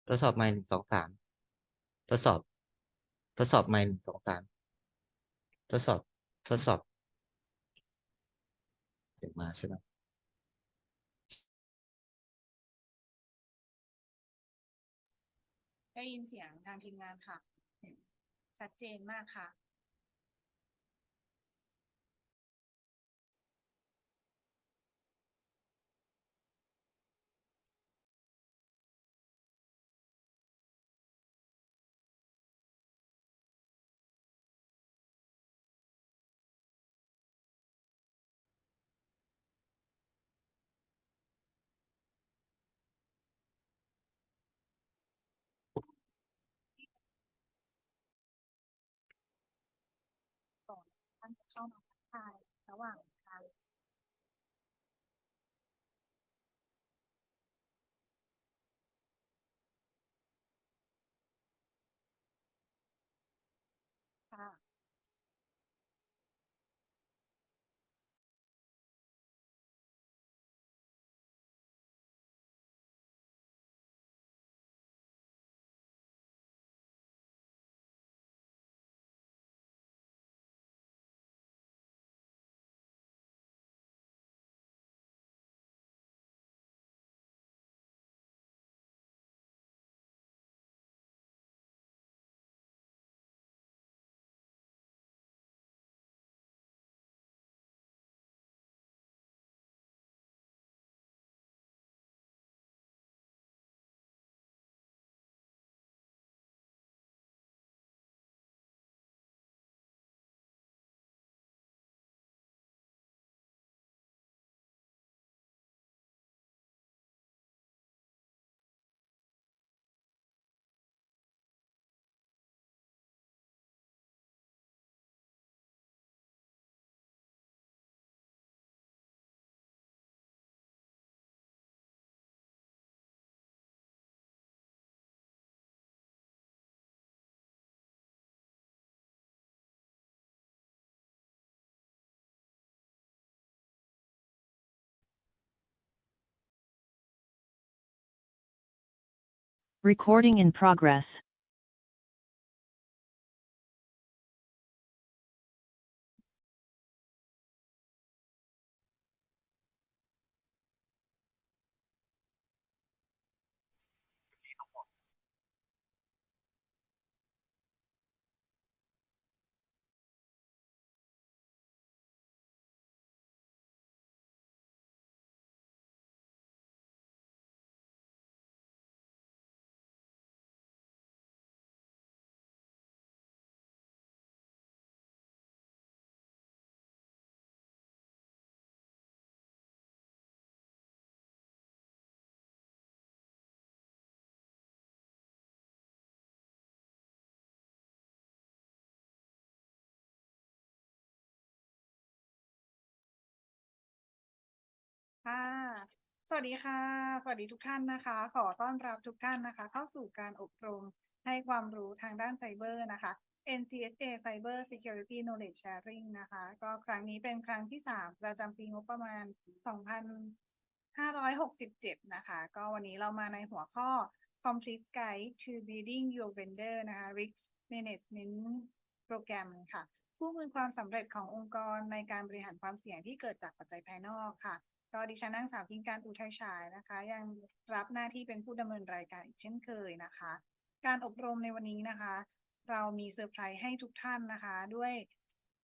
ทดสอบไมค์1 2 3ทดสอบทดสอบไมค์1 2 3ทดสอบทดสอบเสียงมาใช่ไหมได้ยินเสียงทางทีมงานค่ะชัดเจนมากค่ะก่อนท่านจะเข้ามาทักทายระหว่างทางค่ะRecording in progress. ค่ะสวัสดีค่ะสวัสดีทุกท่านนะคะขอต้อนรับทุกท่านนะคะเข้าสู่การอบรมให้ความรู้ทางด้านไซเบอร์นะคะ NCSA Cyber Security Knowledge Sharing นะคะก็ครั้งนี้เป็นครั้งที่3ประจำปีงบประมาณ2567นะคะก็วันนี้เรามาในหัวข้อ Complete Guide to Building Your Vendor นะคะ Risk Management Program ค่ะคู่มือความสำเร็จขององค์กรในการบริหารความเสี่ยงที่เกิดจากปัจจัยภายนอกค่ะก็ดิฉันนางสาวพิงการอุทัยฉายนะคะยังรับหน้าที่เป็นผู้ดำเนินรายการอีกเช่นเคยนะคะการอบรมในวันนี้นะคะเรามีเซอร์ไพรส์ให้ทุกท่านนะคะด้วย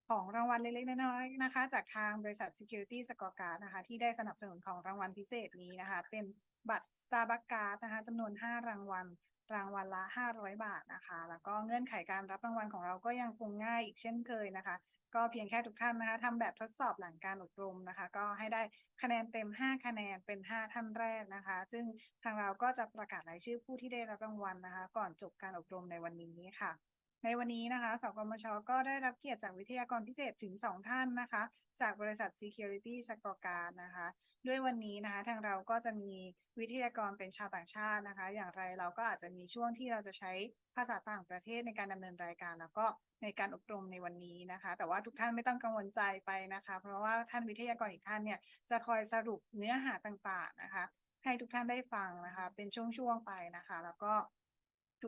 ของรางวัลเล็กๆน้อยๆนะคะจากทางบริษัท Security Scorecard นะคะที่ได้สนับสนุนของรางวัลพิเศษนี้นะคะเป็นบัตร Starbucks Card นะคะจำนวน5 รางวัลรางวัลละ500 บาทนะคะแล้วก็เงื่อนไขการรับรางวัลของเราก็ยังคงง่ายอีกเช่นเคยนะคะก็เพียงแค่ทุกท่านนะคะทำแบบทดสอบหลังการอบรมนะคะก็ให้ได้คะแนนเต็ม5 คะแนนเป็น5 ท่านแรกนะคะซึ่งทางเราก็จะประกาศรายชื่อผู้ที่ได้รับรางวัลนะคะก่อนจบการอบรมในวันนี้ค่ะในวันนี้นะคะสกมชก็ได้รับเกียรติจากวิทยากรพิเศษถึง2 ท่านนะคะจากบริษัท Security Scorecard นะคะด้วยวันนี้นะคะทางเราก็จะมีวิทยากรเป็นชาวต่างชาตินะคะอย่างไรเราก็อาจจะมีช่วงที่เราจะใช้ภาษาต่างประเทศในการดำเนินรายการแล้วก็ในการอบรมในวันนี้นะคะแต่ว่าทุกท่านไม่ต้องกังวลใจไปนะคะเพราะว่าท่านวิทยากรอีกท่านเนี่ยจะคอยสรุปเนื้อหาต่างๆนะคะ ให้ทุกท่านได้ฟังนะคะเป็นช่วงๆไปนะคะแล้วก็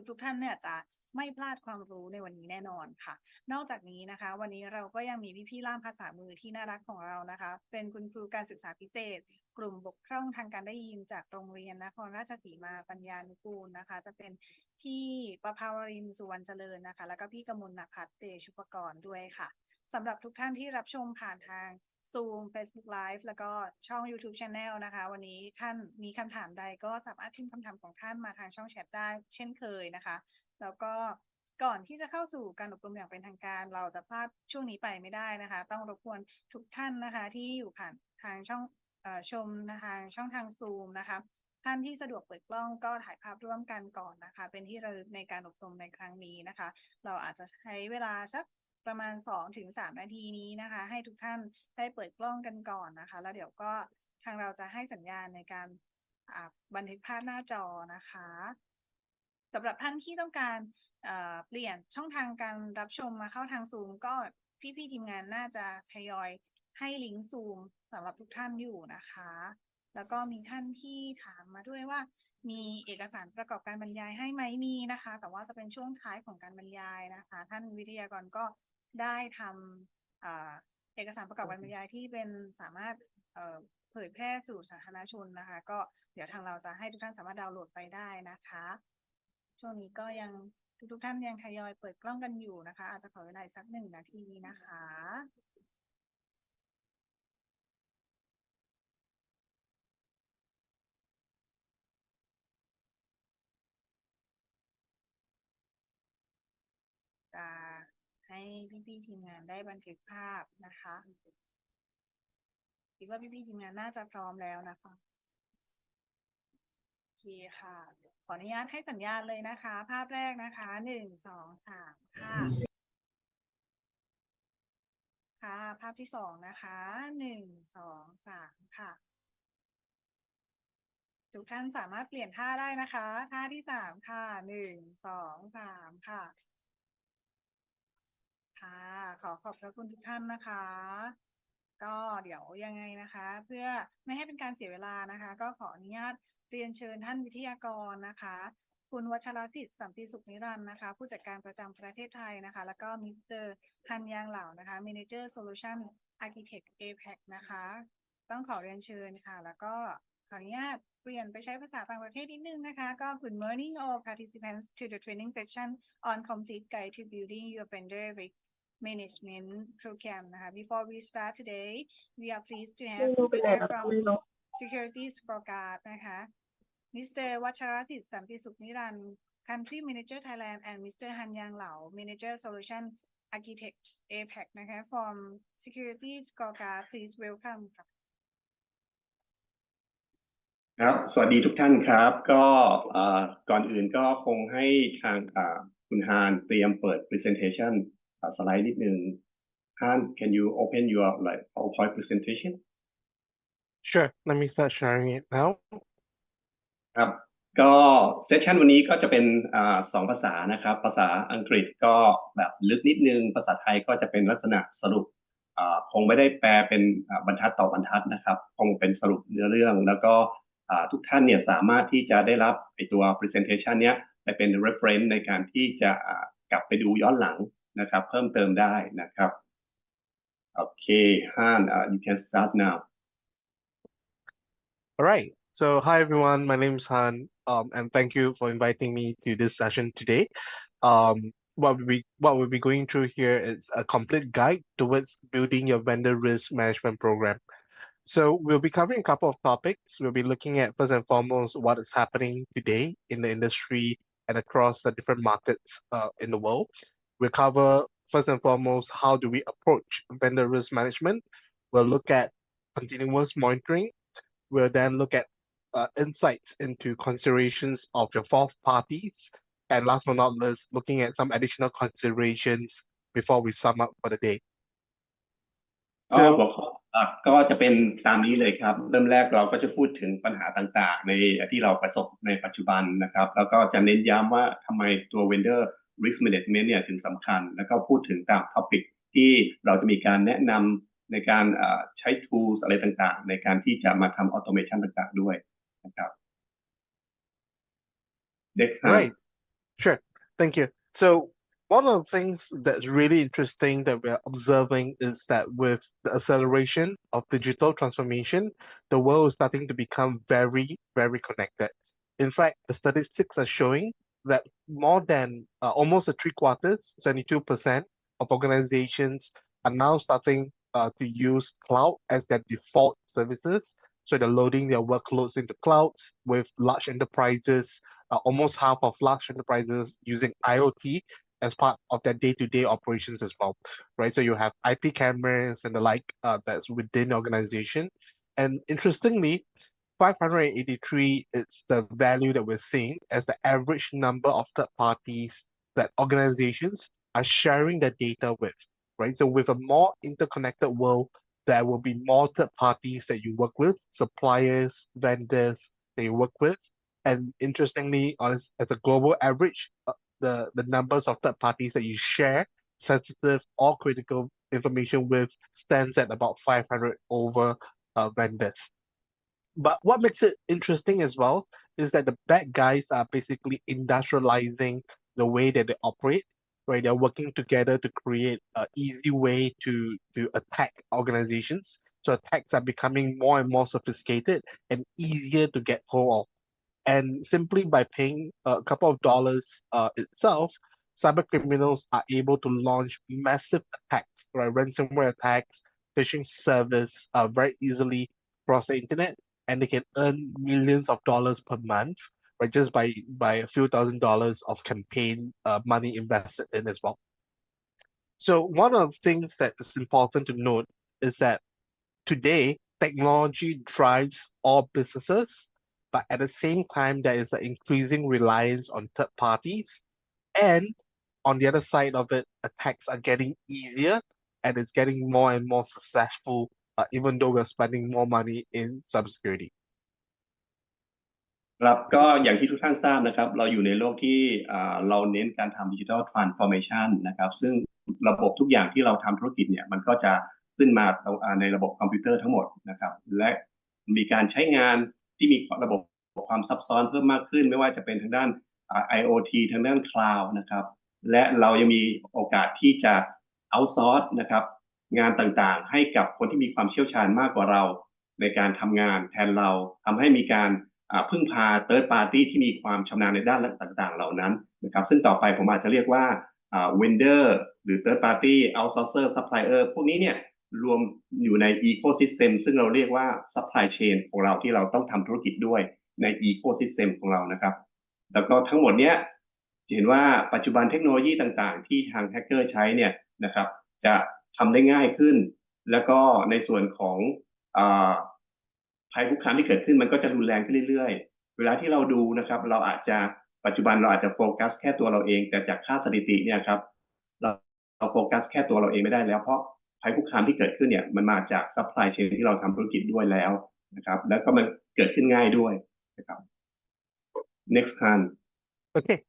ทุกท่านเนี่ยจะไม่พลาดความรู้ในวันนี้แน่นอนค่ะนอกจากนี้นะคะวันนี้เราก็ยังมีพี่ๆล่ามภาษามือที่น่ารักของเรานะคะเป็นคุณครูการศึกษาพิเศษกลุ่มบกพร่องทางการได้ยินจากโรงเรียนนครราชสีมาปัญญานุกูลนะคะจะเป็นพี่ประภาวรินทร์สุวรรณเจริญนะคะแล้วก็พี่กมลนภัทรเตชุปกรณ์ด้วยค่ะสำหรับทุกท่านที่รับชมผ่านทาง Zoom Facebook Live แล้วก็ช่อง YouTube Channel นะคะวันนี้ท่านมีคำถามใดก็สามารถพิมพ์คำถามของท่านมาทางช่องแชทได้เช่นเคยนะคะแล้วก็ก่อนที่จะเข้าสู่การอบรมอย่างเป็นทางการเราจะพลาดช่วงนี้ไปไม่ได้นะคะต้องรบกวนทุกท่านนะคะที่อยู่ผ่านทางช่องชมนะคะช่องทาง Zoom นะคะท่านที่สะดวกเปิดกล้องก็ถ่ายภาพร่วมกันก่อนนะคะเป็นที่ระลึกในการอบรมในครั้งนี้นะคะเราอาจจะใช้เวลาสักประมาณ 2-3 นาทีนี้นะคะให้ทุกท่านได้เปิดกล้องกันก่อนนะคะแล้วเดี๋ยวก็ทางเราจะให้สัญญาณในการบันทึกภาพหน้าจอนะคะสำหรับท่านที่ต้องการเปลี่ยนช่องทางการรับชมมาเข้าทาง Zoom ก็พี่ๆทีมงานน่าจะทยอยให้ลิงก์ Zoom สำหรับทุกท่านอยู่นะคะแล้วก็มีท่านที่ถามมาด้วยว่ามีเอกสารประกอบการบรรยายให้ไหมมีนะคะแต่ว่าจะเป็นช่วงท้ายของการบรรยายนะคะท่านวิทยากรก็ได้ทำเอกสารประกอบการบรรยายที่เป็นสามารถเผยแพร่สู่สาธารณชนนะคะก็เดี๋ยวทางเราจะให้ทุกท่านสามารถดาวน์โหลดไปได้นะคะช่วงนี้ก็ยังทุกท่านยังทยอยเปิดกล้องกันอยู่นะคะอาจจะขอเวลาสัก1 นาทีนะคะจะให้พี่ๆทีมงานได้บันทึกภาพนะคะคิดว่าพี่ๆทีมงานน่าจะพร้อมแล้วนะคะโอเคค่ะขออนุญาตให้สัญญาณเลยนะคะภาพแรกนะคะ1 2 3ค่ะค่ะภาพที่2นะคะ1 2 3ค่ะทุกท่านสามารถเปลี่ยนท่าได้นะคะท่าที่3ค่ะ1 2 3ค่ะค่ะขอบพระคุณทุกท่านนะคะก็เดี๋ยวยังไงนะคะเพื่อไม่ให้เป็นการเสียเวลานะคะก็ขออนุญาตเรียนเชิญท่านวิทยากรนะคะคุณวัชรศิษฐ์สัมติสุขนิรันดร์นะคะผู้จัดการประจำประเทศไทยนะคะแล้วก็มิสเตอร์ฮันยางเหล่านะคะ Manager Solution Architect APAC นะคะต้องขอเรียนเชิญค่ะแล้วก็ขออนุญาตเปลี่ยนไปใช้ภาษาต่างประเทศนิดนึงนะคะก็ Good morning all participants to the training session on complete guide to building your vendor management program นะคะ Before we start today we are pleased to ไม่ have รู้ไปไหน speaker แล้ว from ไม่รู้ Security Scorecard นะคะ Mr. วัชรศิษฐ์สันติสุขนิรันดร์ Country Manager Thailand and Mr. ฮันยังเหลา Manager Solution Architect APAC นะคะ from Security Scorecard please welcome ค่ะครับสวัสดีทุกท่านครับก็ก่อนอื่นก็คงให้ทางคุณฮานเตรียมเปิด presentation สไลด์นิดนึงฮาน can you open your like PowerPoint presentation Sure, let me start sharing it now. ครับก็เซสชันวันนี้ก็จะเป็น2 ภาษานะครับภาษาอังกฤษก็แบบลึกนิดนึงภาษาไทยก็จะเป็นลักษณะสรุปคงไม่ได้แปลเป็นบรรทัดต่อบรรทัดนะครับคงเป็นสรุปเนื้อเรื่องแล้วก็ทุกท่านเนี่ยสามารถที่จะได้รับไอตัว presentation เนี้ยไปเป็น reference ในการที่จะกลับไปดูย้อนหลังนะครับเพิ่มเติมได้นะครับโอเคฮันyou can start now All right. So, hi everyone. My name is Han, and thank you for inviting me to this session today. What we'll be going through here is a complete guide towards building your vendor risk management program. So, we'll be covering a couple of topics. We'll be looking at first and foremost what is happening today in the industry and across the different markets in the world. We'll cover first and foremost how do we approach vendor risk management. We'll look at continuous monitoring. We'll then look at insights into considerations of your fourth parties. And last but not least, looking at some additional considerations before we sum up for the day. ก็หั So, วข้อก็จะเป็นตามนี้เลยครับเริ่มแรกเราก็จะพูดถึงปัญหาต่างๆในที่เราประสบในปัจจุบันนะครับแล้วก็จะเน้นย้ำว่าทำไมตัว vendor risk management เนี่ยถึงสำคัญแล้วก็พูดถึงตาม topic ที่เราจะมีการแนะนำในการใช้ tools อะไรต่างๆในการที่จะมาทำ automation ต่างๆด้วย นะครับ next ครับ Right. Sure. Thank you. So one of the things that's really interesting that we're observing is that with the acceleration of digital transformation, the world is starting to become very, very connected. In fact, the statistics are showing that more than almost a three quarters, 72% of organizations are now starting to use cloud as their default services. So they're loading their workloads into clouds with large enterprises, almost half of large enterprises using IoT as part of their day-to-day operations as well, right? So you have IP cameras and the like that's within the organization. And interestingly, 583 is the value that we're seeing as the average number of third parties that organizations are sharing their data with, right? So with a more interconnected world, there will be more third parties that you work with, suppliers, vendors that you work with. And interestingly, as a global average, the numbers of third parties that you share sensitive or critical information with stands at about 500 over vendors. But what makes it interesting as well is that the bad guys are basically industrializing the way that they operate, right? They're working together to create an easy way to attack organizations. So attacks are becoming more and more sophisticated and easier to get hold of. And simply by paying a couple of dollars itself, cyber criminals are able to launch massive attacks, right? Ransomware attacks, phishing service very easily across the internet, and they can earn millions of dollars per month, right? Just by a few $1,000s of campaign money invested in as well. So one of the things that is important to note is that today, technology drives all businesses, but at the same time, there is an increasing reliance on third parties. And on the other side of it, attacks are getting easier and it's getting more and more successful, even though we're spending more money in cybersecurity. ครับก็อย่างที่ทุกท่านทราบนะครับเราอยู่ในโลกที่เราเน้นการทำดิจิทัลทรานส์ฟอร์เมชันนะครับซึ่งระบบทุกอย่างที่เราทำธุรกิจเนี่ยมันก็จะขึ้นมาในระบบคอมพิวเตอร์ทั้งหมดนะครับและมีการใช้งานที่มีระบบความซับซ้อนเพิ่มมากขึ้นไม่ว่าจะเป็นทางด้าน IoT ทางด้านคลาวด์นะครับและเรายังมีโอกาสที่จะเอาซอร์สนะครับงานต่างๆให้กับคนที่มีความเชี่ยวชาญมากกว่าเราในการทำงานแทนเราทำให้มีการพึ่งพา third party ที่มีความชำนาญในด้านต่างๆเหล่านั้นนะครับซึ่งต่อไปผมอาจจะเรียกว่าvendor หรือ third party outsourcer supplier พวกนี้เนี่ยรวมอยู่ใน ecosystem ซึ่งเราเรียกว่า supply chain ของเราที่เราต้องทำธุรกิจด้วยใน ecosystem ของเรานะครับแล้วก็ทั้งหมดเนี้ยจะเห็นว่าปัจจุบันเทคโนโลยีต่างๆที่ทางแฮกเกอร์ใช้เนี่ยนะครับจะทำได้ง่ายขึ้นแล้วก็ในส่วนของภัยคุกคามที่เกิดขึ้นมันก็จะรุนแรงขึ้นเรื่อยๆเวลาที่เราดูนะครับเราอาจจะปัจจุบันเราอาจจะโฟกัสแค่ตัวเราเองแต่จากค่าสถิติเนี่ยครับเราโฟกัสแค่ตัวเราเองไม่ได้แล้วเพราะภัยคุกคามที่เกิดขึ้นเนี่ยมันมาจากซัพพลายเชนที่เราทำธุรกิจด้วยแล้วนะครับแล้วก็มันเกิดขึ้นง่ายด้วยนะครับ next time Okay.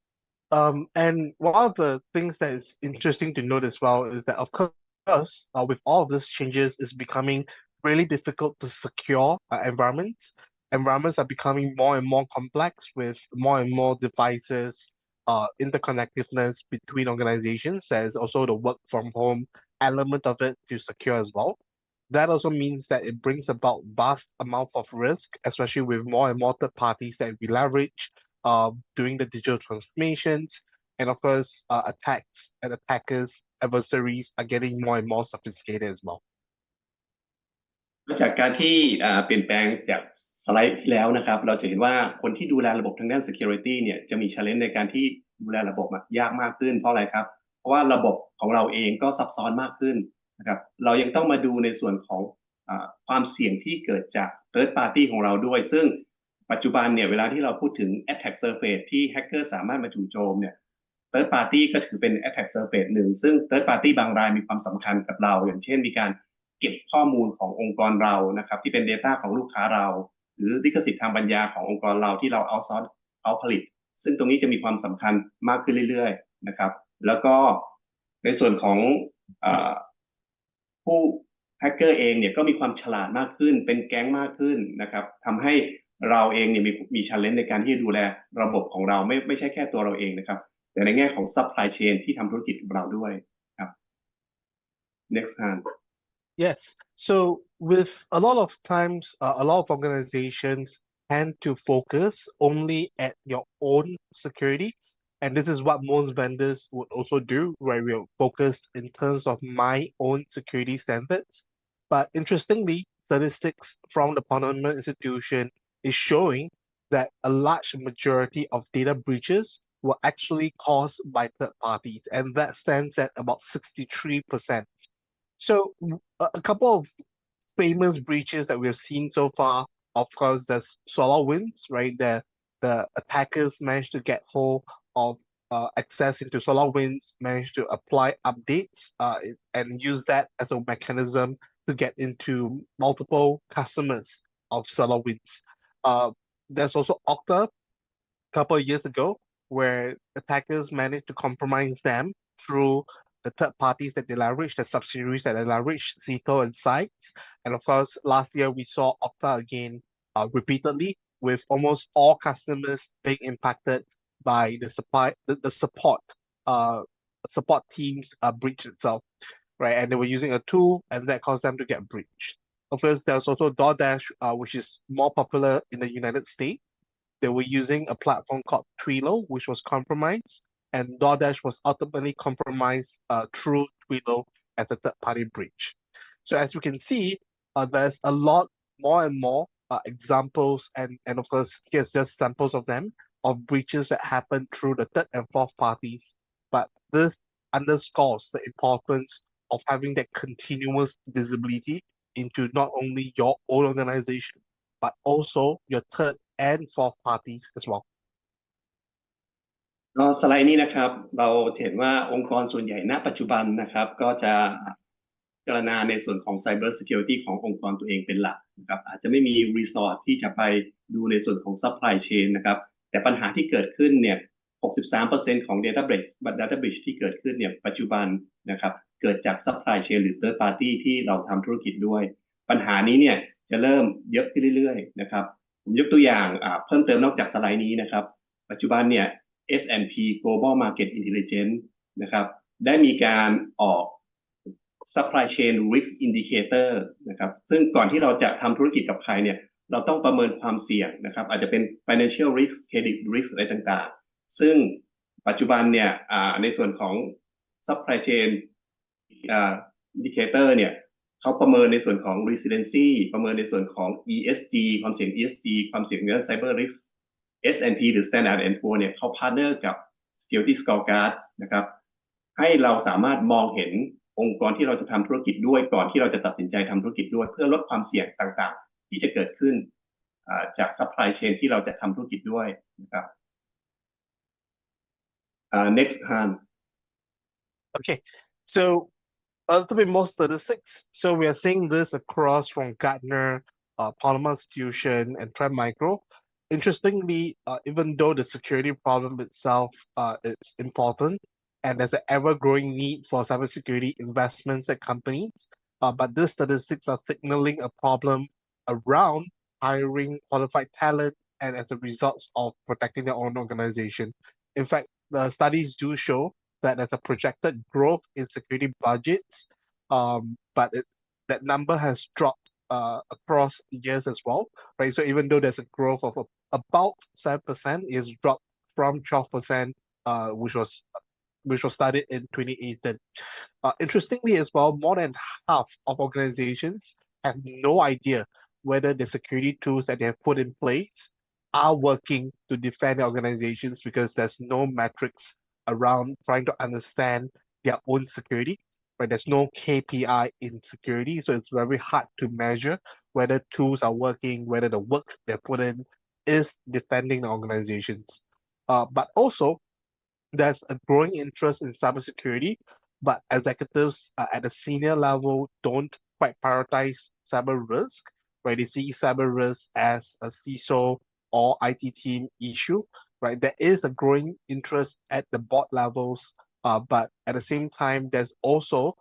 And one of the things that is interesting to note as well is that, of course, with all of these changes, it's becoming really difficult to secure environments. Environments are becoming more and more complex with more and more devices, interconnectedness between organizations. There's also the work from home element of it to secure as well. That also means that it brings about vast amount of risk, especially with more and more third parties that we leverage doing the digital transformations. And of course, attacks and attackers, adversaries are getting more and more sophisticated as well. จากการที่เปลี่ยนแปลงจากสไลด์ที่แล้วนะครับเราจะเห็นว่าคนที่ดูแลระบบทางด้าน security เนี่ยจะมี challenge ในการที่ดูแลระบบยากมากขึ้นเพราะอะไรครับเพราะว่าระบบของเราเองก็ซับซ้อนมากขึ้นนะครับเรายังต้องมาดูในส่วนของความเสี่ยงที่เกิดจาก third party ของเราด้วยซึ่งปัจจุบันเนี่ยเวลาที่เราพูดถึง attack surface ที่แฮกเกอร์สามารถมาจู่โจมเนี่ย third party ก็ถือเป็น attack surface หนึ่งซึ่ง third party บางรายมีความสำคัญกับเราอย่างเช่นมีการเก็บข้อมูลขององค์กรเรานะครับที่เป็น Data ของลูกค้าเราหรือลิขสิทธิ์ทางปัญญาขององค์กรเราที่เราเอาซอร์สเอาผลิตซึ่งตรงนี้จะมีความสำคัญมากขึ้นเรื่อยๆนะครับแล้วก็ในส่วนของผู้แฮกเกอร์เองเนี่ยก็มีความฉลาดมากขึ้นเป็นแก๊งมากขึ้นนะครับทำให้ เราเองเนี่ยมี challenge ในการที่จะดูแลระบบของเราไม่ใช่แค่ตัวเราเองนะครับแต่ในแง่ของ supply chain ที่ทำธุรกิจกับเราด้วยครับ next hand Yes. So with a lot of times, a lot of organizations tend to focus only at your own security. And this is what most vendors would also do, where we're focused in terms of my own security standards. But interestingly, statistics from the Panama Institution is showing that a large majority of data breaches were actually caused by third parties, and that stands at about 63%. So a couple of famous breaches that we've seen so far, of course, there's SolarWinds, right? The attackers managed to get hold of access into SolarWinds, managed to apply updates and use that as a mechanism to get into multiple customers of SolarWinds. Uh, there's also Okta couple of years ago where attackers managed to compromise them through the third parties that they leverage, the subsidiaries that they leverage, Zito and Sites. And of course, last year we saw Okta again repeatedly with almost all customers being impacted by the support teams breach itself, right? And they were using a tool and that caused them to get breached. Of course, there's also DoorDash, which is more popular in the United States. They were using a platform called Twilio, which was compromised, and DoorDash was ultimately compromised through Twilio as a third-party breach. So as you can see, there's a lot more and more examples, and of course, here's just samples of them, of breaches that happen through the third and fourth parties. But this underscores the importance of having that continuous visibility into not only your own organization, but also your third and fourth parties as well. ก็สไลด์นี้นะครับเราเห็นว่าองค์กรส่วนใหญ่ณปัจจุบันนะครับก็จะพิจารณาในส่วนของ Cybersecurity ขององค์กรตัวเองเป็นหลักนะครับอาจจะไม่มี resource ที่จะไปดูในส่วนของ supply chain นะครับแต่ปัญหาที่เกิดขึ้นเนี่ย63%ของ data breach ที่เกิดขึ้นเนี่ยปัจจุบันนะครับเกิดจาก supply chain หรือ third party ที่เราทำธุรกิจด้วยปัญหานี้เนี่ยจะเริ่มเยอะขึ้นเรื่อยๆนะครับผมยกตัวอย่างเพิ่มเติมนอกจากสไลด์นี้นะครับปัจจุบันเนี่ย S&P Global Market Intelligence นะครับได้มีการออก Supply Chain Risk Indicator นะครับซึ่งก่อนที่เราจะทำธุรกิจกับใครเนี่ยเราต้องประเมินความเสี่ยงนะครับอาจจะเป็น Financial Risk Credit Risk อะไรต่างๆซึ่งปัจจุบันเนี่ยในส่วนของ Supply Chain Indicator เนี่ยเขาประเมินในส่วนของ Resiliency ประเมินในส่วนของ ESG ความเสี่ยง ESG ความเสี่ยงในด้าน Cyber Risk S&P หรือ Standard & Poor's เนี่ยเขาพาร์ทเนอร์กับ Security Scorecard นะครับให้เราสามารถมองเห็นองค์กรที่เราจะทำธุรกิจด้วยก่อนที่เราจะตัดสินใจทำธุรกิจด้วยเพื่อลดความเสี่ยงต่างๆที่จะเกิดขึ้นจาก supply chain ที่เราจะทำธุรกิจด้วยนะครับnext hand Okay, so a little bit more statistics. So we are seeing this across from Gartner, Polymer Institution, and Trend Micro. Interestingly, even though the security problem itself is important, and there's an ever-growing need for cybersecurity investments at companies, but these statistics are signaling a problem around hiring qualified talent and as a result of protecting their own organization. In fact, the studies do show that there's a projected growth in security budgets, but that number has dropped across years as well, right? So even though there's a growth of about 7%, it's dropped from 12%, which was started in 2018. Interestingly as well, more than half of organizations have no idea whether the security tools that they have put in place are working to defend their organizations because there's no metrics around trying to understand their own security, right? There's no KPI in security, so it's very hard to measure whether tools are working, whether the work they put in is defending the organizations. But also, there's a growing interest in cybersecurity, but executives at the senior level don't quite prioritize cyber risk, right? They see cyber risk as a CISO or IT team issue, right? There is a growing interest at the board levels, but at the same time, there's also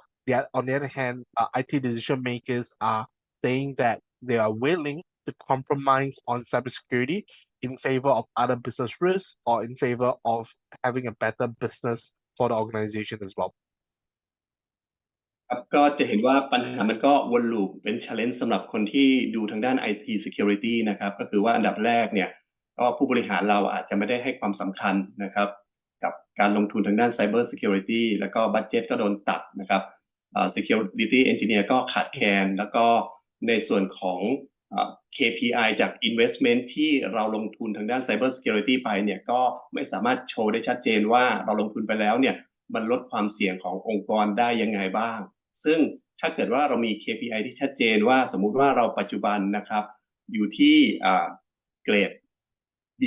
on the other hand, IT decision makers are saying that they are willing to compromise on cybersecurity in favor of other business risks or in favor of having a better business for the organization as well. ครับก็จะเห็นว่าปัญหามันก็วนลูปเป็น challenge สำหรับคนที่ดูทางด้าน IT Security นะครับก็คือว่าอันดับแรกเนี่ยก็ผู้บริหารเราอาจจะไม่ได้ให้ความสำคัญนะครับกับการลงทุนทางด้าน Cyber Security แล้วก็บัดเจ็ตก็โดนตัดนะครับSecurity Engineer ก็ขาดแคลนแล้วก็ในส่วนของKPI จาก Investment ที่เราลงทุนทางด้าน Cyber Security ไปเนี่ยก็ไม่สามารถโชว์ได้ชัดเจนว่าเราลงทุนไปแล้วเนี่ยมันลดความเสี่ยงขององค์กรได้ยังไงบ้างซึ่งถ้าเกิดว่าเรามี KPI ที่ชัดเจนว่าสมมุติว่าเราปัจจุบันนะครับอยู่ที่เกรด B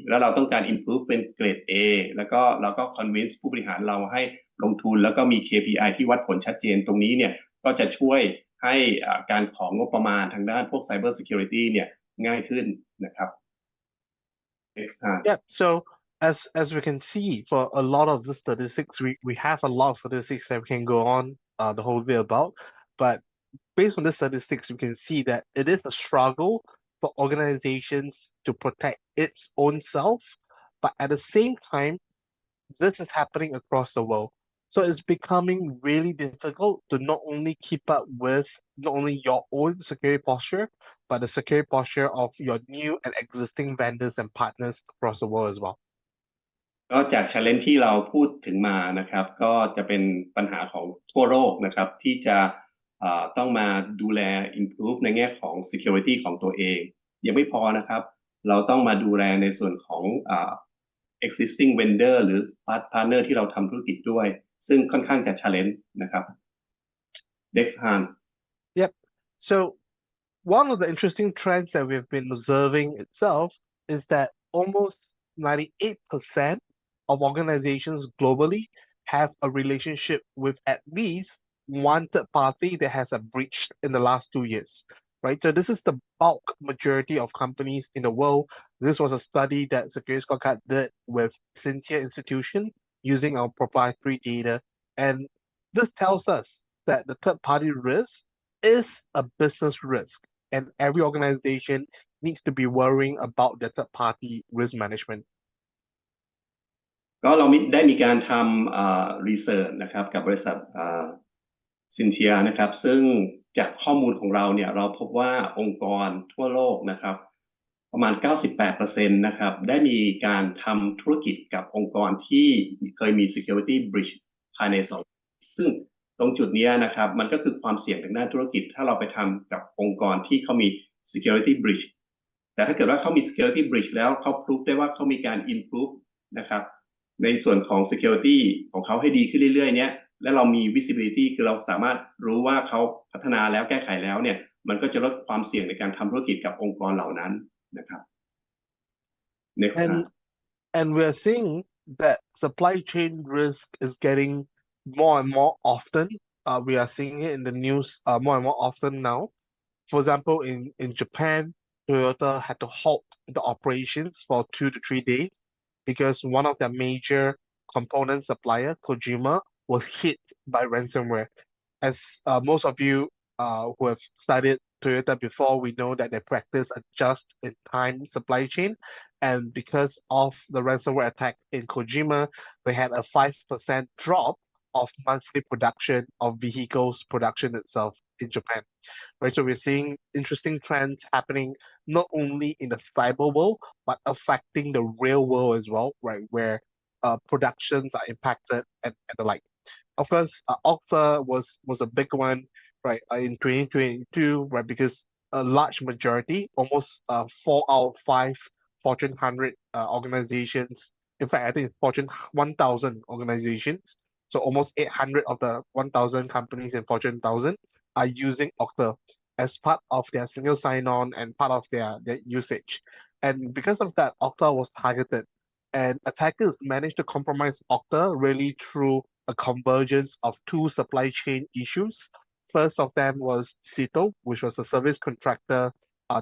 แล้วเราต้องการ improve เป็นเกรด A แล้วก็เราก็ convince ผู้บริหารเราให้ลงทุนแล้วก็มี KPI ที่วัดผลชัดเจนตรงนี้เนี่ยก็จะช่วยให้การของงบประมาณทางด้านพวก Cyber Security เนี่ยง่ายขึ้นนะครับ Next time. Yeah, so as we can see for a lot of the statistics, we have a lot of statistics that we can go on the whole day about, but based on the statistics, we can see that it is a struggle for organizations to protect its own self, but at the same time, this is happening across the world. So it's becoming really difficult to not only keep up with not only your own security posture, but the security posture of your new and existing vendors and partners across the world as well. ก็จาก challenge ที่เราพูดถึงมานะครับก็จะเป็นปัญหาของทั่วโลกนะครับที่จะต้องมาดูแล improve ในแง่ของ security ของตัวเองยังไม่พอนะครับเราต้องมาดูแลในส่วนของexisting vendor หรือ partner ที่เราทำธุรกิจด้วยซึ่งค่อนข้างจะ challenge นะครับ Next hand. Yep. So one of the interesting trends that we've been observing itself is that almost 98% of organizations globally have a relationship with at least one third party that has a breach in the last 2 years, right? So this is the bulk majority of companies in the world. This was a study that Security Scorecard did with Cynthia Institution using our proprietary data. And this tells us that the third party risk is a business risk, and every organization needs to be worrying about the third party risk management. ก็เราได้มีการทำรีเสิร์ชนะครับกับบริษัทซินเทียนะครับซึ่งจากข้อมูลของเราเนี่ยเราพบว่าองค์กรทั่วโลกนะครับประมาณ 98% นะครับได้มีการทำธุรกิจกับองค์กรที่เคยมี security breach ภายใน2ซึ่งตรงจุดนี้นะครับมันก็คือความเสี่ยงทางด้านธุรกิจถ้าเราไปทำกับองค์กรที่เขามี security breach แต่ถ้าเกิดว่าเขามี security breach แล้วเขาพิสูจได้ว่าเขามีการ improve นะครับในส่วนของ security ของเขาให้ดีขึ้นเรื่อยๆเนี้ยและเรามี visibility คือเราสามารถรู้ว่าเขาพัฒนาแล้วแก้ไขแล้วเนี่ยมันก็จะลดความเสี่ยงในการทำธุรกิจกับองค์กรเหล่านั้นนะครับ Next time. And we're seeing that supply chain risk is getting more and more often. We are seeing it in the news more and more often now. For example, in Japan, Toyota had to halt the operations for 2 to 3 days because one of their major component supplier, Kojima, was hit by ransomware. As most of you who have studied Toyota before, we know that they practice a just-in-time supply chain. And because of the ransomware attack in Kojima, they had a 5% drop of monthly production of vehicles production itself in Japan. Right, so we're seeing interesting trends happening not only in the cyber world, but affecting the real world as well, right, where productions are impacted and the like. Of course, Okta was a big one, right, in 2022, right, because a large majority, almost 4 out of 5 Fortune 100 organizations, in fact, I think it's Fortune 1,000 organizations, so almost 800 of the 1,000 companies in Fortune 1,000 are using Okta as part of their single sign-on and part of their usage. And because of that, Okta was targeted. And attackers managed to compromise Okta really through a convergence of 2 supply chain issues. First of them was Cito, which was a service contractor.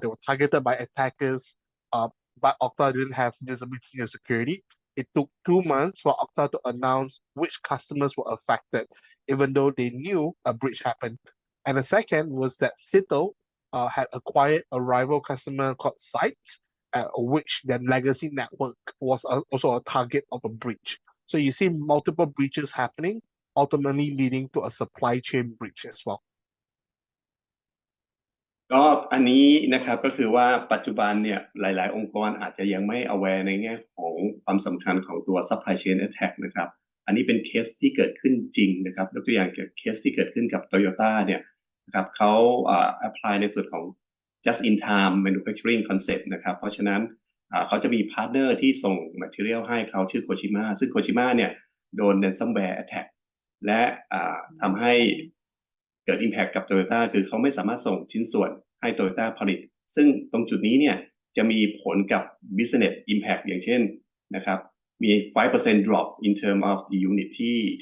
They were targeted by attackers, but Okta didn't have visibility and security. It took 2 months for Okta to announce which customers were affected, even though they knew a breach happened. And the second was that Cito had acquired a rival customer called Sites, which their legacy network was also a target of a breach. So you see multiple breaches happening, ultimately leading to a supply chain breach as well. ก็อันนี้นะครับก็คือว่าปัจจุบันเนี่ยหลายๆองค์กรอาจจะยังไม่ aware ในแง่ของความสำคัญของตัว supply chain attack นะครับอันนี้เป็นเคสที่เกิดขึ้นจริงนะครับยกตัวอย่างเคสที่เกิดขึ้นกับ Toyota เนี่ยนะครับเขาapply ในส่วนของ just in time manufacturing concept นะครับเพราะฉะนั้นเขาจะมีพาร์ทเนอร์ที่ส่ง material ให้เขาชื่อโคชิมะซึ่งโคชิมะเนี่ยโดน ransomware attack และทำให้เกิด impact กับ Toyota คือเขาไม่สามารถส่งชิ้นส่วนให้ Toyota ผลิตซึ่งตรงจุดนี้เนี่ยจะมีผลกับ business impact อย่างเช่นนะครับมี 5% drop in term of the unit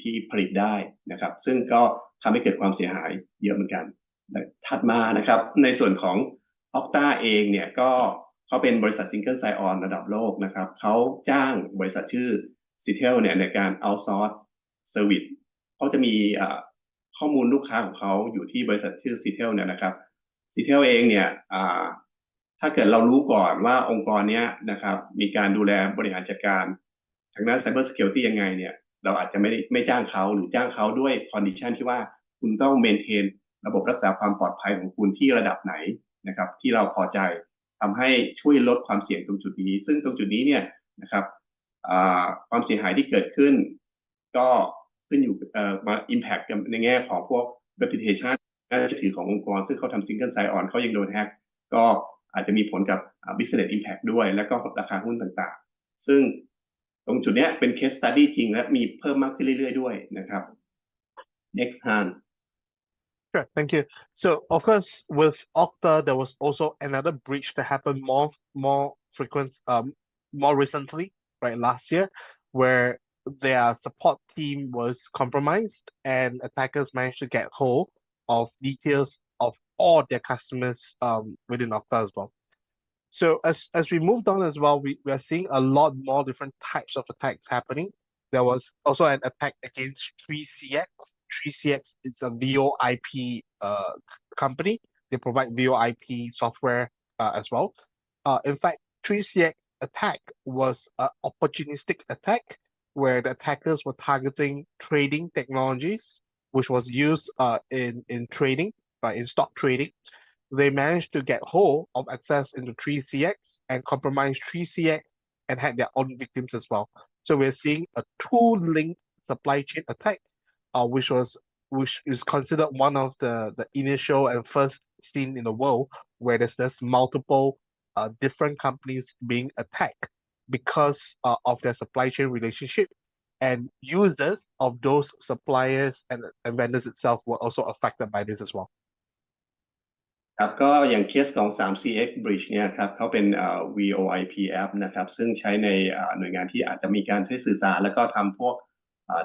ที่ผลิตได้นะครับซึ่งก็ทำให้เกิดความเสียหายเยอะเหมือนกันถัดมานะครับในส่วนของ Okta เองเนี่ยก็เขาเป็นบริษัท Single Sign-On ระดับโลกนะครับเขาจ้างบริษัทชื่อ Citel เนี่ยในการ outsource service เขาจะมีข้อมูลลูกค้าของเขาอยู่ที่บริษัทชื่อ Citel เนี่ยนะครับ Citel เองเนี่ยถ้าเกิดเรารู้ก่อนว่าองค์กรเนี้ยนะครับมีการดูแลบริหารจัดการทางด้าน Cybersecurity ยังไงเนี่ยเราอาจจะไม่จ้างเขาหรือจ้างเขาด้วย condition ที่ว่าคุณต้อง maintain ระบบรักษาความปลอดภัยของคุณที่ระดับไหนนะครับที่เราพอใจทำให้ช่วยลดความเสี่ยงตรงจุดนี้ซึ่งตรงจุดนี้เนี่ยนะครับความเสียหายที่เกิดขึ้นก็ขึ้นอยู่มา impact ในแง่ของพวก reputation น่าจะถือขององค์กรซึ่งเขาทำ single sign on เขายังโดนแฮกก็อาจจะมีผลกับ business impact ด้วยและก็ราคาหุ้นต่างๆซึ่งตรงจุดนี้เป็น case study จริงและมีเพิ่มมากขึ้นเรื่อยๆด้วยนะครับ next hand Sure, thank you. So, of course, with Okta, there was also another breach that happened more frequent, more recently, right, last year, where their support team was compromised and attackers managed to get hold of details of all their customers within Okta as well. So as we moved on as well, we are seeing a lot more different types of attacks happening. There was also an attack against 3CX. 3CX is a VoIP company. They provide VoIP software as well. In fact, 3CX attack was an opportunistic attack where the attackers were targeting trading technologies, which was used in trading, in stock trading. They managed to get hold of access into 3CX and compromise 3CX and had their own victims as well. So we're seeing a two-linked supply chain attack, which is considered one of the initial and first seen in the world where there's multiple different companies being attacked because of their supply chain relationship, and users of those suppliers and vendors itself were also affected by this as well. ครับก็อย่างเคสของ 3CX Bridge เนี่ยครับเขาเป็นVoIP app นะครับซึ่งใช้ในหน่วยงานที่อาจจะมีการใช้สื่อสารแล้วก็ทำพวก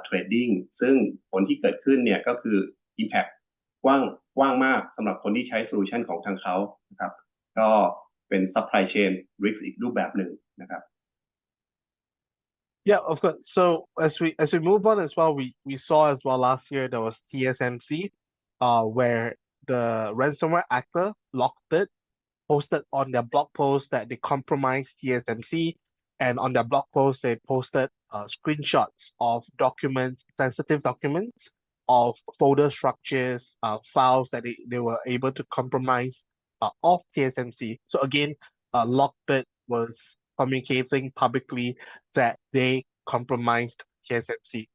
เทรดดิ้งซึ่งผลที่เกิดขึ้นเนี่ยก็คือ Impact กว้างมากสำหรับคนที่ใช้โซลูชันของทางเขานะครับก็เป็น Supply Chain Risk อีกรูปแบบหนึ่งนะครับ Yeah, of course. So as we move on as well, we saw as well last year there was TSMC, where the ransomware actor Lockbit posted on their blog post that they compromised TSMC, and on their blog post they posted screenshots of documents, sensitive documents, of folder structures, files that they were able to compromise of TSMC. So again, Lockbit was communicating publicly that they compromised TSMC.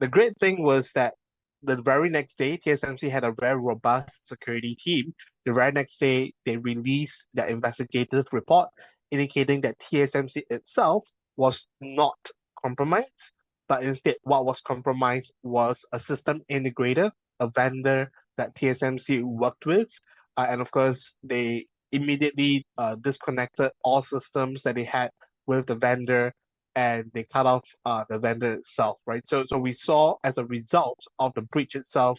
The great thing was that the very next day, TSMC had a very robust security team. The very next day, they released their investigative report indicating that TSMC itself was not compromised, but instead what was compromised was a system integrator, a vendor that TSMC worked with. And of course, they immediately disconnected all systems that they had with the vendor, and they cut off the vendor itself, right? So we saw as a result of the breach itself,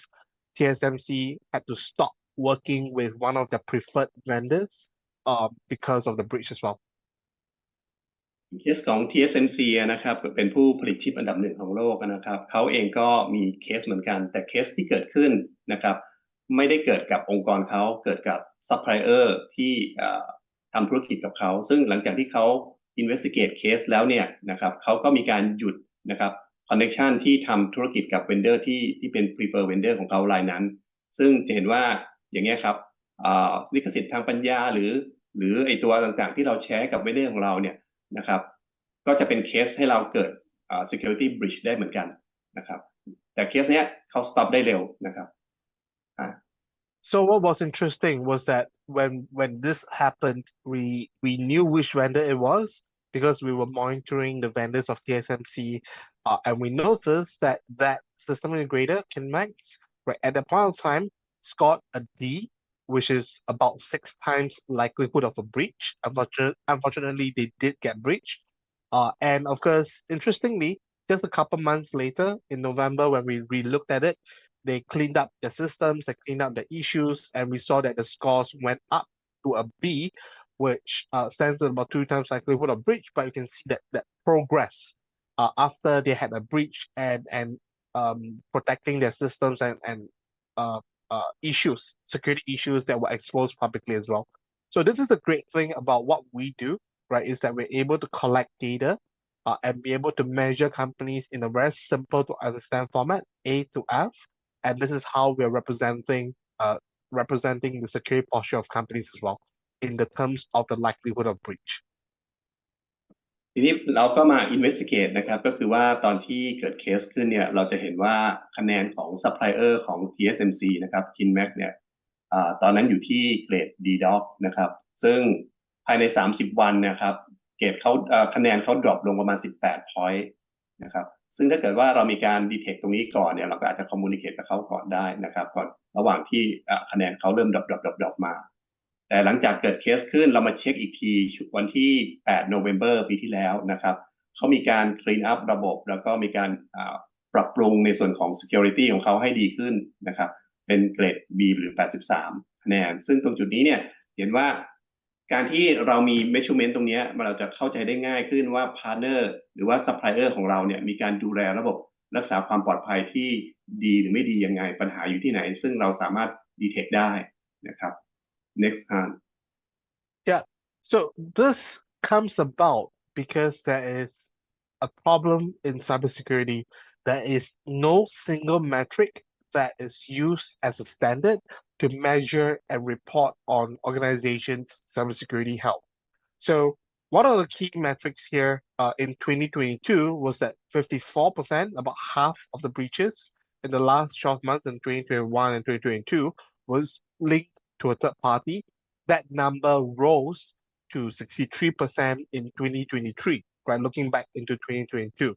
TSMC had to stop working with one of their preferred vendors because of the breach as well. เคสของ TSMC นะครับเป็นผู้ผลิตชิปอันดับหนึ่งของโลกนะครับเขาเองก็มีเคสเหมือนกันแต่เคสที่เกิดขึ้นนะครับ ไม่ได้เกิดกับองค์กรเขาเกิดกับซัพพลายเออร์ที่ทำธุรกิจกับเขาซึ่งหลังจากที่เขา investigate case แล้วเนี่ยนะครับเขาก็มีการหยุดนะครับ connection ที่ทำธุรกิจกับ vendor ที่เป็น prefer vendor ของเขารายนั้นซึ่งจะเห็นว่าอย่างเงี้ยครับลิขสิทธิ์ทางปัญญาหรือไอตัวต่างๆที่เราแชร์กับ vendor ของเราเนี่ยนะครับก็จะเป็นเคสให้เราเกิดsecurity breach ได้เหมือนกันนะครับแต่เคสเนี้ยเขา stop ได้เร็วนะครับ So what was interesting was that when this happened, we knew which vendor it was because we were monitoring the vendors of TSMC, and we noticed that that system integrator, Kinmax, right at that point of time, scored a D, which is about 6 times likelihood of a breach. Unfortunately, they did get breached. And of course, interestingly, just a couple months later, in November, when we re-looked at it, they cleaned up the systems, they cleaned up the issues, and we saw that the scores went up to a B, which stands at about 2 times likelihood of breach. But you can see that progress after they had a breach and protecting their systems and security issues that were exposed publicly as well. So this is the great thing about what we do, right? Is that we're able to collect data and be able to measure companies in a very simple to understand format, A to F, and this is how we're representing the security posture of companies as well in the terms of the likelihood of breach. ทีนี้เราก็มา investigate นะครับก็คือว่าตอนที่เกิดเคสขึ้นเนี่ยเราจะเห็นว่าคะแนนของ supplier ของ TSMC นะครับ Kinmax เนี่ยตอนนั้นอยู่ที่เกรด D-Doc นะครับซึ่งภายใน30วันนะครับเกรดเขาคะแนนเขา drop ลงประมาณ18 point นะครับซึ่งถ้าเกิดว่าเรามีการ detect ตรงนี้ก่อนเนี่ยเราก็อาจจะ communicate กับเขาก่อนได้นะครับก่อนระหว่างที่คะแนนเขาเริ่ม drop มาแต่หลังจากเกิดเคสขึ้นเรามาเช็คอีกทีวันที่8 November ปีที่แล้วนะครับเขามีการ clean up ระบบแล้วก็มีการปรับปรุงในส่วนของ security ของเขาให้ดีขึ้นนะครับเป็นเกรด B หรือ83คะแนนซึ่งตรงจุดนี้เนี่ยเห็นว่าการที่เรามี measurement ตรงนี้เราจะเข้าใจได้ง่ายขึ้นว่า partner หรือว่า supplier ของเราเนี่ยมีการดูแลระบบรักษาความปลอดภัยที่ดีหรือไม่ดียังไงปัญหาอยู่ที่ไหนซึ่งเราสามารถ detect ได้นะครับNext hand. Yeah, so this comes about because there is a problem in cybersecurity. There is no single metric that is used as a standard to measure and report on organizations' cybersecurity health. So one of the key metrics here in 2022 was that 54%, about half of the breaches in the last 12 months in 2021 and 2022 was linked to a third party. That number rose to 63% in 2023, right? Looking back into 2022.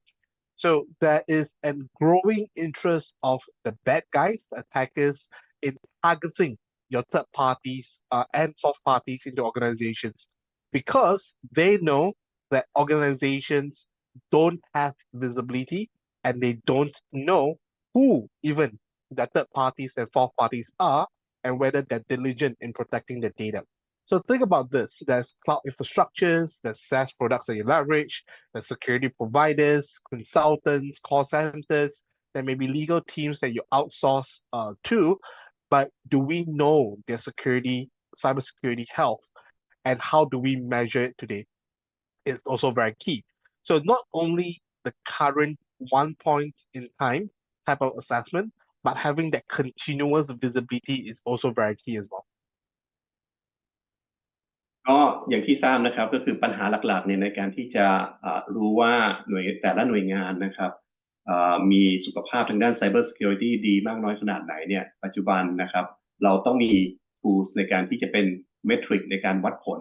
So there is a growing interest of the bad guys, the attackers, in targeting your third parties and fourth parties into organizations because they know that organizations don't have visibility and they don't know who even the third parties and fourth parties are and whether they're diligent in protecting the data. So think about this. There's cloud infrastructures, there's SaaS products that you leverage, there's security providers, consultants, call centers, there may be legal teams that you outsource to, but do we know their cybersecurity health, and how do we measure it today? It's also very key. So not only the current one point in time type of assessment, but having that continuous visibility is also very key as well. ก็อย่างที่ทราบนะครับก็คือปัญหาหลักๆเนี่ยในการที่จะรู้ว่าแต่ละหน่วยงานนะครับมีสุขภาพทางด้าน Cybersecurity ดีมากน้อยขนาดไหนเนี่ยปัจจุบันนะครับเราต้องมี tools ในการที่จะเป็น metric ในการวัดผล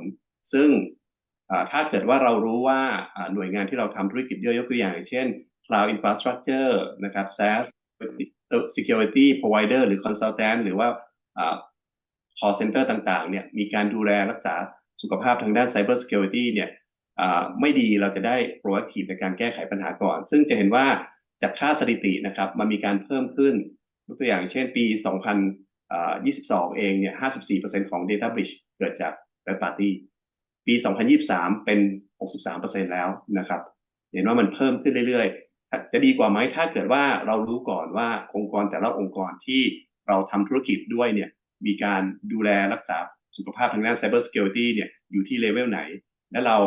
ซึ่งถ้าเกิดว่าเรารู้ว่าหน่วยงานที่เราทำธุรกิจยกตัวอย่างเช่น Cloud Infrastructure นะครับ SaaS Security Provider หรือ Consultant หรือว่าcall center ต่างๆเนี่ยมีการดูแลรักษาสุขภาพทางด้าน Cyber Security เนี่ยไม่ดีเราจะได้ proactive ในการแก้ไขปัญหาก่อนซึ่งจะเห็นว่าจากค่าสถิตินะครับมันมีการเพิ่มขึ้นยกตัวอย่างเช่นปี 2022 เองเนี่ย 54% ของ data breach เกิดจาก third party ปี 2023 เป็น 63% แล้วนะครับเห็นว่ามันเพิ่มขึ้นเรื่อยๆจะดีกว่าไหมถ้าเกิดว่าเรารู้ก่อนว่าองค์กรแต่ละองค์กรที่เ เราทำธุรกิจด้วยเนี่ยมีการดูแลรักษาสุขภาพทางด้าน Cyber Security เนี่ยอยู่ที่เลเวลไหนและเรา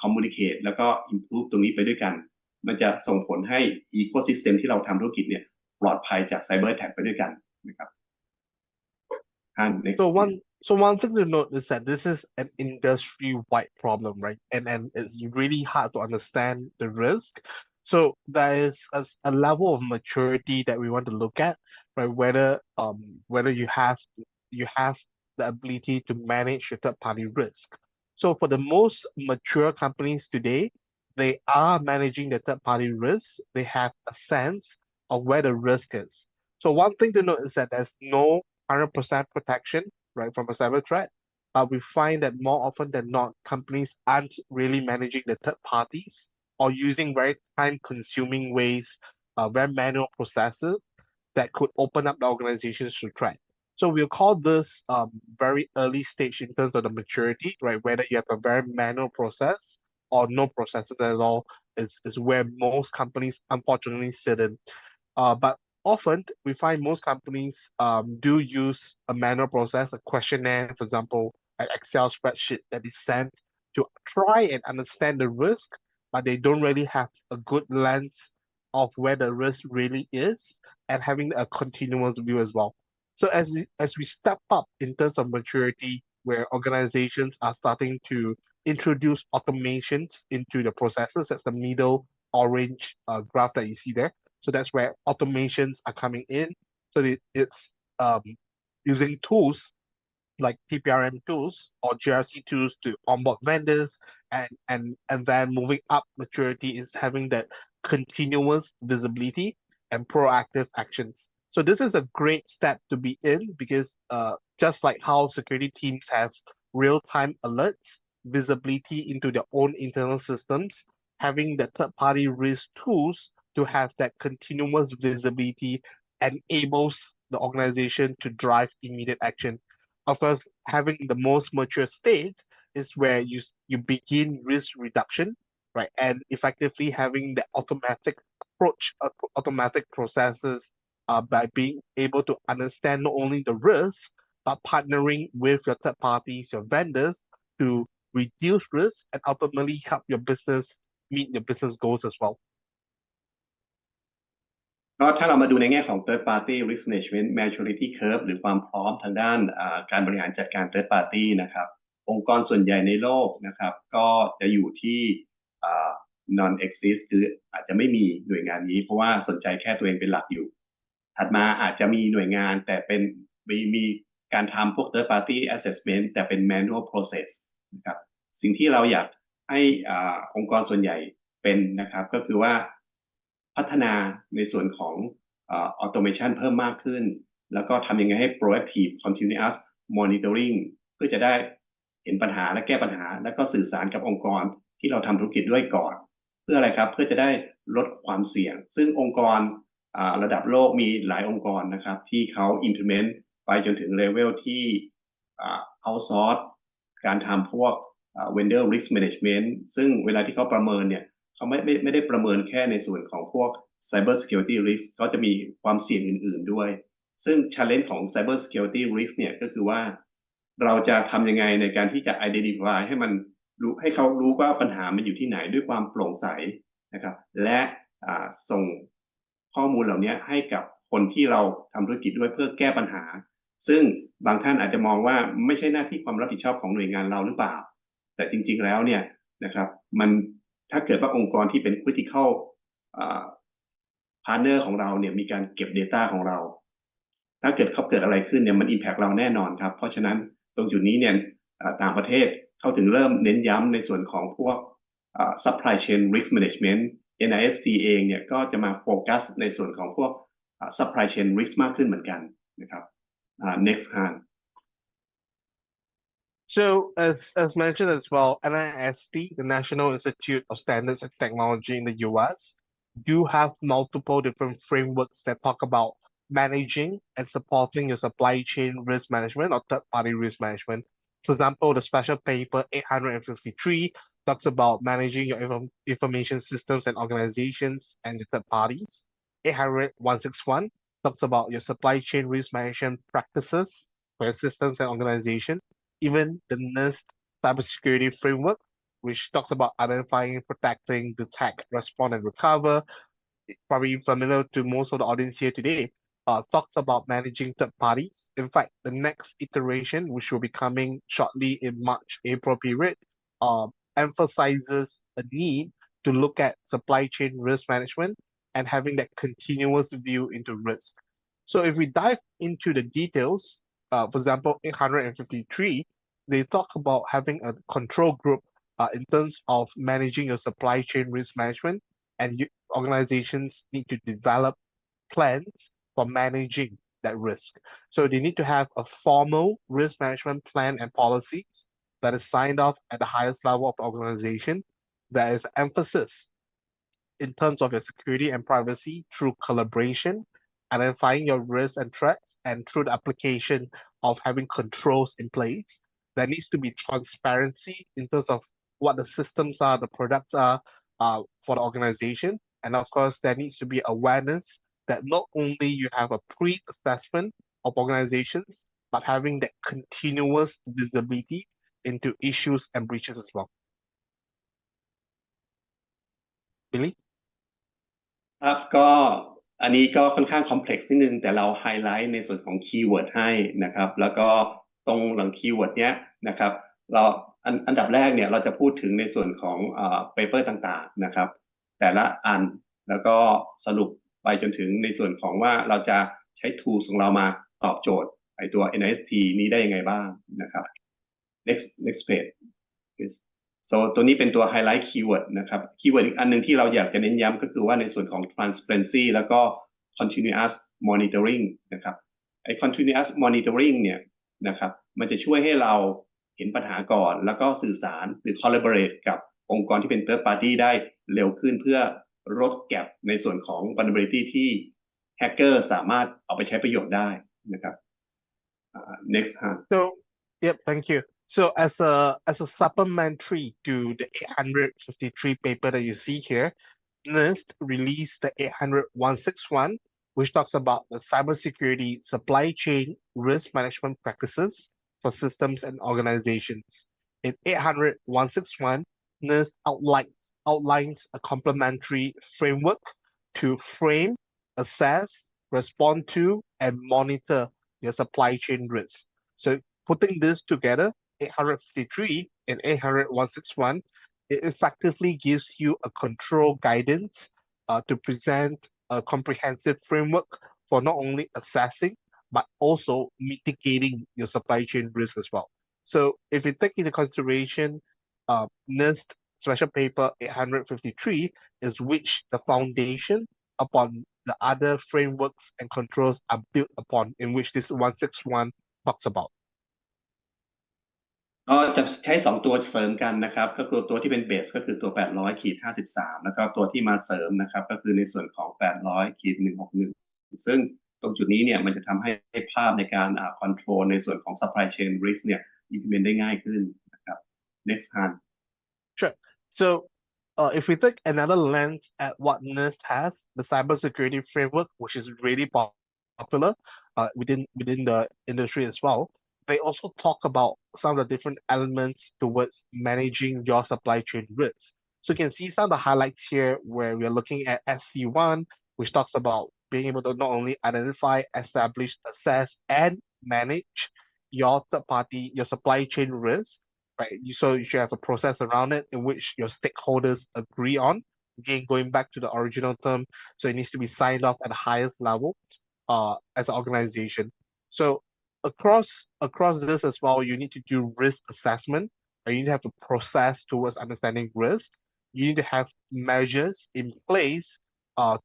communicate แล้วก็ improve ตรงนี้ไปด้วยกันมันจะส่งผลให้ ecosystem ที่เราทำธุรกิจเนี่ยปลอดภัยจาก Cyber Attack ไปด้วยกันนะครับnext So one thing to note is that this is an industry-wide problem, right? And it's really hard to understand the risk. So there is a level of maturity that we want to look at, right? Whether you have the ability to manage your third-party risk. So for the most mature companies today, they are managing the third-party risk. They have a sense of where the risk is. So one thing to note is that there's no 100% protection, right, from a cyber threat. But we find that more often than not, companies aren't really managing the third parties or using very time-consuming ways, very manual processes that could open up the organizations to threat. So we'll call this very early stage in terms of the maturity, right? Whether you have a very manual process or no processes at all is where most companies unfortunately sit in. But often we find most companies do use a manual process, a questionnaire, for example, an Excel spreadsheet that is sent to try and understand the risk, but they don't really have a good lens of where the risk really is and having a continuous view as well. So as we step up in terms of maturity, where organizations are starting to introduce automations into the processes, that's the middle orange graph that you see there. So that's where automations are coming in. So it's using tools like TPRM tools or GRC tools to onboard vendors, and then moving up maturity is having that continuous visibility and proactive actions. So this is a great step to be in because just like how security teams have real-time alerts, visibility into their own internal systems, having the third-party risk tools to have that continuous visibility enables the organization to drive immediate action. Of course, having the most mature state is where you begin risk reduction, right? And effectively having the automatic approach, automatic processes by being able to understand not only the risk, but partnering with your third parties, your vendors to reduce risk and ultimately help your business meet your business goals as well. ก็ถ้าเรามาดูในแง่ของ third party risk management maturity curve หรือความพร้อมทางด้านการบริหารจัดการ third party นะครับองค์กรส่วนใหญ่ในโลกนะครับก็จะอยู่ที่ non exist คืออาจจะไม่มีหน่วยงานนี้เพราะว่าสนใจแค่ตัวเองเป็นหลักอยู่ถัดมาอาจจะมีหน่วยงานแต่เป็นมีการทำพวก third party assessment แต่เป็น manual process นะครับสิ่งที่เราอยากให้องค์กรส่วนใหญ่เป็นนะครับก็คือว่าพัฒนาในส่วนของautomation เพิ่มมากขึ้นแล้วก็ทำยังไงให้ proactive continuous monitoring เพื่อจะได้เห็นปัญหาและแก้ปัญหาแล้วก็สื่อสารกับองค์กรที่เราทำธุรกิจด้วยก่อนเพื่ออะไรครับเพื่อจะได้ลดความเสี่ยงซึ่งองค์กรระดับโลกมีหลายองค์กรนะครับที่เขา implement ไปจนถึงเลเวลที่outsource การทำพวกvendor risk management ซึ่งเวลาที่เขาประเมินเนี่ยเขาไม่ได้ประเมินแค่ในส่วนของพวก Cybersecurity risk เขาจะมีความเสี่ยงอื่นๆด้วยซึ่ง challenge ของ Cybersecurity risk เนี่ยก็คือว่าเราจะทำยังไงในการที่จะ identify ให้มันรู้ให้เขารู้ว่าปัญหามันอยู่ที่ไหนด้วยความโปร่งใสนะครับและส่งข้อมูลเหล่านี้ให้กับคนที่เราทำธุรกิจด้วยเพื่อแก้ปัญหาซึ่งบางท่านอาจจะมองว่าไม่ใช่หน้าที่ความรับผิดชอบของหน่วยงานเราหรือเปล่าแต่จริงๆแล้วเนี่ยนะครับมันถ้าเกิดว่าองค์กรที่เป็น critical partner ของเราเนี่ยมีการเก็บ data ของเราถ้าเกิดอะไรขึ้นเนี่ยมัน impact เราแน่นอนครับเพราะฉะนั้นตรงจุดนี้เนี่ยต่างประเทศเขาถึงเริ่มเน้นย้ำในส่วนของพวกsupply chain risk management NIST เองเนี่ยก็จะมาโฟกัสในส่วนของพวกsupply chain risk มากขึ้นเหมือนกันนะครับ next hand So as mentioned as well, NIST, the National Institute of Standards and Technology in the US, do have multiple different frameworks that talk about managing and supporting your supply chain risk management or third-party risk management. For example, the special paper 853 talks about managing your information systems and organizations and the third parties. 161 talks about your supply chain risk management practices for your systems and organization, even the NIST cybersecurity framework, which talks about identifying, protecting, detect, respond, and recover. Probably familiar to most of the audience here today, talks about managing third parties. In fact, the next iteration, which will be coming shortly in March, April period, emphasizes a need to look at supply chain risk management and having that continuous view into risk. So if we dive into the details, for example, 853, they talk about having a control group in terms of managing your supply chain risk management, and organizations need to develop plans for managing that risk. So they need to have a formal risk management plan and policies that is signed off at the highest level of the organization. There is emphasis in terms of your security and privacy through collaboration, identifying your risks and threats, and through the application of having controls in place. There needs to be transparency in terms of what the systems are, the products are for the organization. And of course, there needs to be awareness that not only you have a pre-assessment of organizations, but having that continuous visibility into issues and breaches as well. Billy? ครับก็อันนี้ก็ค่อนข้างคอมเพล็กซ์นิดนึงแต่เราไฮไลท์ในส่วนของคีย์เวิร์ดให้นะครับแล้วก็ตรงหลังคีย์เวิร์ดเนี้ยนะครับเราอันดับแรกเนี่ยเราจะพูดถึงในส่วนของเปเปอร์ต่างๆนะครับแต่ละอันแล้วก็สรุปไปจนถึงในส่วนของว่าเราจะใช้ tools ของเรามาตอบโจทย์ไอตัว NIST นี้ได้ยังไงบ้างนะครับ next page please so ตัวนี้เป็นตัว highlight keyword นะครับ keyword อีกอันหนึ่งที่เราอยากจะเน้นย้ำก็คือว่าในส่วนของ transparency แล้วก็ continuous monitoring นะครับไอ้ continuous monitoring เนี่ยนะครับมันจะช่วยให้เราเห็นปัญหาก่อนแล้วก็สื่อสารหรือ collaborate กับองค์กรที่เป็น third party ได้เร็วขึ้นเพื่อลด gap ในส่วนของ vulnerability ที่ hacker สามารถเอาไปใช้ประโยชน์ได้นะครับ next So, yep, thank you. So as a supplementary to the 853 paper that you see here, NIST released the 800-161, which talks about the cybersecurity supply chain risk management practices for systems and organizations. In 800-161, NIST outlines a complementary framework to frame, assess, respond to, and monitor your supply chain risk. So putting this together, 853 and 800-161, it effectively gives you a control guidance to present a comprehensive framework for not only assessing, but also mitigating your supply chain risk as well. So if you take into consideration NIST Special Paper 853 is which the foundation upon the other frameworks and controls are built upon, in which this 161 talks about. ก็จะใช้2ตัวเสริมกันนะครับก็คือตัวที่เป็นเบสก็คือตัว800-53แล้วก็ตัวที่มาเสริมนะครับก็คือในส่วนของ800-161ซึ่งตรงจุดนี้เนี่ยมันจะทำให้ภาพในการcontrol ในส่วนของ supply chain risk เนี่ย implement ได้ง่ายขึ้นนะครับ next hand Sure. So if we take another lens at what NIST has, the cybersecurity framework, which is really popular within the industry as well, they also talk about some of the different elements towards managing your supply chain risks. So you can see some of the highlights here where we're looking at SC1, which talks about being able to not only identify, establish, assess, and manage your your supply chain risk, right? So you should have a process around it in which your stakeholders agree on. Again, going back to the original term, so it needs to be signed off at the highest level as an organization. So across this as well, you need to do risk assessment, or you need to have a process towards understanding risk. You need to have measures in place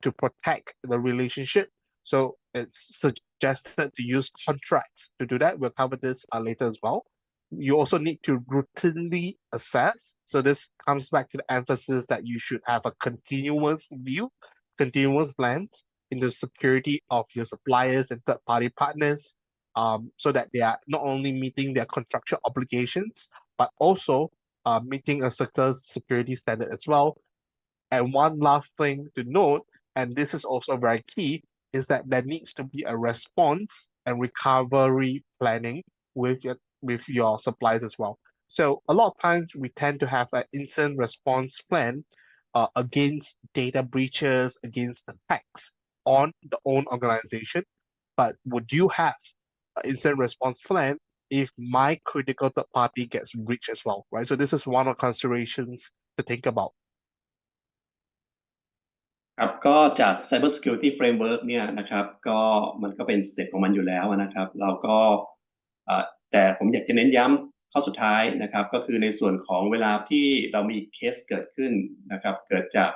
to protect the relationship. So it's suggested to use contracts to do that. We'll cover this later as well. You also need to routinely assess. So this comes back to the emphasis that you should have a continuous view, continuous lens in the security of your suppliers and third-party partners, so that they are not only meeting their contractual obligations, but also meeting a sector security standard as well. And one last thing to note, and this is also very key, is that there needs to be a response and recovery planning with your suppliers as well. So a lot of times we tend to have an incident response plan against data breaches, against attacks on the own organization. But would you have an incident response plan if my critical third party gets breached as well, right? So this is one of the considerations to think about. ครับก็จาก Cybersecurity Framework เนี่ยนะครับก็มันก็เป็นสเต็ปของมันอยู่แล้วนะครับเราก็แต่ผมอยากจะเน้นย้ำข้อสุดท้ายนะครับก็คือในส่วนของเวลาที่เรามีเคสเกิดขึ้นนะครับเกิดจาก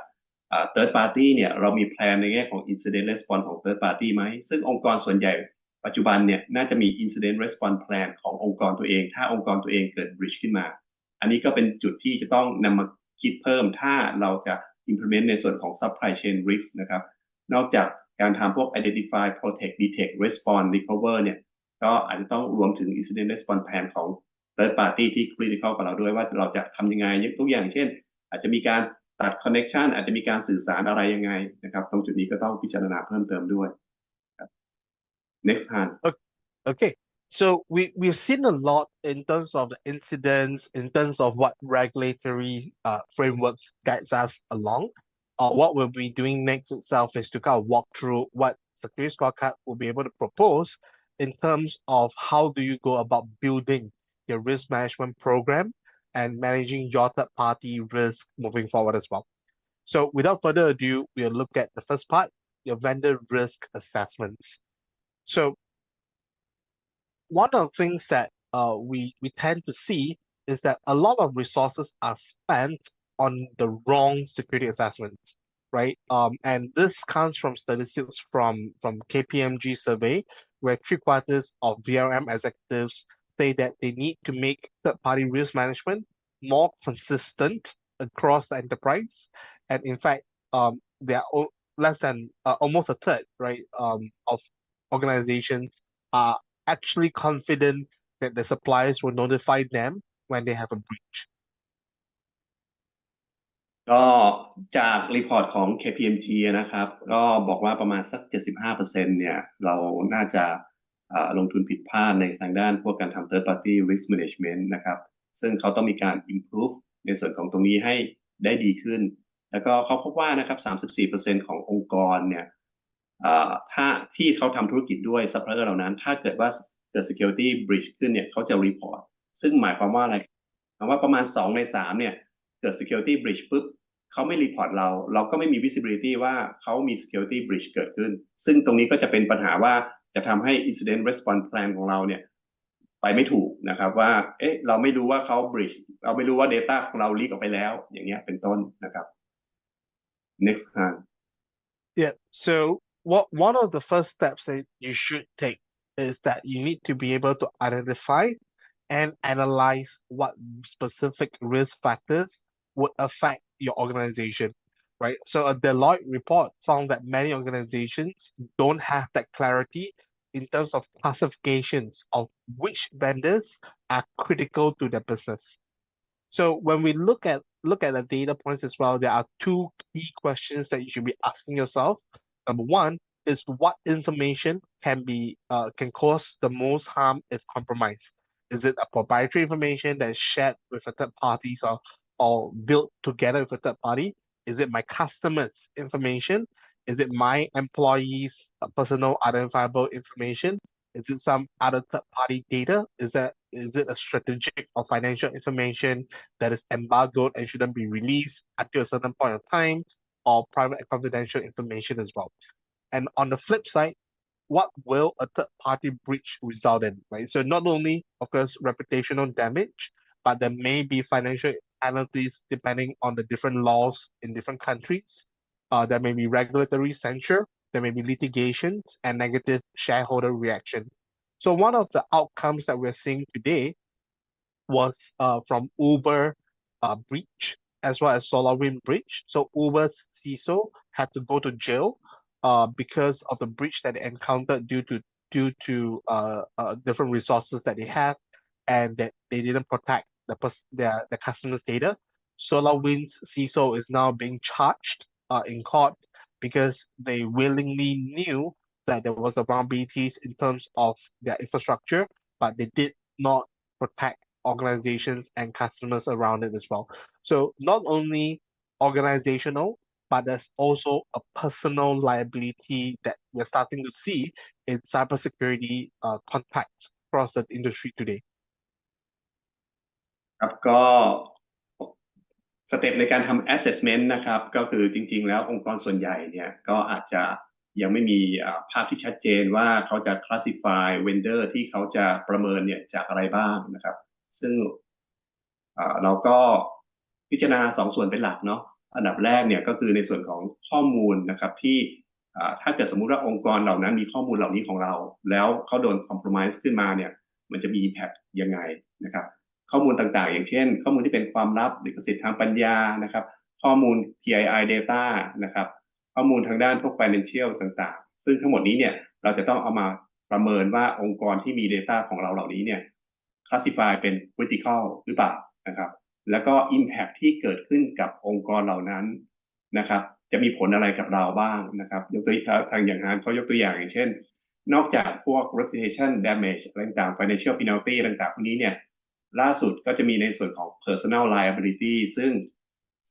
third party เนี่ยเรามีแพลนในแง่ของ incident response ของ third party ไหมซึ่งองค์กรส่วนใหญ่ปัจจุบันเนี่ยน่าจะมี incident response plan ขององค์กรตัวเองถ้าองค์กรตัวเองเกิด breach ขึ้นมาอันนี้ก็เป็นจุดที่จะต้องนำมาคิดเพิ่มถ้าเราจะ implement ในส่วนของ supply chain risk นะครับนอกจากการทำพวก identify protect detect respond recover เนี่ยก็อาจจะต้องรวมถึง incident response plan ของ third party ที่ critical กับเราด้วยว่าเราจะทำยังไงทุกอย่างเช่นอาจจะมีการตัด connection อาจจะมีการสื่อสารอะไรยังไงนะครับตรงจุดนี้ก็ต้องพิจารณาเพิ่มเติมด้วย next hand Okay, so we've seen a lot in terms of the incidents, in terms of what regulatory frameworks guides us along. What we'll be doing next itself is to kind of walk through what security scorecard will be able to propose in terms of how do you go about building your risk management program and managing your third party risk moving forward as well. So without further ado, we'll look at the first part, your vendor risk assessments. So one of the things that we tend to see is that a lot of resources are spent on the wrong security assessments, right? And this comes from statistics from KPMG survey, where 3/4 of VRM executives say that they need to make third-party risk management more consistent across the enterprise. And in fact, there are less than almost a third, right, of organizations are actually confident that the suppliers will notify them when they have a breach. ก็จากรีพอร์ตของ KPMG นะครับก็บอกว่าประมาณสัก 75% เนี่ยเราน่าจะลงทุนผิดพลาดในทางด้านพวกการทำ third party risk management นะครับซึ่งเขาต้องมีการ improve ในส่วนของตรงนี้ให้ได้ดีขึ้นแล้วก็เขาพบว่านะครับ 34% ขององค์กรเนี่ยถ้าที่เขาทำธุรกิจด้วย supplier เหล่านั้นถ้าเกิดว่าเกิด security breach ขึ้นเนี่ยเขาจะ report ซึ่งหมายความว่าอะไรหมายว่าประมาณ2 ใน 3เนี่ยเกิด security breach ปุ๊บเขาไม่รีพอร์ตเราก็ไม่มี visibility ว่าเขามี security breach เกิดขึ้นซึ่งตรงนี้ก็จะเป็นปัญหาว่าจะทำให้ incident response plan ของเราเนี่ยไปไม่ถูกนะครับว่าเราไม่รู้ว่าเขา breach เราไม่รู้ว่า data ของเรา leak ออกไปแล้วอย่างเงี้ยเป็นต้นนะครับ next hand Yeah, so one of the first steps that you should take is that you need to be able to identify and analyze what specific risk factors would affect your organization, right? So a Deloitte report found that many organizations don't have that clarity in terms of classifications of which vendors are critical to their business. So when we look at the data points as well, there are two key questions that you should be asking yourself. Number one is what information can cause the most harm if compromised? Is it a proprietary information that is shared with a third party or built together with a third party? Is it my customers' information? Is it my employees' personal identifiable information? Is it some other third party data? Is it a strategic or financial information that is embargoed and shouldn't be released until a certain point of time, or private and confidential information as well? And on the flip side, what will a third party breach result in, right? So not only, of course, reputational damage, but there may be financial penalties depending on the different laws in different countries. There may be regulatory censure, there may be litigations and negative shareholder reaction. So one of the outcomes that we're seeing today was from Uber breach as well as SolarWind breach. So Uber's CISO had to go to jail because of the breach that they encountered due to different resources that they have and that they didn't protect their customers' data. SolarWind's CISO is now being charged in court because they willingly knew that there was a vulnerabilities in terms of their infrastructure, but they did not protect organizations and customers around it as well. So not only organizational, but there's also a personal liability that we're starting to see in cybersecurity contacts across the industry today. ครับก็สเต็ปในการทำ assessment นะครับก็คือจริงๆแล้วองค์กรส่วนใหญ่เนี่ยก็อาจจะยังไม่มีภาพที่ชัดเจนว่าเขาจะ classify vendor ที่เขาจะประเมินเนี่ยจากอะไรบ้างนะครับซึ่งเราก็พิจารณาสองส่วนเป็นหลักเนาะอันดับแรกเนี่ยก็คือในส่วนของข้อมูลนะครับที่ถ้าเกิดสมมุติว่าองค์กรเหล่านั้นมีข้อมูลเหล่านี้ของเราแล้วเขาโดน compromise ขึ้นมาเนี่ยมันจะมี impact ยังไงนะครับ ข้อมูลต่างๆอย่างเช่นข้อมูลที่เป็นความลับลิขสิทธิ์ทางปัญญานะครับข้อมูล PII data นะครับข้อมูลทางด้านพวก financial ต่างๆซึ่งทั้งหมดนี้เนี่ยเราจะต้องเอามาประเมินว่าองค์กรที่มี data ของเราเหล่านี้เนี่ย classify เป็น critical หรือเปล่านะครับแล้วก็ impact ที่เกิดขึ้นกับองค์กรเหล่านั้นนะครับจะมีผลอะไรกับเราบ้างนะครับยกตัวทางอย่างนั้นเขายกตัวอย่างอย่างเช่นนอกจากพวก reputation damage อะไรต่างๆ financial penalty ต่างๆพวกนี้เนี่ยล่าสุดก็จะมีในส่วนของ personal liability ซึ่ง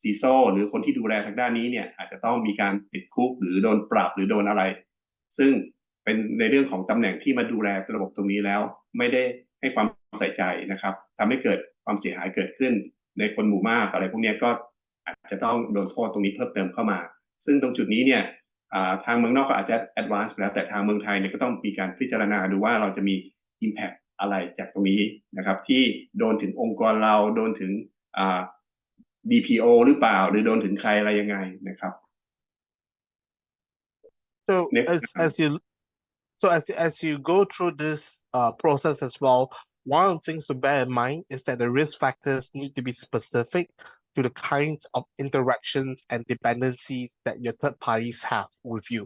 CISO หรือคนที่ดูแลทางด้านนี้เนี่ยอาจจะต้องมีการติดคุกหรือโดนปรับหรือโดนอะไรซึ่งเป็นในเรื่องของตำแหน่งที่มาดูแลระบบตรงนี้แล้วไม่ได้ให้ความใส่ใจนะครับทำให้เกิดความเสียหายเกิดขึ้นในคนหมู่มากอะไรพวกนี้ก็อาจจะต้องโดนโทษตรงนี้เพิ่มเติมเข้ามาซึ่งตรงจุดนี้เนี่ยทางเมืองนอกก็อาจจะ advance ไปแล้วแต่ทางเมืองไทยเนี่ยก็ต้องมีการพิจารณาดูว่าเราจะมี impact อะไรจากตรงนี้นะครับที่โดนถึงองค์กรเราโดนถึงBPO หรือเปล่าหรือโดนถึงใครอะไรยังไงนะครับ So Next. as you go through this process as well, one of the things to bear in mind is that the risk factors need to be specific to the kinds of interactions and dependencies that your third parties have with you.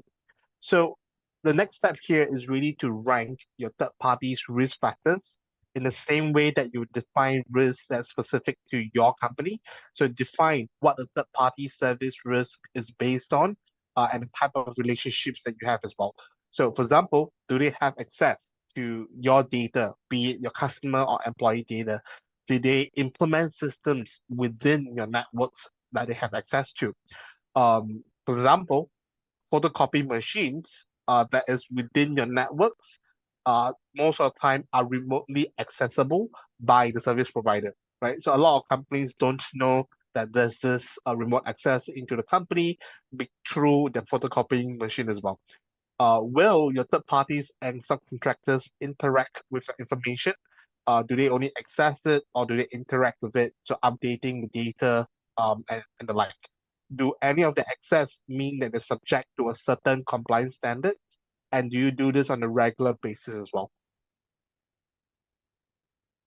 So the next step here is really to rank your third party's risk factors in the same way that you define risks that's specific to your company. So define what the third party service risk is based on and the type of relationships that you have as well. So for example, do they have access to your data, be it your customer or employee data? Do they implement systems within your networks that they have access to? For example, photocopy machines that is within your networks most of the time are remotely accessible by the service provider, right? So a lot of companies don't know that there's this remote access into the company through the photocopying machine as well. Will your third parties and subcontractors interact with the information? Do they only access it or do they interact with it? So updating the data and the like. Do any of the access mean that they're subject to a certain compliance standards? And do you do this on a regular basis as well?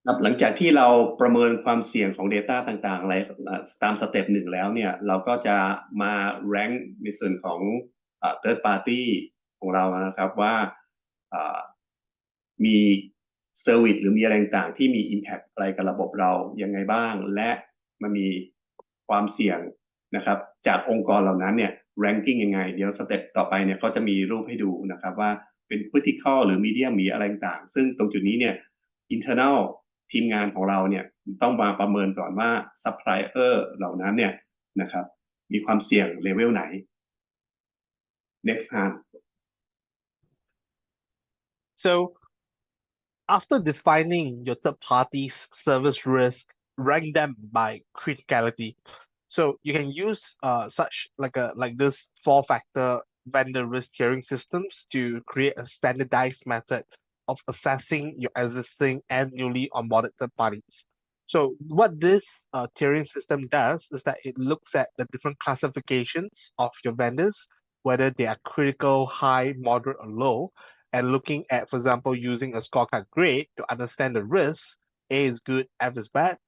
ครับหลังจากที่เราประเมินความเสี่ยงของ Data ต่างๆอะไรตามสเต็ปหนึ่งแล้วเนี่ยเราก็จะมา rank ในส่วนของ third party ของเรานะครับว่ามี service หรือมีอะไรต่างๆที่มี impact อะไรกับระบบเรายังไงบ้างและมันมีความเสี่ยงนะครับจากองค์กรเหล่านั้นเนี่ย ranking ยังไงเดี๋ยวสเต็ปต่อไปเนี่ยก็จะมีรูปให้ดูนะครับว่าเป็น critical หรือ medium หรืออะไรต่างๆซึ่งตรงจุดนี้เนี่ย internal ทีมงานของเราเนี่ยต้องมาประเมินก่อนว่า supplier เหล่านั้นเนี่ยนะครับมีความเสี่ยงเลเวลไหน next hand So after defining your third party's service risk, rank them by criticality. So you can use such like this 4-factor vendor risk tiering systems to create a standardized method of assessing your existing and newly onboarded third parties. So what this tiering system does is that it looks at the different classifications of your vendors, whether they are critical, high, moderate, or low, and looking at, for example, using a scorecard grade to understand the risks. A is good, F is bad,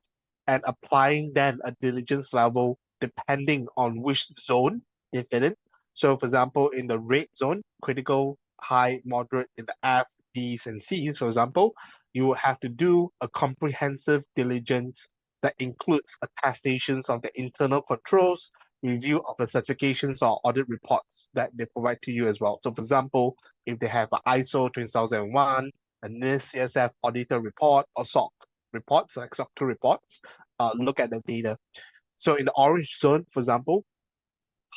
and applying then a diligence level depending on which zone you fit in. So, for example, in the red zone, critical, high, moderate, in the F, Ds, and Cs, for example, you will have to do a comprehensive diligence that includes attestations of the internal controls, review of the certifications or audit reports that they provide to you as well. So, for example, if they have an ISO 20001, a NIST CSF auditor report, or SOC reports, like SOC 2 reports, look at the data. So in the orange zone, for example,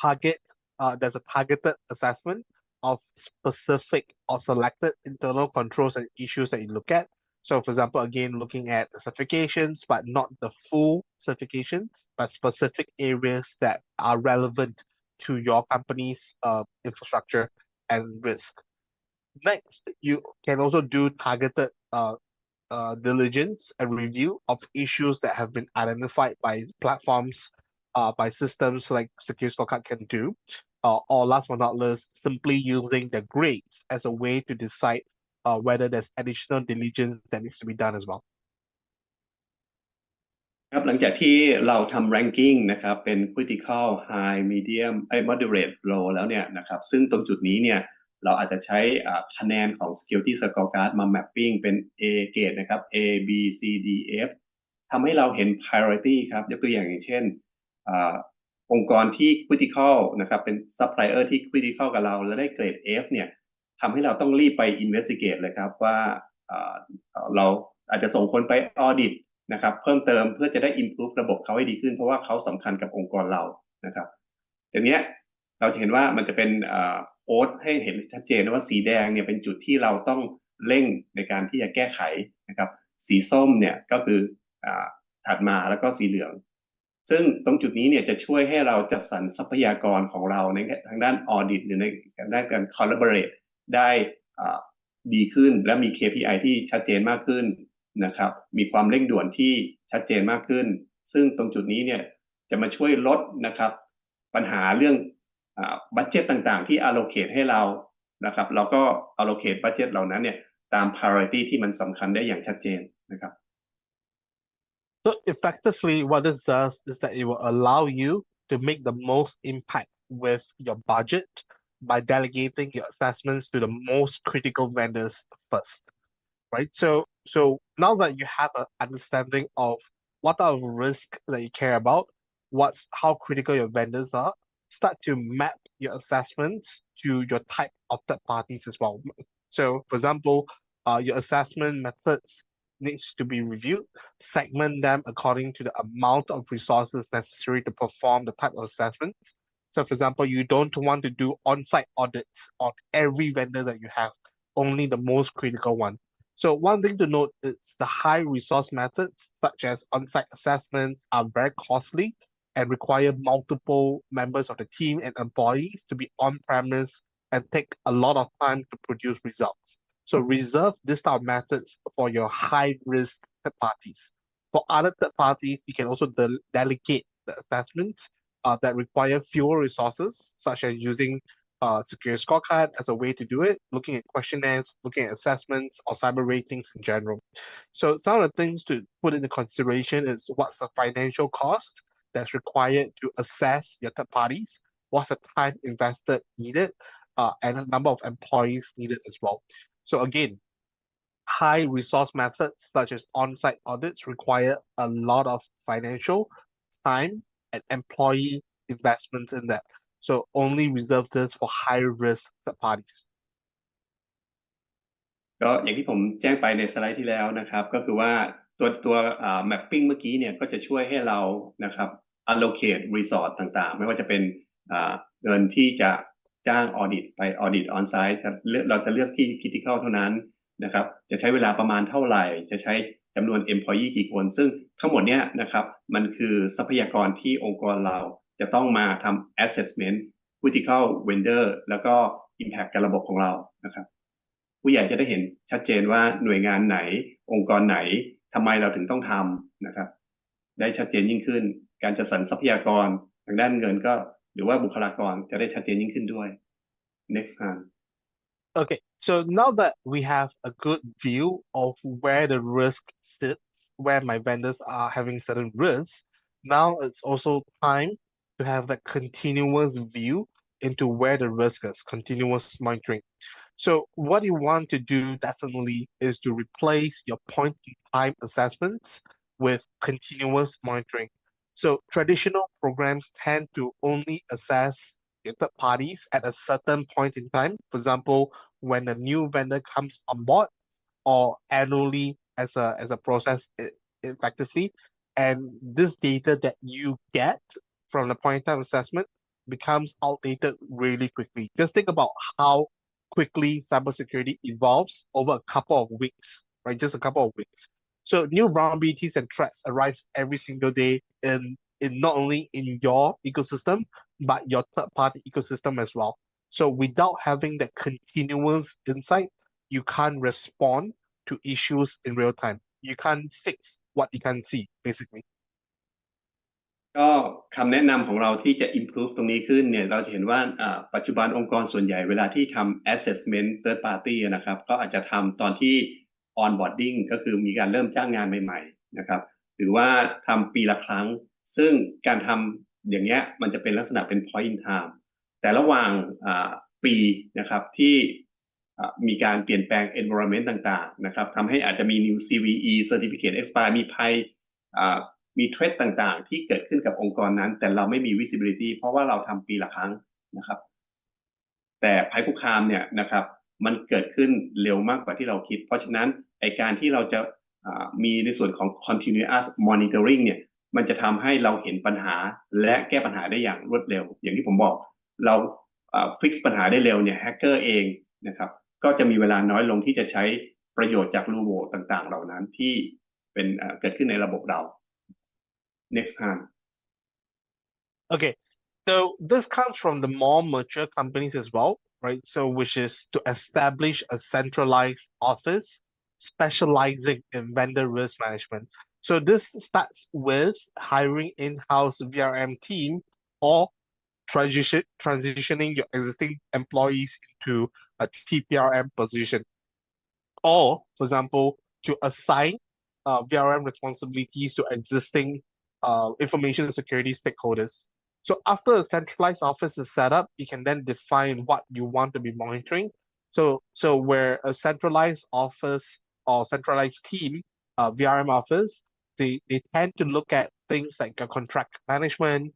there's a targeted assessment of specific or selected internal controls and issues that you look at. So for example, again, looking at certifications, but not the full certification, but specific areas that are relevant to your company's infrastructure and risk. Next, you can also do targeted diligence and review of issues that have been identified by platforms, by systems like Secure Scorecard can do. Or last but not least, simply using the grades as a way to decide whether there's additional diligence that needs to be done as well. ครับหลังจากที่เราทำ ranking นะครับเป็น critical high medium moderate low แล้วเนี่ยนะครับซึ่งตรงจุดนี้เนี่ยเราอาจจะใช้คะแนนของ security scorecard มา mapping เป็น A เกรดนะครับ A B C D F ทำให้เราเห็น priority ครับยกตัวอย่างเช่นองค์กรที่ critical นะครับเป็น supplier ที่ critical กับเราแล้วได้เกรด F เนี่ยทำให้เราต้องรีบไป investigate เลยครับว่าเราอาจจะส่งคนไป auditนะครับเพิ่มเติมเพื่อจะได้ improve ระบบเขาให้ดีขึ้นเพราะว่าเขาสำคัญกับองค์กรเรานะครับทีนี้เราจะเห็นว่ามันจะเป็นโค้ดให้เห็นชัดเจนว่าสีแดงเนี่ยเป็นจุดที่เราต้องเร่งในการที่จะแก้ไขนะครับสีส้มเนี่ยก็คือถัดมาแล้วก็สีเหลืองซึ่งตรงจุดนี้เนี่ยจะช่วยให้เราจัดสรรทรัพยากรของเราในทางด้าน audit หรือในด้านการ collaborate ได้ดีขึ้นและมี KPI ที่ชัดเจนมากขึ้นนะครับมีความเร่งด่วนที่ชัดเจนมากขึ้นซึ่งตรงจุดนี้เนี่ยจะมาช่วยลดนะครับปัญหาเรื่องบัดเจ็ตต่างๆที่ allocate ให้เรานะครับเราก็ allocate บัดเจ็ตเหล่านั้นเนี่ยตาม priority ที่มันสำคัญได้อย่างชัดเจนนะครับ So effectively, what this does is that it will allow you to make the most impact with your budget by delegating your assessments to the most critical vendors first. Right? So now that you have an understanding of what type of risk that you care about, how critical your vendors are, start to map your assessments to your type of third parties as well. So for example, your assessment methods needs to be reviewed, segment them according to the amount of resources necessary to perform the type of assessments. So for example, you don't want to do on-site audits on every vendor that you have, only the most critical one. So one thing to note is the high resource methods, such as on-site assessments, are very costly and require multiple members of the team and employees to be on-premise and take a lot of time to produce results. So reserve this type of methods for your high-risk third parties. For other third parties, you can also delegate the assessments that require fewer resources, such as using Secure Scorecard as a way to do it, looking at questionnaires, looking at assessments, or cyber ratings in general. So some of the things to put into consideration is what's the financial cost that's required to assess your third parties, what's the time invested needed, and the number of employees needed as well. So again, high resource methods such as on-site audits require a lot of financial time and employee investments in that. So only reserve this for high risk third parties. ก็อย่างที่ผมแจ้งไปในสไลด์ที่แล้วนะครับก็คือว่าตัว mapping เมื่อกี้เนี่ยก็จะช่วยให้เรานะครับ allocate resource ต่างๆไม่ว่าจะเป็นเงินที่จะจ้าง audit ไป audit on site เราจะเลือกที่ critical เท่านั้นนะครับจะใช้เวลาประมาณเท่าไหร่จะใช้จำนวน employee กี่คนซึ่งทั้งหมดเนี้ยนะครับมันคือทรัพยากรที่องค์กรเราจะต้องมาทำ assessment critical vendor แล้วก็ impact กับระบบของเรานะครับผู้ใหญ่จะได้เห็นชัดเจนว่าหน่วยงานไหนองค์กรไหนทำไมเราถึงต้องทำนะครับได้ชัดเจนยิ่งขึ้นการจัดสรรทรัพยากรทางด้านเงินก็หรือว่าบุคลากรจะได้ชัดเจนยิ่งขึ้นด้วย next time Okay, so now that we have a good view of where the risk sits, where my vendors are having certain risks, now it's also time to have that continuous view into where the risk is, continuous monitoring. So what you want to do definitely is to replace your point-in-time assessments with continuous monitoring. So traditional programs tend to only assess your third parties at a certain point in time. For example, when a new vendor comes on board or annually as a process effectively. And this data that you get from the point in time assessment becomes outdated really quickly. Just think about how quickly cybersecurity evolves over a couple of weeks, right? Just a couple of weeks. So new vulnerabilities and threats arise every single day in not only in your ecosystem, but your third-party ecosystem as well. So without having that continuous insight, you can't respond to issues in real time. You can't fix what you can see, basically. ก็คำแนะนำของเราที่จะ improve ตรงนี้ขึ้นเนี่ยเราจะเห็นว่าปัจจุบันองค์กรส่วนใหญ่เวลาที่ทำ assessment third party นะครับก็อาจจะทำตอนที่ onboarding ก็คือมีการเริ่มจ้างงานใหม่ๆนะครับหรือว่าทำปีละครั้งซึ่งการทำอย่างเงี้ยมันจะเป็นลักษณะเป็น point in time แต่ระหว่างปีนะครับที่มีการเปลี่ยนแปลง environment ต่างๆนะครับทำให้อาจจะมี new CVE certificate expire มีภัยมีเทรดต่างๆที่เกิดขึ้นกับองค์กรนั้นแต่เราไม่มี visibility เพราะว่าเราทำปีละครั้งนะครับแต่ภัยคุกคามเนี่ยนะครับมันเกิดขึ้นเร็วมากกว่าที่เราคิดเพราะฉะนั้นไอการที่เราจะมีในส่วนของ continuous monitoring เนี่ยมันจะทำให้เราเห็นปัญหาและแก้ปัญหาได้อย่างรวดเร็วอย่างที่ผมบอกเราfix ปัญหาได้เร็วเนี่ยแฮกเกอร์เองนะครับก็จะมีเวลาน้อยลงที่จะใช้ประโยชน์จากรูโบต่างๆเหล่านั้นที่เป็นเกิดขึ้นในระบบเราnext time. Okay, so this comes from the more mature companies as well, right? So which is to establish a centralized office specializing in vendor risk management. So this starts with hiring in-house VRM team or transitioning your existing employees into a TPRM position. Or, for example, to assign VRM responsibilities to existing information security stakeholders. So after a centralized office is set up, you can then define what you want to be monitoring. So where a centralized office or centralized team, VRM office, they tend to look at things like your contract management,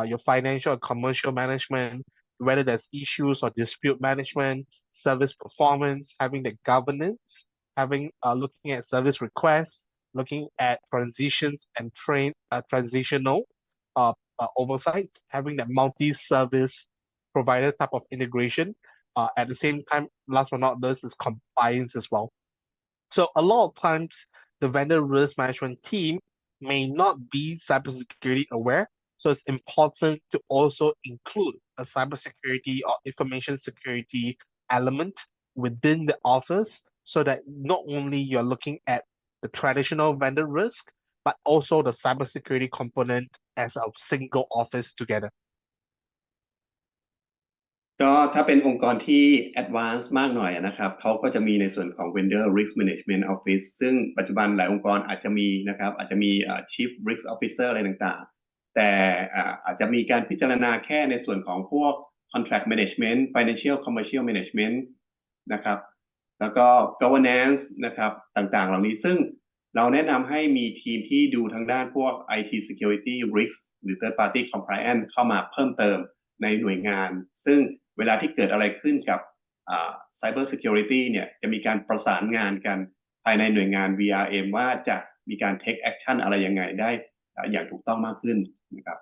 your financial and commercial management, whether there's issues or dispute management, service performance, having the governance, having looking at service requests, looking at transitions and transitional oversight, having that multi-service provider type of integration. At the same time, last but not least, is compliance as well. So a lot of times, the vendor risk management team may not be cybersecurity aware. So it's important to also include a cybersecurity or information security element within the office so that not only you're looking at the traditional vendor risk, but also the cybersecurity component as a single office together. ก็ถ้าเป็นองค์กรที่ advanced มากหน่อยนะครับเขาก็จะมีในส่วนของ vendor risk management office ซึ่งปัจจุบันหลายองค์กรอาจจะมีนะครับอาจจะมีchief risk officer อะไรต่างๆแต่อาจจะมีการพิจารณาแค่ในส่วนของพวก contract management financial commercial management นะครับแล้วก็ governance นะครับต่างๆเหล่านี้ซึ่งเราแนะนำให้มีทีมที่ดูทางด้านพวก IT security risk หรือ third party compliance เข้ามาเพิ่มเติมในหน่วยงานซึ่งเวลาที่เกิดอะไรขึ้นกับ Cybersecurity เนี่ยจะมีการประสานงานกันภายในหน่วยงาน VRM ว่าจะมีการ take action อะไรยังไงได้อย่างถูกต้องมากขึ้นนะครับ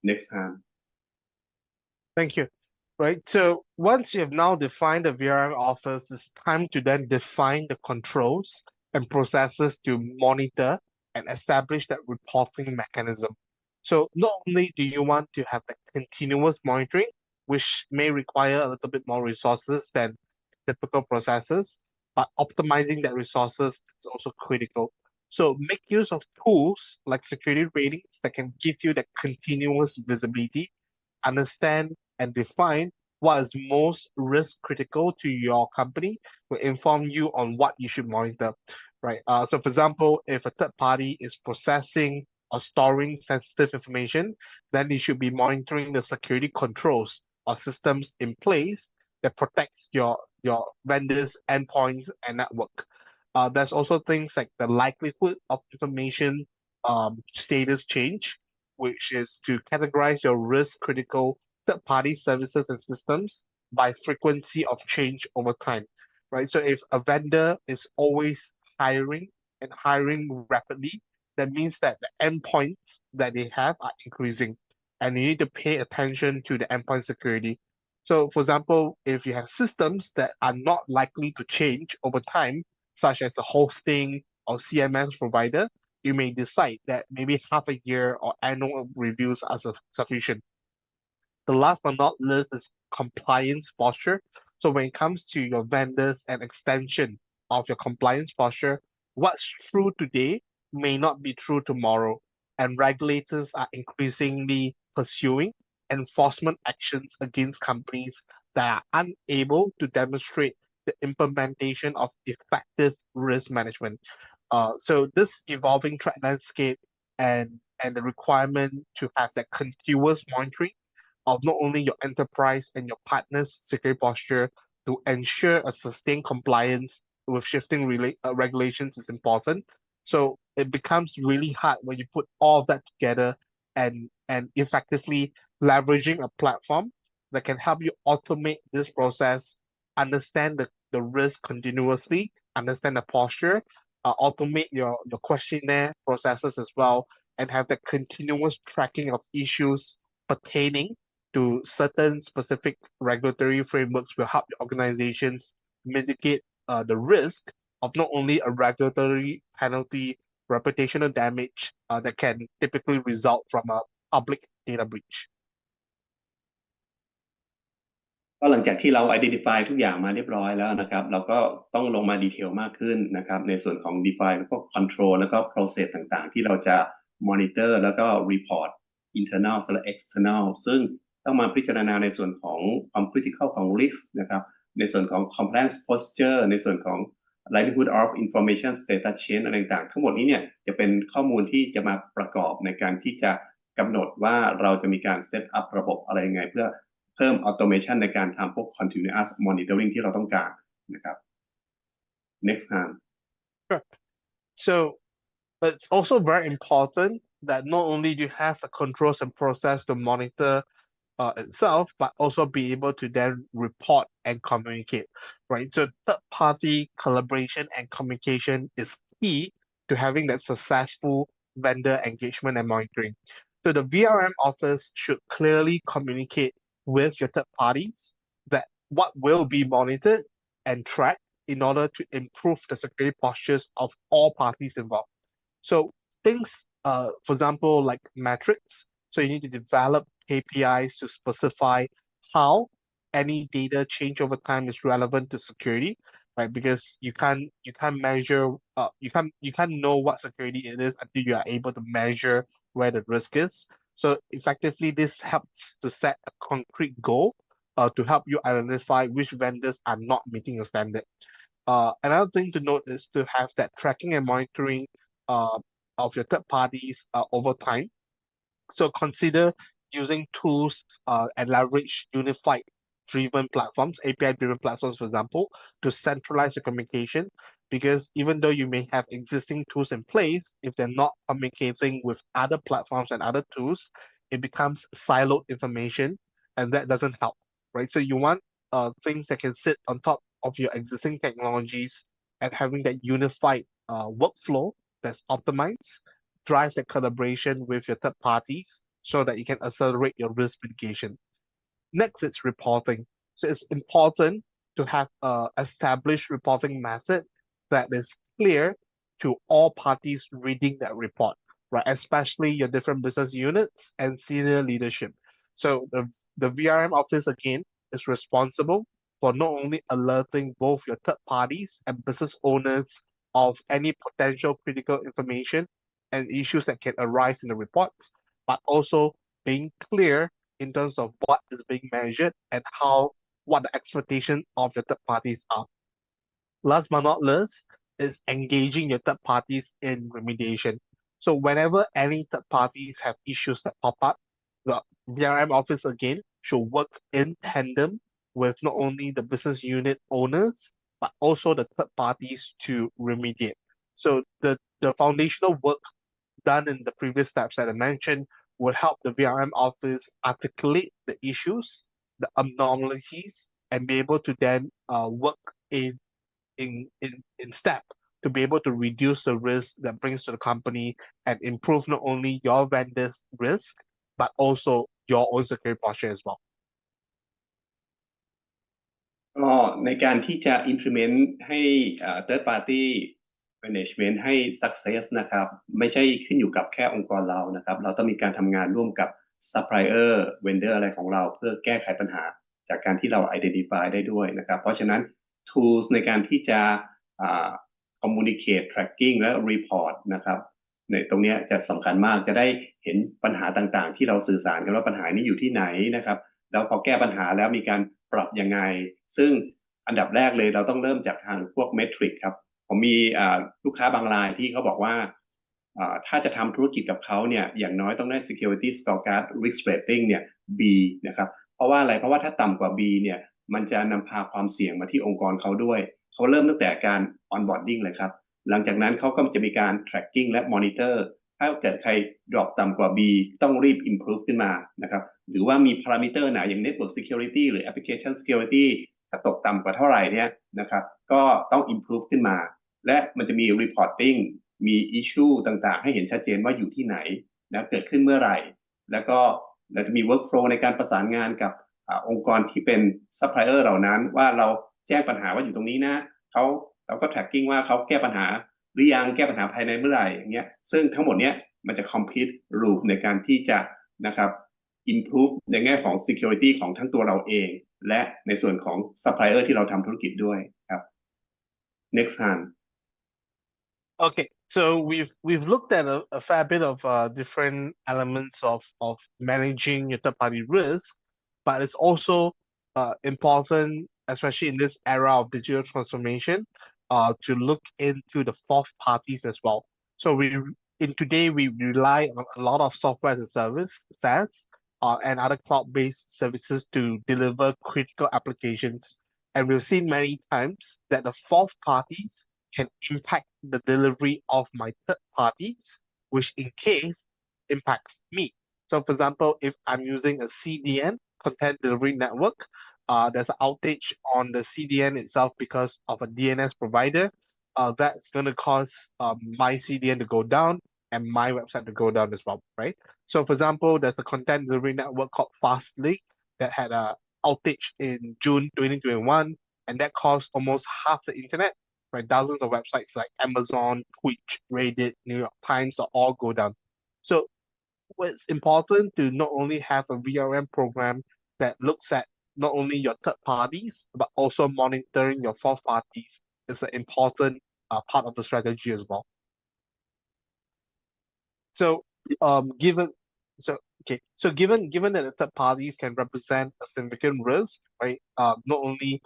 next time. Thank you. Right. So once you have now defined the VRM office, it's time to then define the controls and processes to monitor and establish that reporting mechanism. So not only do you want to have that continuous monitoring, which may require a little bit more resources than typical processes, but optimizing that resources is also critical. So make use of tools like security ratings that can give you that continuous visibility, understand and define what is most risk critical to your company, will inform you on what you should monitor, right? So for example, if a third party is processing or storing sensitive information, then you should be monitoring the security controls or systems in place that protects your vendors, endpoints, and network. There's also things like the likelihood of information status change, which is to categorize your risk critical third-party services and systems by frequency of change over time. right? So if a vendor is always hiring and hiring rapidly, that means that the endpoints that they have are increasing, and you need to pay attention to the endpoint security. So, for example, if you have systems that are not likely to change over time, such as a hosting or CMS provider, you may decide that maybe half a year or annual reviews are sufficient. The last but not least is compliance posture. So when it comes to your vendors and extension of your compliance posture, what's true today may not be true tomorrow. And regulators are increasingly pursuing enforcement actions against companies that are unable to demonstrate the implementation of effective risk management. So this evolving threat landscape and the requirement to have that continuous monitoring of not only your enterprise and your partners' security posture to ensure a sustained compliance with shifting regulations is important. So it becomes really hard when you put all of that together and effectively leveraging a platform that can help you automate this process, understand the risk continuously, understand the posture, automate your questionnaire processes as well, and have the continuous tracking of issues pertaining to certain specific regulatory frameworks will help the organizations mitigate the risk of not only a regulatory penalty, reputational damage that can typically result from a public data breach. ก็หลังจากที่เรา identify ทุกอย่างมาเรียบร้อยแล้วนะครับเราก็ต้องลงมาดีเทลมากขึ้นนะครับในส่วนของ define แล้วก็ control แล้วก็ process ต่างๆที่เราจะ monitor แล้วก็ report internal และ external ซึ่งต้องมาพิจารณาในส่วนของความ critical ของ risk นะครับในส่วนของ compliance posture ในส่วนของ likelihood of information status change อะไรต่างๆทั้งหมดนี้เนี่ยจะเป็นข้อมูลที่จะมาประกอบในการที่จะกำหนดว่าเราจะมีการ set up ระบบอะไรยังไงเพื่อเพิ่ม automation ในการทำพวก continuous monitoring ที่เราต้องการนะครับ next time Sure. So it's also very important that not only do you have the controls and process to monitor itself, but also be able to then report and communicate, right? So third-party collaboration and communication is key to having that successful vendor engagement and monitoring. So the VRM office should clearly communicate with your third parties that what will be monitored and tracked in order to improve the security postures of all parties involved. So things, for example, like metrics. So you need to develop KPIs to specify how any data change over time is relevant to security, right? Because you can't measure you can't know what security it is until you are able to measure where the risk is. So effectively, this helps to set a concrete goal to help you identify which vendors are not meeting your standard. Another thing to note is to have that tracking and monitoring uh, of your third parties over time. So consider using tools and leverage unified driven platforms, API driven platforms, for example, to centralize your communication. Because even though you may have existing tools in place, if they're not communicating with other platforms and other tools, it becomes siloed information, and that doesn't help, right? So you want things that can sit on top of your existing technologies and having that unified workflow that's optimized, drive the collaboration with your third parties so that you can accelerate your risk mitigation. Next, it's reporting. So it's important to have a established reporting method that is clear to all parties reading that report, right? Especially your different business units and senior leadership. So the VRM office again is responsible for not only alerting both your third parties and business owners of any potential critical information and issues that can arise in the reports, but also being clear in terms of what is being measured and what the expectation of your third parties are. Last but not least is engaging your third parties in remediation. So whenever any third parties have issues that pop up, the VRM office again should work in tandem with not only the business unit owners, but also the third parties to remediate. So the foundational work done in the previous steps that I mentioned would help the VRM office articulate the issues, the abnormalities, and be able to then work in in step to be able to reduce the risk that brings to the company and improve not only your vendor's risk, but also your own security posture as well. ก็ในการที่จะ implement ให้ third party management ให้ success นะครับไม่ใช่ขึ้นอยู่กับแค่องค์กรเรานะครับเราต้องมีการทำงานร่วมกับ supplier vendor อะไรของเราเพื่อแก้ไขปัญหาจากการที่เรา identify ได้ด้วยนะครับเพราะฉะนั้น tools ในการที่จะcommunicate tracking และ report นะครับในตรงนี้จะสำคัญมากจะได้เห็นปัญหาต่างๆที่เราสื่อสารกันว่าปัญหานี้อยู่ที่ไหนนะครับแล้วพอแก้ปัญหาแล้วมีการปรับยังไงซึ่งอันดับแรกเลยเราต้องเริ่มจากทางพวกเมทริกครับผมมีลูกค้าบางรายที่เขาบอกว่าถ้าจะทำธุรกิจกับเขาเนี่ยอย่างน้อยต้องได้ security scorecard risk rating เนี่ย B นะครับเพราะว่าอะไรเพราะว่าถ้าต่ำกว่า B เนี่ยมันจะนำพาความเสี่ยงมาที่องค์กรเขาด้วยเขาเริ่มตั้งแต่การ onboarding เลยครับหลังจากนั้นเขาก็จะมีการ tracking และ monitor ถ้าเกิดใคร drop ต่ำกว่า B ต้องรีบ improve ขึ้นมานะครับหรือว่ามี parameter ไหนอย่าง network security หรือ application security ถ้าตกต่ำกว่าเท่าไหร่เนี่ยนะครับก็ต้อง improve ขึ้นมาและมันจะมี reporting มี issue ต่างๆให้เห็นชัดเจนว่าอยู่ที่ไหนนะเกิดขึ้นเมื่อไหร่แล้วก็เราจะมี workflow ในการประสานงานกับองค์กรที่เป็น supplier เหล่านั้นว่าเราแจ้งปัญหาว่าอยู่ตรงนี้นะเราก็ tracking ว่าเขาแก้ปัญหาหรือยังแก้ปัญหาภายในเมื่อไหร่อย่างเงี้ยซึ่งทั้งหมดเนี้ยมันจะ complete loop ในการที่จะนะครับ improve ในแง่ของ security ของทั้งตัวเราเองและในส่วนของ supplier ที่เราทำธุรกิจด้วยครับ next hand Okay, so we've looked at a fair bit of different elements of managing your third-party risk, but it's also important, especially in this era of digital transformation, to look into the fourth parties as well. So in today we rely on a lot of software as a service, SaaS, and other cloud-based services to deliver critical applications. And we've seen many times that the fourth parties can impact the delivery of my third parties, which in case impacts me. So for example, if I'm using a CDN, content delivery network, there's an outage on the CDN itself because of a DNS provider, that's going to cause my CDN to go down and my website to go down as well, right? So for example, there's a content delivery network called Fastlink that had a outage in June 2021, and that caused almost half the internet, right? Dozens of websites like Amazon, Twitch, Reddit, New York Times will all go down. So it's important to not only have a VRM program that looks at not only your third parties, but also monitoring your fourth parties is an important part of the strategy as well. So given that the third parties can represent a significant risk, right? Not only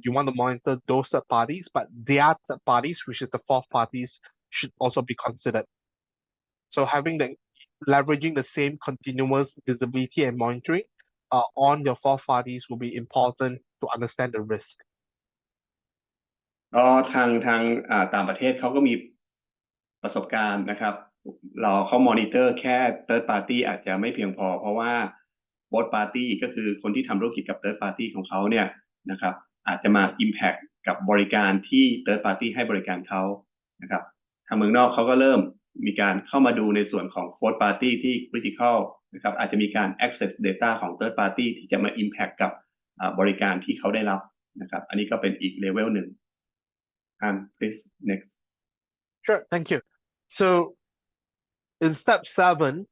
you want to monitor those third parties, but their third parties, which is the fourth parties, should also be considered. So leveraging the same continuous visibility and monitoring on your fourth parties will be important to understand the risk. ก็ทางต่างประเทศเขาก็มีประสบการณ์นะครับเขามอนิเตอร์แค่ third party อาจจะไม่เพียงพอเพราะว่า both party ก็คือคนที่ทำธุรกิจกับ third party ของเขาเนี่ยนะครับอาจจะมา impact กับบริการที่ third party ให้บริการเขานะครับทางเมืองนอกเขาก็เริ่มมีการเข้ามาดูในส่วนของ fourth party ที่ critical นะครับอาจจะมีการ access data ของ third party ที่จะมา impact กับบริการที่เขาได้รับนะครับอันนี้ก็เป็นอีกเลเวลหนึ่งplease next. Sure, thank you. So in step 7,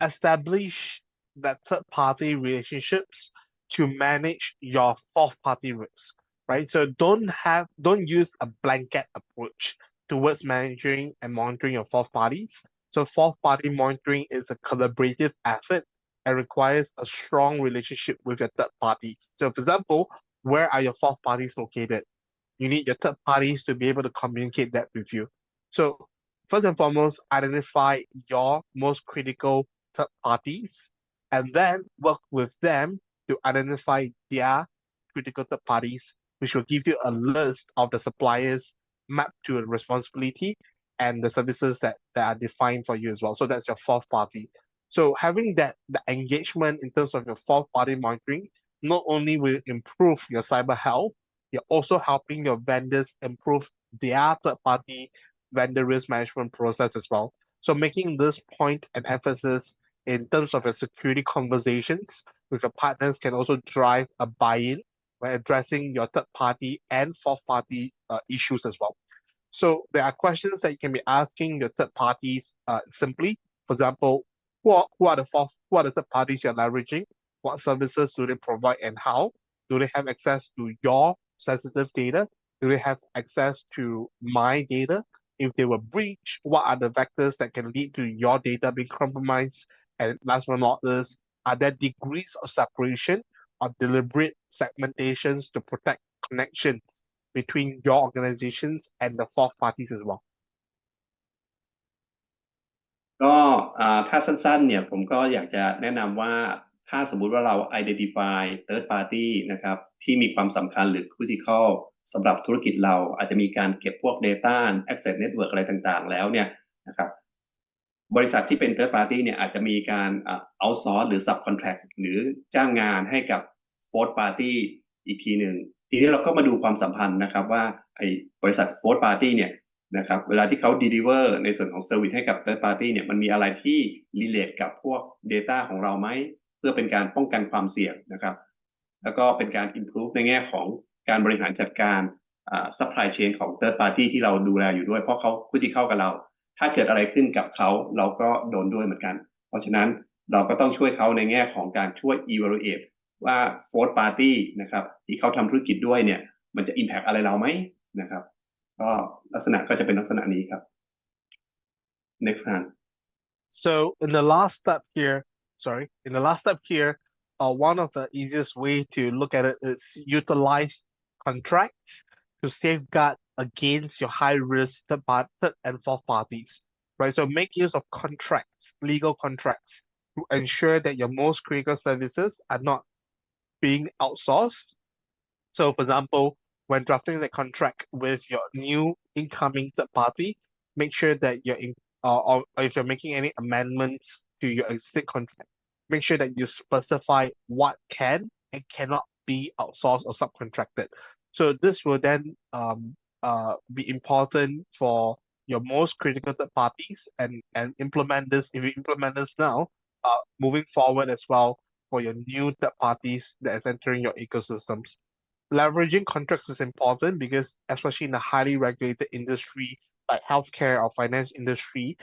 establish that third-party relationships to manage your fourth-party risk, right? So don't use a blanket approach towards managing and monitoring your fourth parties. So fourth-party monitoring is a collaborative effort and requires a strong relationship with your third parties. So for example, where are your fourth parties located? You need your third parties to be able to communicate that with you. So first and foremost, identify your most critical third parties and then work with them to identify their critical third parties, which will give you a list of the suppliers mapped to a responsibility and the services that are defined for you as well. So that's your fourth party. So having the engagement in terms of your fourth party monitoring not only will improve your cyber health, you're also helping your vendors improve their third-party vendor risk management process as well. So making this point an emphasis in terms of your security conversations with your partners can also drive a buy-in by addressing your third-party and fourth-party issues as well. So there are questions that you can be asking your third parties simply. For example, who are the third parties you're leveraging? What services do they provide and how? Do they have access to your sensitive data? Do they have access to my data? If they were breached, what are the vectors that can lead to your data being compromised? And last but not least, are there degrees of separation or deliberate segmentations to protect connections between your organizations and the fourth parties as well? ก็ถ้าสั้นๆเนี่ยผมก็อยากจะแนะนำว่าถ้าสมมุติว่าเรา identify third party นะครับที่มีความสำคัญหรือ critical สำหรับธุรกิจเราอาจจะมีการเก็บพวก data access network อะไรต่างๆแล้วเนี่ยนะครับบริษัทที่เป็น third party เนี่ยอาจจะมีการoutsource หรือ subcontract หรือจ้างงานให้กับ fourth party อีกทีหนึ่งทีนี้เราก็มาดูความสัมพันธ์นะครับว่าไอ้บริษัท fourth party เนี่ยนะครับเวลาที่เขา deliver ในส่วนของ service ให้กับ third party เนี่ยมันมีอะไรที่ relate กับพวก data ของเราไหมเพื่อเป็นการป้องกันความเสี่ยงนะครับแล้วก็เป็นการ improve ในแง่ของการบริหารจัดการsupply chain ของ third party ที่เราดูแลอยู่ด้วยเพราะเขาคุยที่เข้ากับเราถ้าเกิดอะไรขึ้นกับเขาเราก็โดนด้วยเหมือนกันเพราะฉะนั้นเราก็ต้องช่วยเขาในแง่ของการช่วย evaluate ว่า fourth party นะครับที่เขาทำธุรกิจด้วยเนี่ยมันจะ impact อะไรเราไหมนะครับก็ลักษณะก็จะเป็นลักษณะนี้ครับ next hand So in the last step here, one of the easiest way to look at it is utilize contracts to safeguard against your high risk third and fourth parties, right? So make use of contracts, legal contracts, to ensure that your most critical services are not being outsourced. So for example, when drafting the contract with your new incoming third party, make sure that or if you're making any amendments to your existing contract, make sure that you specify what can and cannot be outsourced or subcontracted. So this will then be important for your most critical third parties and implement this. If you implement this now, moving forward as well for your new third parties that is entering your ecosystems. Leveraging contracts is important because especially in a highly regulated industry like healthcare or finance industry,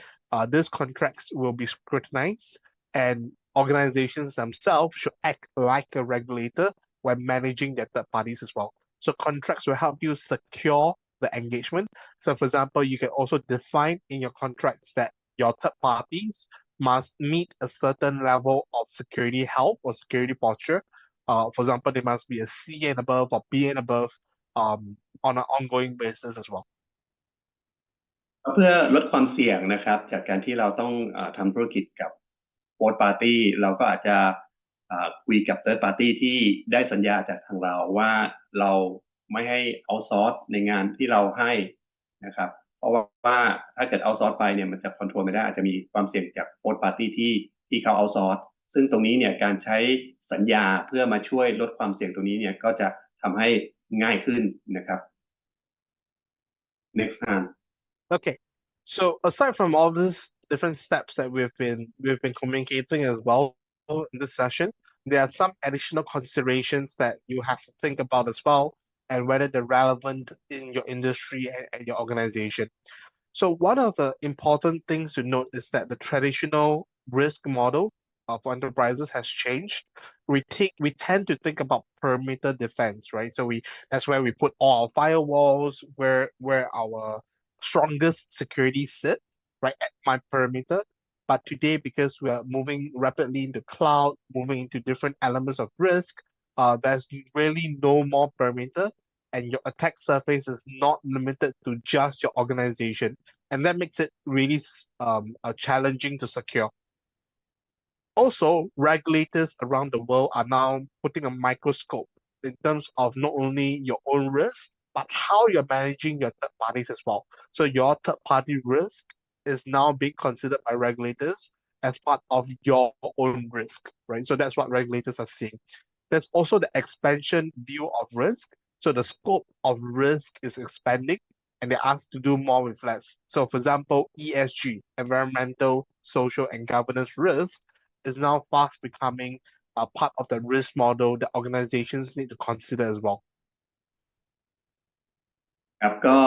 these contracts will be scrutinized and organizations themselves should act like a regulator when managing their third parties as well. So contracts will help you secure the engagement. So for example, you can also define in your contracts that your third parties must meet a certain level of security health or security posture. For example, they must be a C and above or B and above on an ongoing basis as well. เพื่อลดความเสี่ยงนะครับจากการที่เราต้องทำธุรกิจกับ fourth party เราก็อาจจะคุยกับ third party ที่ได้สัญญาจากทางเราว่าเราไม่ให้ outsource ในงานที่เราให้นะครับเพราะว่าถ้าเกิด outsource ไปเนี่ยมันจะ control ไม่ได้อาจจะมีความเสี่ยงจาก fourth party ที่เขา outsource ซึ่งตรงนี้เนี่ยการใช้สัญญาเพื่อมาช่วยลดความเสี่ยงตรงนี้เนี่ยก็จะทำให้ง่ายขึ้นนะครับ next hand Okay, so aside from all these different steps that we've been communicating as well in this session, there are some additional considerations that you have to think about as well, and whether they're relevant in your industry and your organization. So one of the important things to note is that the traditional risk model of enterprises has changed. We tend to think about perimeter defense, right? So that's where we put all our firewalls, where our strongest security sit, right, at my perimeter. But today, because we are moving rapidly into cloud, moving into different elements of risk, there's really no more perimeter, and your attack surface is not limited to just your organization, and that makes it really challenging to secure. Also, regulators around the world are now putting a microscope in terms of not only your own risk, but how you're managing your third parties as well. So your third party risk is now being considered by regulators as part of your own risk, right? So that's what regulators are seeing. There's also the expansion view of risk, So the scope of risk is expanding and they're asked to do more with less. So for example, ESG, environmental, social, and governance risk is now fast becoming a part of the risk model that organizations need to consider as well. ครับก็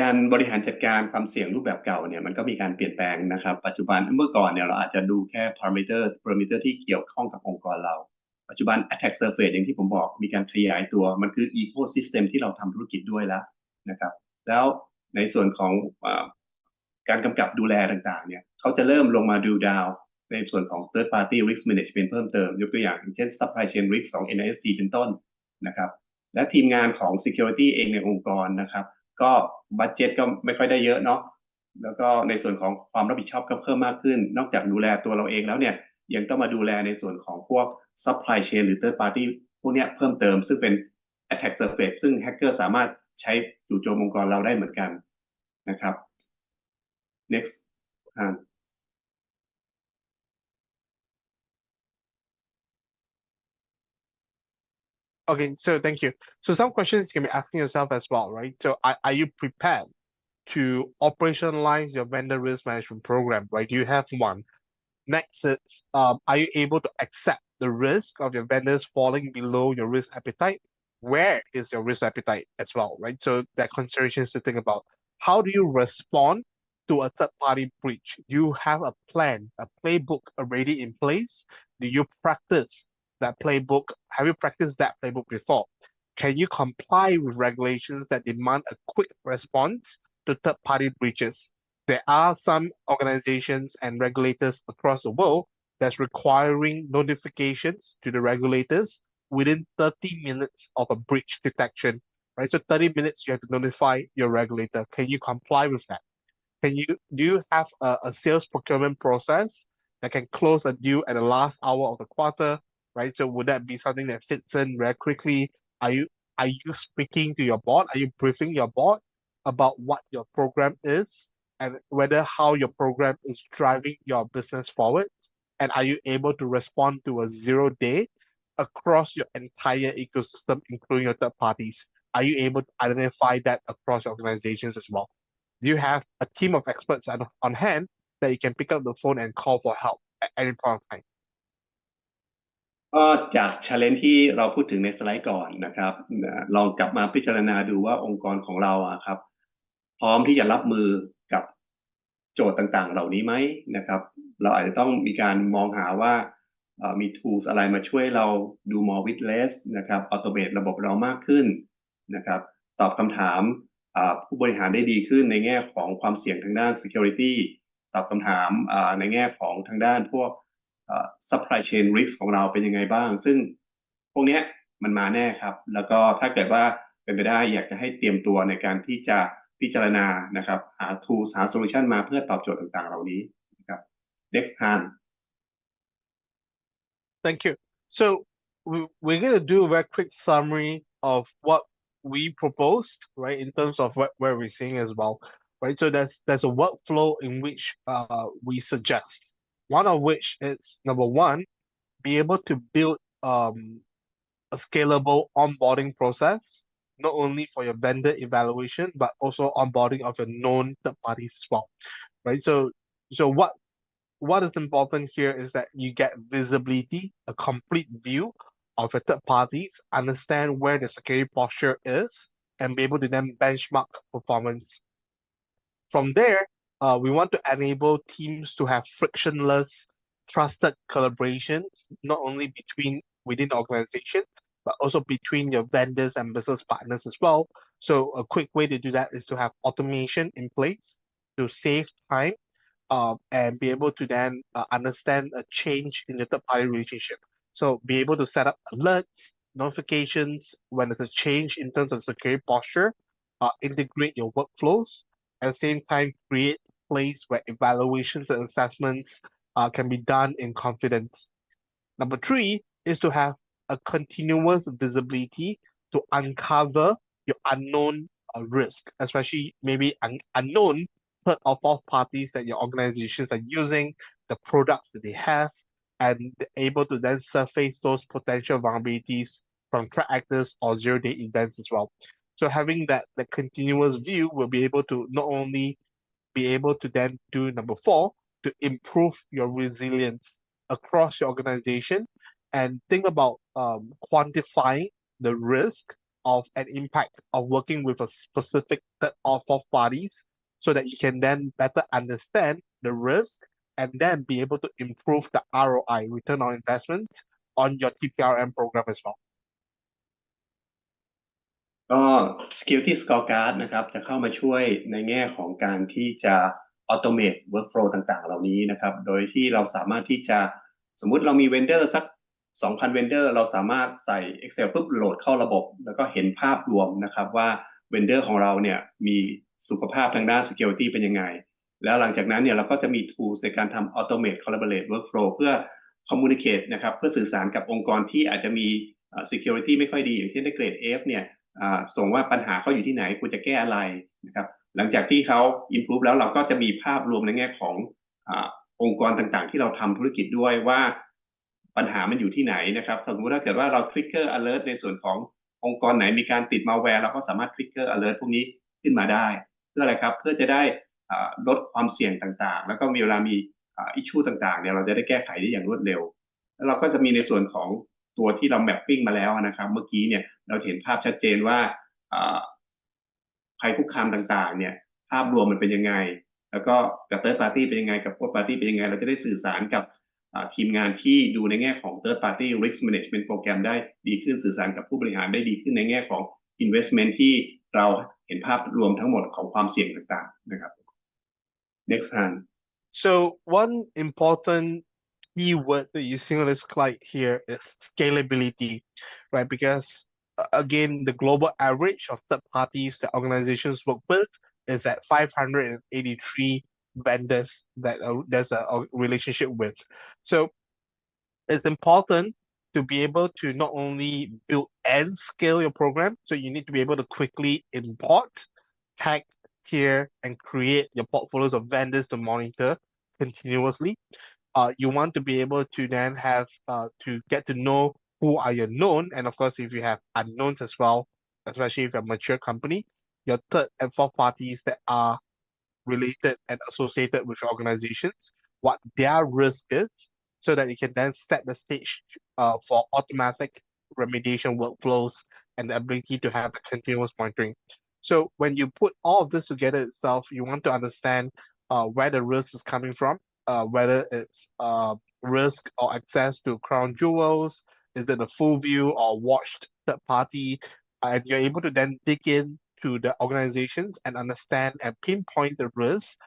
การบริหารจัดการความเสี่ยงรูปแบบเก่าเนี่ยมันก็มีการเปลี่ยนแปลงนะครับปัจจุบันเมื่อก่อนเนี่ยเราอาจจะดูแค่ parameter ที่เกี่ยวข้องกับองค์กรเราปัจจุบัน attack surface อย่างที่ผมบอกมีการขยายตัวมันคือ ecosystem ที่เราทำธุรกิจด้วยแล้วนะครับแล้วในส่วนของการกำกับดูแลต่างๆเนี่ยเขาจะเริ่มลงมาดูดาวในส่วนของ third party risk management เพิ่มเติมยกตัวอย่างเช่น supply chain risk ของ NIST เป็นต้นนะครับและทีมงานของ security เองในองค์กรนะครับก็บัดเจ็ตก็ไม่ค่อยได้เยอะเนาะแล้วก็ในส่วนของความรับผิดชอบก็เพิ่มมากขึ้นนอกจากดูแลตัวเราเองแล้วเนี่ยยังต้องมาดูแลในส่วนของพวก supply chain หรือ third party พวกนี้เพิ่มเติมซึ่งเป็น attack surface ซึ่งแฮกเกอร์สามารถใช้จู่โจมองค์กรเราได้เหมือนกันนะครับ next Okay, so thank you. So some questions you can be asking yourself as well, right? So are you prepared to operationalize your vendor risk management program, right? Do you have one? Next is, are you able to accept the risk of your vendors falling below your risk appetite? Where is your risk appetite as well, right? So that considerations to think about. How do you respond to a third-party breach? Do you have a plan, a playbook already in place? Do you practice that playbook? Have you practiced that playbook before? Can you comply with regulations that demand a quick response to third-party breaches? There are some organizations and regulators across the world that's requiring notifications to the regulators within 30 minutes of a breach detection, right? So 30 minutes, you have to notify your regulator. Can you comply with that? Do you have a sales procurement process that can close a deal at the last hour of the quarter, right? So would that be something that fits in very quickly? Are you speaking to your board? Are you briefing your board about what your program is and whether how your program is driving your business forward? And are you able to respond to a 0 day across your entire ecosystem, including your third parties? Are you able to identify that across your organizations as well? Do you have a team of experts on hand that you can pick up the phone and call for help at any point of time? ก็จาก challenge ที่เราพูดถึงในสไลด์ก่อนนะครับลองกลับมาพิจารณาดูว่าองค์กรของเราครับพร้อมที่จะรับมือกับโจทย์ต่างๆเหล่านี้ไหมนะครับเราอาจจะต้องมีการมองหาว่ามี tools อะไรมาช่วยเราดู more with less นะครับ automate ระบบเรามากขึ้นนะครับตอบคำถามผู้บริหารได้ดีขึ้นในแง่ของความเสี่ยงทางด้าน security ตอบคำถามในแง่ของทางด้านพวกsupply chain risk ของเราเป็นยังไงบ้างซึ่งพวกนี้มันมาแน่ครับแล้วก็ถ้าเกิดว่าเป็นไปได้อยากจะให้เตรียมตัวในการที่จะพิจารณานะครับหา tools หา solution มาเพื่อตอบโจทย์ต่างๆเหล่านี้นะครับ next hand Thank you. So we're going to do a very quick summary of what we proposed, right, in terms of where we're seeing as well, right? So there's a workflow in which we suggest. One of which is number one, be able to build a scalable onboarding process, not only for your vendor evaluation, but also onboarding of your known third parties as well, right? So what is important here is that you get visibility, a complete view of your third parties, understand where the security posture is, and be able to then benchmark performance. From there, we want to enable teams to have frictionless, trusted collaborations, not only within the organization, but also between your vendors and business partners as well. So a quick way to do that is to have automation in place to save time and be able to then understand a change in the third-party relationship. So be able to set up alerts, notifications when there's a change in terms of security posture, integrate your workflows, at the same time create a place where evaluations and assessments can be done in confidence. Number three is to have a continuous visibility to uncover your unknown risk, especially maybe unknown third or fourth parties that your organizations are using, the products that they have, and able to then surface those potential vulnerabilities from threat actors or zero-day events as well. So having that continuous view will be able to not only be able to then do number four, to improve your resilience across your organization and think about quantifying the risk of an impact of working with a specific third or fourth parties so that you can then better understand the risk and then be able to improve the ROI, return on investment, on your TPRM program as well. ก็ Security Scorecard นะครับจะเข้ามาช่วยในแง่ของการที่จะ automate workflow ต่างๆเหล่านี้นะครับโดยที่เราสามารถที่จะสมมุติเรามี vendor สัก 2,000 vendor เราสามารถใส่ Excel ปุ๊บโหลดเข้าระบบแล้วก็เห็นภาพรวมนะครับว่า vendor ของเราเนี่ยมีสุขภาพทางด้าน security เป็นยังไงแล้วหลังจากนั้นเนี่ยเราก็จะมี tools ในการทำ automate collaborate workflow เพื่อ communicate นะครับเพื่อสื่อสารกับองค์กรที่อาจจะมีsecurity ไม่ค่อยดีอย่างเช่นในเกรด F เนี่ยส่งว่าปัญหาเขาอยู่ที่ไหนควรจะแก้อะไรนะครับหลังจากที่เขา improve แล้วเราก็จะมีภาพรวมในแง่ขององค์กรต่างๆที่เราทำธุรกิจด้วยว่าปัญหามันอยู่ที่ไหนนะครับสมมติถ้าเกิดว่าเรา trigger alert ในส่วนขององค์กรไหนมีการติด malware เราก็สามารถ trigger alert พวกนี้ขึ้นมาได้เพื่ออะไรครับเพื่อจะได้ลดความเสี่ยงต่างๆแล้วก็มีเวลามีissue ต่างๆเนี่ยเราจะได้แก้ไขได้อย่างรวดเร็วแล้วเราก็จะมีในส่วนของตัวที่เรา mapping มาแล้วนะครับเมื่อกี้เนี่ยเราเห็นภาพชัดเจนว่าภัยคุกคามต่างๆเนี่ยภาพรวมมันเป็นยังไงแล้วก็กับ third party เป็นยังไงกับ fourth party เป็นยังไงเราจะได้สื่อสารกับทีมงานที่ดูในแง่ของ third party risk management โปรแกรมได้ดีขึ้นสื่อสารกับผู้บริหารได้ดีขึ้นในแง่ของ investment ที่เราเห็นภาพรวมทั้งหมดของความเสี่ยงต่างๆนะครับ next hand So one important keyword that you see on this slide here is scalability, right? Because again, the global average of third parties that organizations work with is at 583 vendors that there's a relationship with. So it's important to be able to not only build and scale your program, so you need to be able to quickly import, tag, tier, and create your portfolios of vendors to monitor continuously. You want to be able to then have to get to know who are your known, and of course, if you have unknowns as well, especially if you're a mature company, your third and fourth parties that are related and associated with your organizations, what their risk is, so that you can then set the stage for automatic remediation workflows and the ability to have continuous monitoring. So when you put all of this together itself, you want to understand where the risk is coming from, whether it's risk or access to crown jewels, is it a full view or watched third party, and you're able to then dig in to the organizations and understand and pinpoint the risks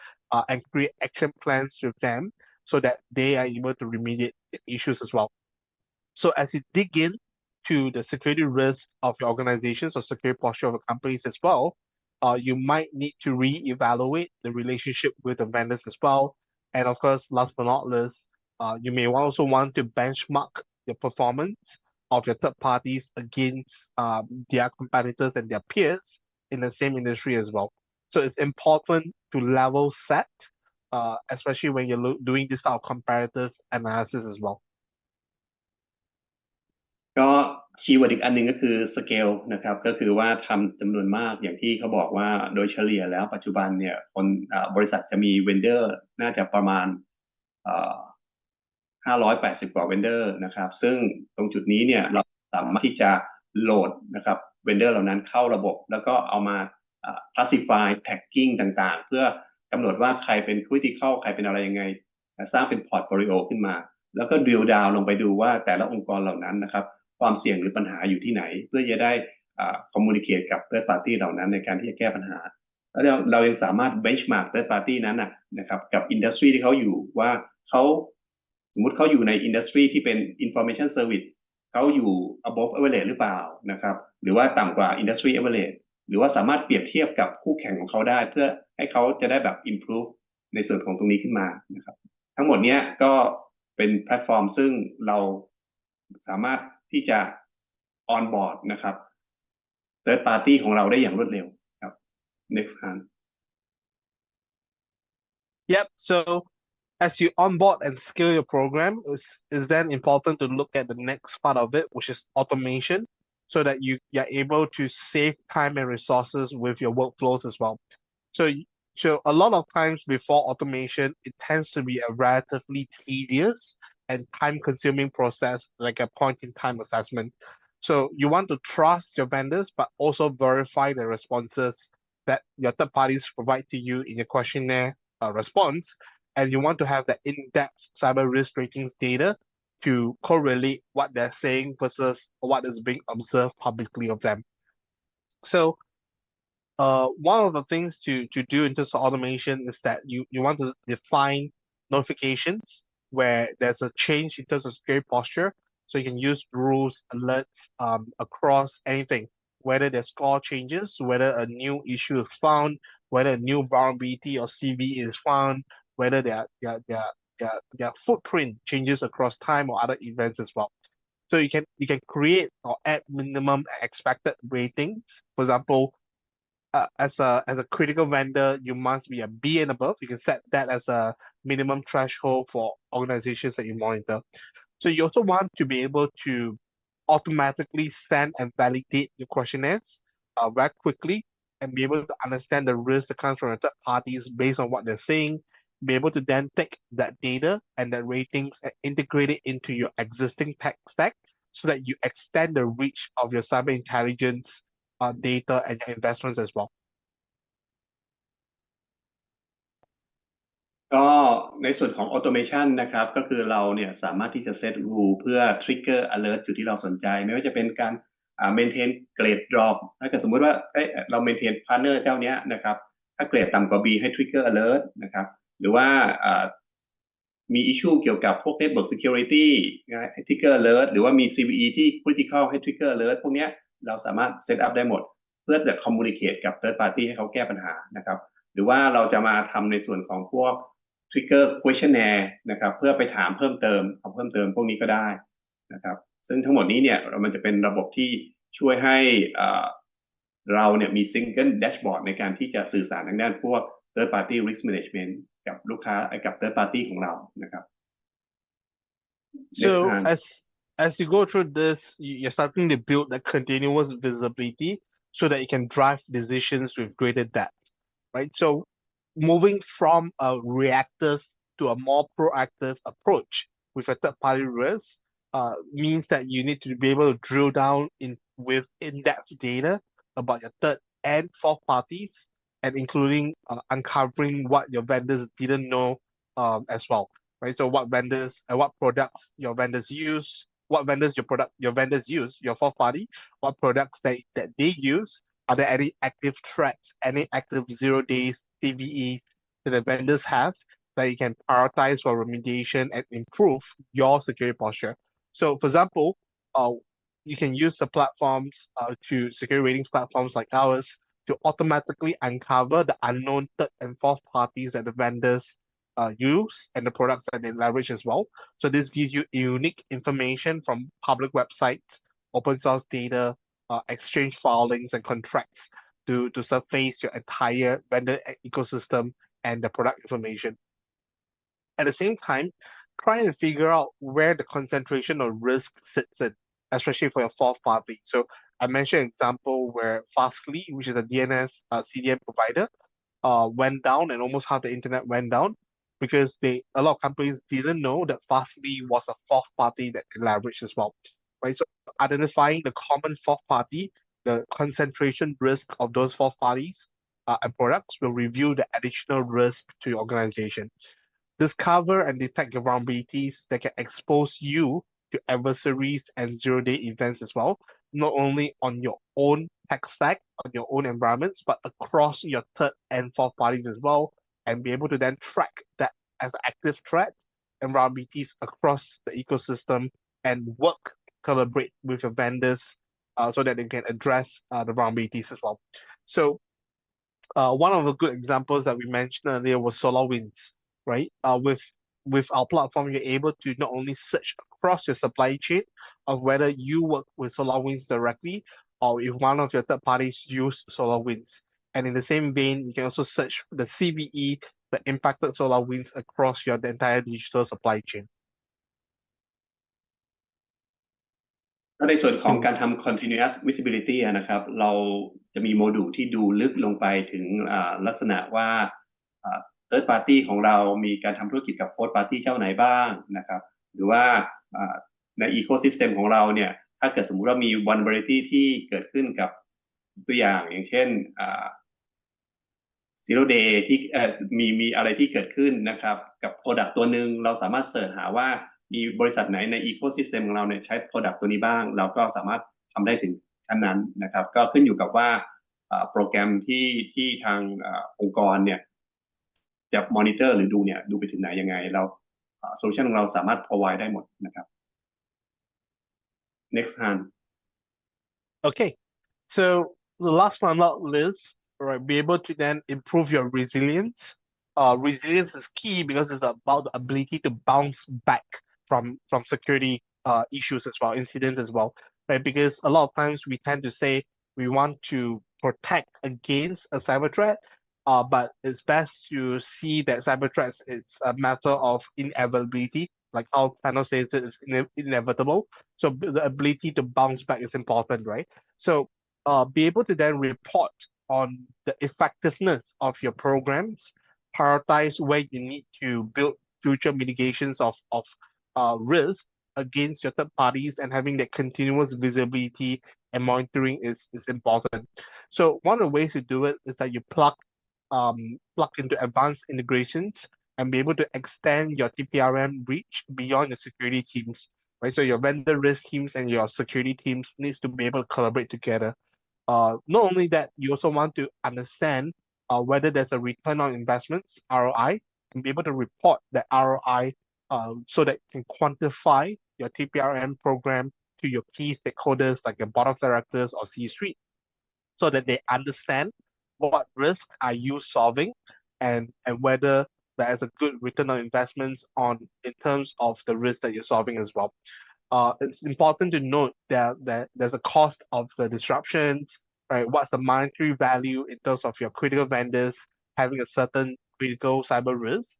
and create action plans with them so that they are able to remediate the issues as well. So as you dig in to the security risk of your organizations or security posture of your companies as well, you might need to reevaluate the relationship with the vendors as well. And of course, last but not least, you may also want to benchmark your performance of your third parties against their competitors and their peers in the same industry as well. So it's important to level set, especially when you're doing this type of comparative analysis as well. ก็คีย์เวิร์ดอีกอันหนึ่งก็คือ scale นะครับก็คือว่าทำจำนวนมากอย่างที่เขาบอกว่าโดยเฉลี่ยแล้วปัจจุบันเนี่ยคนบริษัทจะมีเวนเดอร์น่าจะประมาณ580 กว่าเวนเดอร์นะครับซึ่งตรงจุดนี้เนี่ยเราสามารถที่จะโหลดนะครับเวนเดอร์เหล่านั้นเข้าระบบแล้วก็เอามาclassify tagging ต่างๆเพื่อกำหนดว่าใครเป็น critical ใครเป็นอะไรยังไงสร้างเป็น portfolio ขึ้นมาแล้วก็ drill down ลงไปดูว่าแต่ละองค์กรเหล่านั้นนะครับความเสี่ยงหรือปัญหาอยู่ที่ไหนเพื่อจะได้communicate กับ third party เหล่านั้นในการที่จะแก้ปัญหาแล้วเรายังสามารถ benchmark third party นั้นนะครับกับ industry ที่เขาอยู่ว่าเขาสมมุติเขาอยู่ใน industry ที่เป็น information service เขาอยู่ above average หรือเปล่านะครับหรือว่าต่ำกว่า industry average หรือว่าสามารถเปรียบเทียบกับคู่แข่งของเขาได้เพื่อให้เขาจะได้แบบ improve ในส่วนของตรงนี้ขึ้นมานะครับทั้งหมดนี้ก็เป็นแพลตฟอร์มซึ่งเราสามารถที่จะ on board นะครับ third party ของเราได้อย่างรวดเร็วครับ next hand Yep. So as you onboard and scale your program, is then important to look at the next part of it, which is automation. so that you're able to save time and resources with your workflows as well. So, so a lot of times before automation, it tends to be a relatively tedious and time-consuming process, like a point-in-time assessment. So you want to trust your vendors, but also verify the responses that your third parties provide to you in your questionnaire response. And you want to have the in-depth cyber risk ratings data to correlate what they're saying versus what is being observed publicly of them. So one of the things to do in terms of automation is that you want to define notifications where there's a change in terms of security posture. So you can use rules, alerts across anything, whether there's score changes, whether a new issue is found, whether a new vulnerability or CV is found, whether their footprint changes across time or other events as well. So you can create or add minimum expected ratings. For example, as a critical vendor, you must be a B and above. You can set that as a minimum threshold for organizations that you monitor. So you also want to be able to automatically send and validate your questionnaires very quickly and be able to understand the risk that comes from the third parties based on what they're saying. Be able to then take that data and the ratings and integrate it into your existing tech stack so that you extend the reach of your cyber intelligence data and your investments as well. ก็ในส่วนของ automation นะครับก็คือเราเนี่ยสามารถที่จะ set rule เพื่อ trigger alert จุดที่เราสนใจไม่ว่าจะเป็นการmaintain grade drop ถ้าเกิดสมมุติว่าเรา maintain partner เจ้าเนี้ยนะครับถ้าเกรดต่ำกว่า B ให้ trigger alert นะครับหรือว่ามี issue เกี่ยวกับพวก network security ให้ trigger alert หรือว่ามี CVE ที่ critical ให้ trigger alert พวกเนี้ยเราสามารถ set up ได้หมดเพื่อจะ communicate กับ third party ให้เขาแก้ปัญหานะครับหรือว่าเราจะมาทำในส่วนของพวก trigger questionnaire นะครับเพื่อไปถามเพิ่มเติมเอาเพิ่มเติมพวกนี้ก็ได้นะครับซึ่งทั้งหมดนี้เนี่ยมันจะเป็นระบบที่ช่วยให้เราเนี่ยมี single dashboard ในการที่จะสื่อสารทางด้านพวก third party risk management กับลูกค้ากับ third party ของเรานะครับ Next So time. as you go through this, you're starting to build that continuous visibility so that you can drive decisions with greater depth, right? So moving from a reactive to a more proactive approach with a third-party risk means that you need to be able to drill down with in-depth data about your third and fourth parties, and including uncovering what your vendors didn't know as well, right? So what vendors and what products your vendors use, what vendors your vendors use, your fourth party, what products that they use. Are there any active threats, any active 0 days CVE that the vendors have that you can prioritize for remediation and improve your security posture? So, for example, you can use the platforms to security ratings platforms like ours to automatically uncover the unknown third and fourth parties that the vendors use and the products that they leverage as well. So this gives you unique information from public websites, open source data, exchange filings and contracts to surface your entire vendor ecosystem and the product information. At the same time, try and figure out where the concentration of risk sits in, especially for your fourth party. So I mentioned an example where Fastly, which is a DNS CDN provider, went down and almost half the internet went down because a lot of companies didn't know that Fastly was a fourth party that they leveraged as well, right? So identifying the common fourth party, the concentration risk of those fourth parties and products will reveal the additional risk to your organization. Discover and detect your vulnerabilities that can expose you to adversaries and zero-day events as well, not only on your own tech stack, on your own environments, but across your third and fourth parties as well, and be able to then track that as an active threat and vulnerabilities across the ecosystem and work, collaborate with your vendors so that they can address the vulnerabilities as well. So one of the good examples that we mentioned earlier was SolarWinds, right? With our platform, you're able to not only search across your supply chain of whether you work with SolarWinds directly or if one of your third parties use SolarWinds. And in the same vein, you can also search the CVE that impacted SolarWinds across the entire digital supply chain. ถ้าในส่วนของ Hmm. การทำ continuous visibility นะครับเราจะมีโมดูลที่ดูลึกลงไปถึงลักษณะว่าthird party ของเรามีการทำธุรกิจกับ fourth party เจ้าไหนบ้างนะครับหรือว่าอ่าใน ecosystem ของเราเนี่ยถ้าเกิดสมมุติว่ามี vulnerability ที่เกิดขึ้นกับตัวอย่างเช่นzero day ที่มีอะไรที่เกิดขึ้นนะครับกับ product ตัวหนึ่งเราสามารถเสิร์ชหาว่ามีบริษัทไหนใน ecosystem ของเราเนี่ยใช้ product ตัวนี้บ้างเราก็สามารถทำได้ถึงขั้นนั้นนะครับก็ขึ้นอยู่กับว่าโปรแกรมที่ทางองค์กรเนี่ยจะมอนิเตอร์หรือดูเนี่ยดูไปถึงไหนยังไงเราโซลูชันของเราสามารถ provide ได้หมดนะครับ next hand Okay, so the last but not least, right, be able to then improve your resilience. Resilience is key because it's about the ability to bounce back from security issues as well, incidents as well, right? Because a lot of times we tend to say we want to protect against a cyber threat, but it's best to see that cyber threats it's a matter of inevitability, like how Thanos says it's inevitable. So the ability to bounce back is important, right? So be able to then report on the effectiveness of your programs, prioritize where you need to build future mitigations of risk against your third parties, and having that continuous visibility and monitoring is important. So one of the ways to do it is that you plug into advanced integrations and be able to extend your TPRM reach beyond your security teams, right? So your vendor risk teams and your security teams needs to be able to collaborate together. Not only that, you also want to understand whether there's a return on investments, ROI, and be able to report that ROI so that you can quantify your TPRM program to your key stakeholders like your board of directors or C-suite so that they understand what risk are you solving and whether there is a good return on investments on in terms of the risk that you're solving as well. It's important to note that there's a cost of the disruptions, right? What's the monetary value in terms of your critical vendors having a certain critical cyber risk,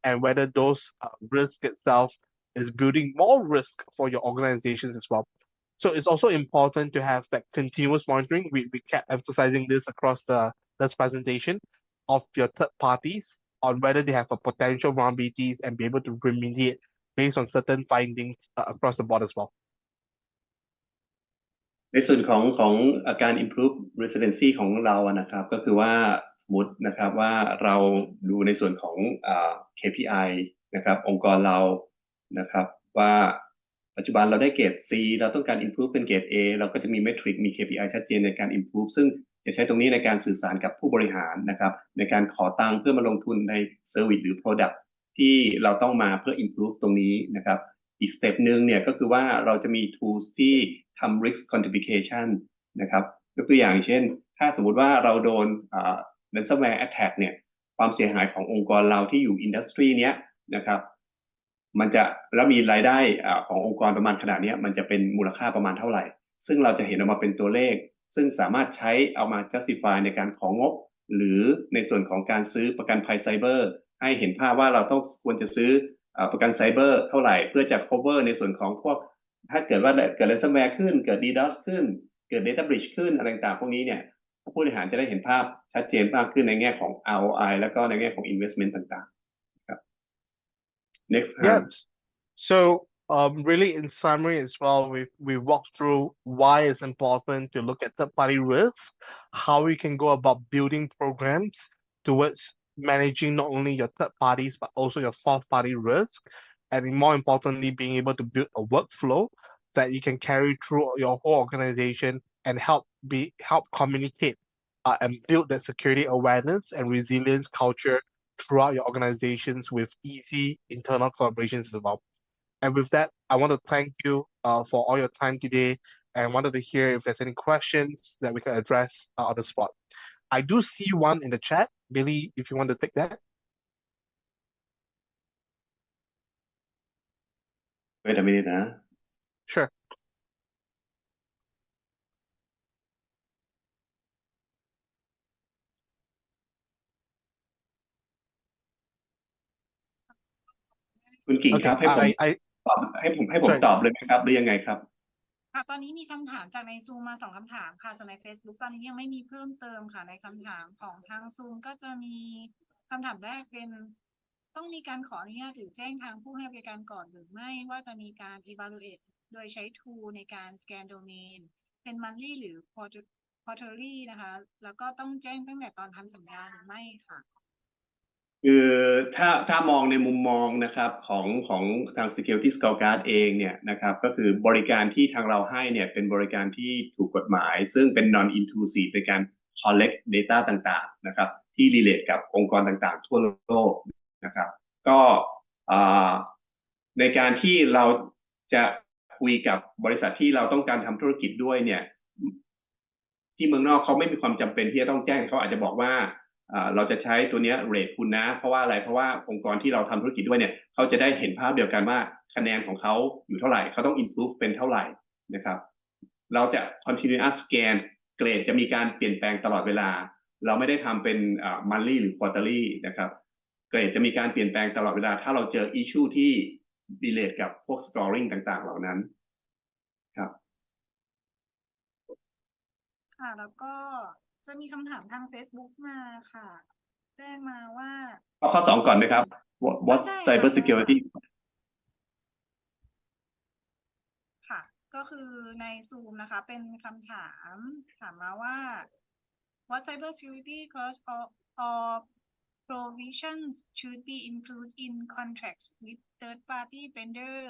and whether those risk itself is building more risk for your organizations as well. So it's also important to have that continuous monitoring. We kept emphasizing this across this presentation of your third parties on whether they have a potential vulnerabilities and be able to remediate based on certain findings across the board as well. ในส่วนของการ improve resiliency ของเรานะครับก็คือว่าสมมตินะครับว่าเราดูในส่วนของKPI นะครับองค์กรเรานะครับว่าปัจจุบันเราได้เกรด C เราต้องการ improve เป็นเกรด A เราก็จะมี metric มี KPI ชัดเจนในการ improve ซึ่งจะใช้ตรงนี้ในการสื่อสารกับผู้บริหารนะครับในการขอตังค์เพื่อมาลงทุนใน service หรือ product ที่เราต้องมาเพื่อ improve ตรงนี้นะครับอีกสเต็ปหนึ่งเนี่ยก็คือว่าเราจะมี tools ที่ทำ risk quantification นะครับยกตัวอย่างเช่นถ้าสมมุติว่าเราโดนransomware attack เนี่ยความเสียหายขององค์กรเราที่อยู่อินดัสทรีเนี้ยนะครับมันจะแล้วมีรายได้ขององค์กรประมาณขนาดนี้มันจะเป็นมูลค่าประมาณเท่าไหร่ซึ่งเราจะเห็นออกมาเป็นตัวเลขซึ่งสามารถใช้เอามา justify ในการของงบหรือในส่วนของการซื้อประกันภัยไซเบอร์ให้เห็นภาพว่าเราต้องควรจะซื้อประกันไซเบอร์เท่าไหร่เพื่อจะ cover ในส่วนของพวกถ้าเกิดว่าเกิด ransomware ขึ้นเกิด DDoS ขึ้นเกิด data breach ขึ้นอะไรต่างๆพวกนี้เนี่ยผู้บริหารจะได้เห็นภาพชัดเจนมากขึ้นในแง่ของ ROI แล้วก็ในแง่ของ investment ต่างๆครับ next Yeah. hand So really in summary as well, we walked through why it's important to look at third-party risks, how we can go about building programs towards managing not only your third parties but also your fourth-party risk, and more importantly, being able to build a workflow that you can carry through your whole organization and help communicate and build that security awareness and resilience culture throughout your organizations with easy internal collaborations as well. And with that, I want to thank you for all your time today and wanted to hear if there's any questions that we can address on the spot. I do see one in the chat. Billy, if you want to take that. wait a minute นะ Sure. คุณกิ่งครับ Okay. ให้ผม I ตอบให้ผม sorry. ตอบเลยไหมครับหรือยังไงครับ ค่ะตอนนี้มีคำถามจากในซูมมา2คำถามค่ะส่วนใน Facebook ตอนนี้ยังไม่มีเพิ่มเติมค่ะในคำถามของทางซูมก็จะมีคำถามแรกเป็นต้องมีการขออนุญาตหรือแจ้งทางผู้ให้บริการก่อนหรือไม่ว่าจะมีการ evaluate โดยใช้ tool ในการสแกนโดเมนเป็น monthly หรือ quarterly นะคะแล้วก็ต้องแจ้งตั้งแต่ตอนทำสัญญาหรือไม่ค่ะ คือถ้ามองในมุมมองนะครับของทาง Security Scorecard เองเนี่ยนะครับก็คือบริการที่ทางเราให้เนี่ยเป็นบริการที่ถูกกฎหมายซึ่งเป็น non-intrusive ในการ collect data ต่างๆนะครับที่ relate กับองค์กรต่างๆทั่วโลกนะครับก็อ่าในการที่เราจะคุยกับบริษัทที่เราต้องการทำธุรกิจด้วยเนี่ยที่เมืองนอกเขาไม่มีความจำเป็นที่จะต้องแจ้งเขาอาจจะบอกว่าเราจะใช้ตัวนี้เรทคุณนะเพราะว่าอะไรเพราะว่าองค์กรที่เราทำธุรกิจด้วยเนี่ยเขาจะได้เห็นภาพเดียวกันว่าคะแนนของเขาอยู่เท่าไหร่เขาต้อง improve เป็นเท่าไหร่นะครับเราจะ continuous scan เกรดจะมีการเปลี่ยนแปลงตลอดเวลาเราไม่ได้ทำเป็นmonthly หรือ quarterly นะครับเกรดจะมีการเปลี่ยนแปลงตลอดเวลาถ้าเราเจอ issue ที่ relate กับพวก scoring ต่างๆเหล่านั้นครับค่ะแล้วก็จะมีคำถามทาง Facebook มาค่ะ แจ้งมาว่าเอาข้อ2ก่อนไหมครับ What ได้ค่ะ Cybersecurity ค่ะ ก็คือในซูมนะคะ เป็นคำถามมาว่า What cybersecurity cost or provisions should be included in contracts with third-party vendor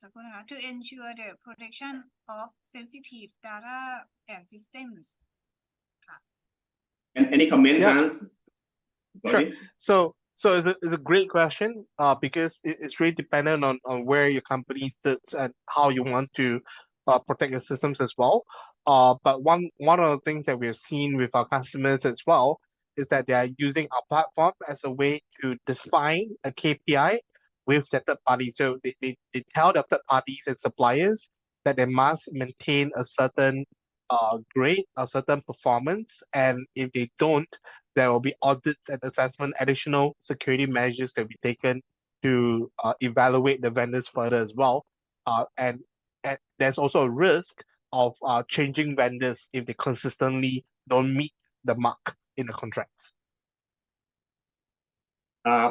สักครู่นะคะ to ensure the protection of sensitive data and systems ค่ะ and any comment Yeah. Hans about Sure. this So it's a great question because it's really dependent on where your company sits and how you want to protect your systems as well. But one of the things that we've seen with our customers as well is that they are using our platform as a way to define a KPI with the third party. So they tell the third parties and suppliers that they must maintain a certain grade, a certain performance, and if they don't, there will be audits and assessment, additional security measures that be taken to evaluate the vendors further as well. And there's also a risk of changing vendors if they consistently don't meet the mark in the contracts.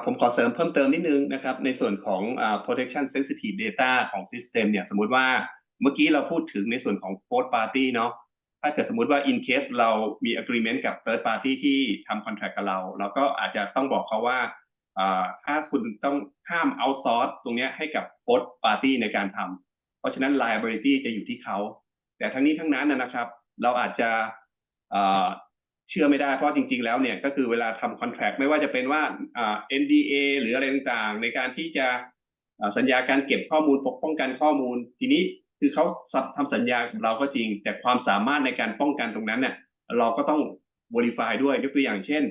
ผมขอเสริมเพิ่มเติมนิดนึงนะครับในส่วนของprotection sensitive data ของ system เนี่ยสมมุติว่าเมื่อกี้เราพูดถึงในส่วนของ fourth party เนาะถ้าเกิดสมมุติว่า in case เรามี agreement กับ third party ที่ทำ contract กับเราก็อาจจะต้องบอกเขาว่าถ้าคุณต้องห้าม outsource ตรงนี้ให้กับ fourth party ในการทำเพราะฉะนั้น liability จะอยู่ที่เขาแต่ทั้งนี้ทั้งนั้นนะครับเราอาจจะเชื่อไม่ได้เพราะจริงๆแล้วเนี่ยก็คือเวลาทำ contract ไม่ว่าจะเป็นว่าNDA หรืออะไรต่างๆในการที่จะสัญญาการเก็บข้อมูลปกป้องกันข้อมูลทีนี้คือเขาทำสัญญากับเราก็จริงแต่ความสามารถในการป้องกันตรงนั้นเนี่ยเราก็ต้อง verify ด้วยยกตัวอย่างเช่น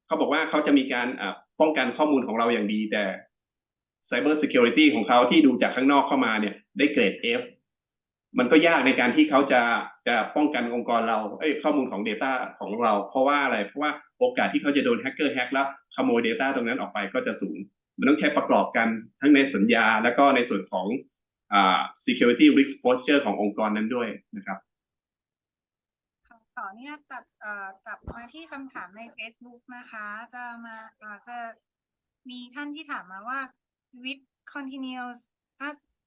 เขาบอกว่าเขาจะมีการป้องกันข้อมูลของเราอย่างดีแต่ Cyber Security ของเขาที่ดูจากข้างนอกเข้ามาเนี่ยได้เกรด F มันก็ยากในการที่เขาจะป้องกันองค์กรเราข้อมูลของ Data ของเราเพราะว่าอะไรเพราะว่าโอกาสที่เขาจะโดนแฮกเกอร์แฮกแล้วขโมย Data ตรงนั้นออกไปก็จะสูงมันต้องใช้ประกอบกันทั้งในสัญญาแล้วก็ในส่วนของsecurity risk posture ขององค์กรนั้นด้วยนะครับต่อเนี่ยกลับมาที่คำถามใน Facebook นะคะจะมีท่านที่ถามมาว่า with continuous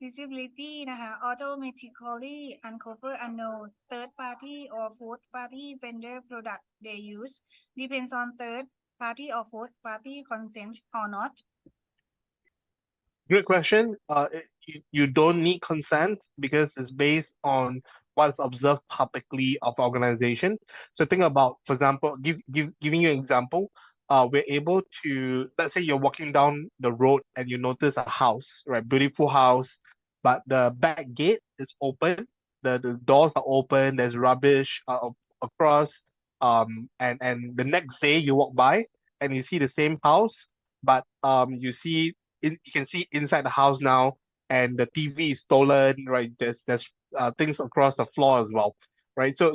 visibility นะคะ automatically uncover unknown third party or fourth party vendor product they use depends on third party or fourth party consent or not Great question. You don't need consent because it's based on what's observed publicly of the organization. So think about, for example, giving you an example. We're able to, let's say you're walking down the road and you notice a house, right? Beautiful house, but the back gate is open. The doors are open. There's rubbish across. And the next day you walk by and you see the same house, but you can see inside the house now, and the TV is stolen, right? There's things across the floor as well, right? So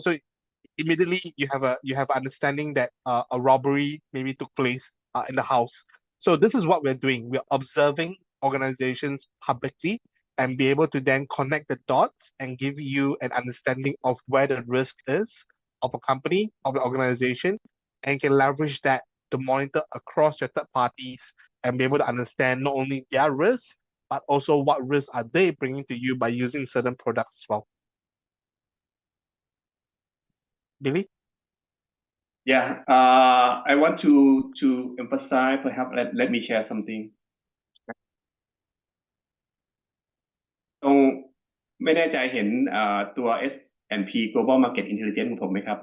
immediately you have understanding that a robbery maybe took place in the house. So this is what we're doing. We're observing organizations publicly and be able to then connect the dots and give you an understanding of where the risk is of a company, of the organization, and can leverage that to monitor across your third parties and be able to understand not only their risks, but also what risks are they bringing to you by using certain products as well. Billy? Yeah, I want to emphasize, perhaps let me share something ตรงไม่แน่ใจเห็นตัว S&P Global Market Intelligence ของผมไหมครับ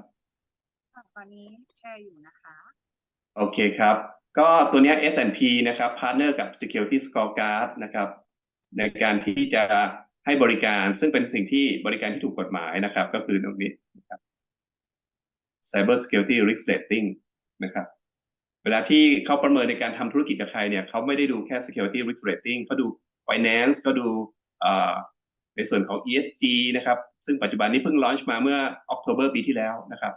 ตอนนี้แชร์อยู่นะคะ โอเคครับ ก็ตัวเนี้ย S&P นะครับพาร์ทเนอร์กับ Security Scorecard นะครับในการที่จะให้บริการซึ่งเป็นสิ่งที่บริการที่ถูกกฎหมายนะครับก็คือตรงนี้นะครับ Cybersecurity Risk Rating นะครับเวลาที่เขาประเมินในการทำธุรกิจกับใครเนี่ยเขาไม่ได้ดูแค่ Security Risk Rating เขาดู Finance ก็ดูในส่วนของ ESG นะครับซึ่งปัจจุบันนี้เพิ่งลอนช์มาเมื่อ October ปีที่แล้วนะครับ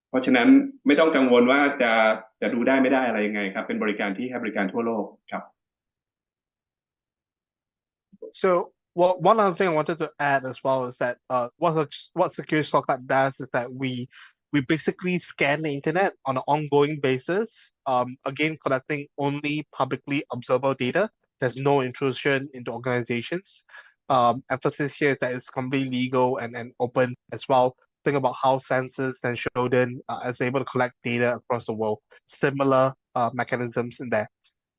เพราะฉะนั้นไม่ต้องกังวลว่าจะดูได้ไม่ได้อะไรยังไงครับเป็นบริการที่ให้บริการทั่วโลกครับ So, well, one other thing I wanted to add as well is that what Security Scorecard does is that we basically scan the internet on an ongoing basis. Again, collecting only publicly observable data. There's no intrusion into organizations. Emphasis here is that it's completely legal and open as well. Think about how Census and Shodan is able to collect data across the world. Similar mechanisms in there.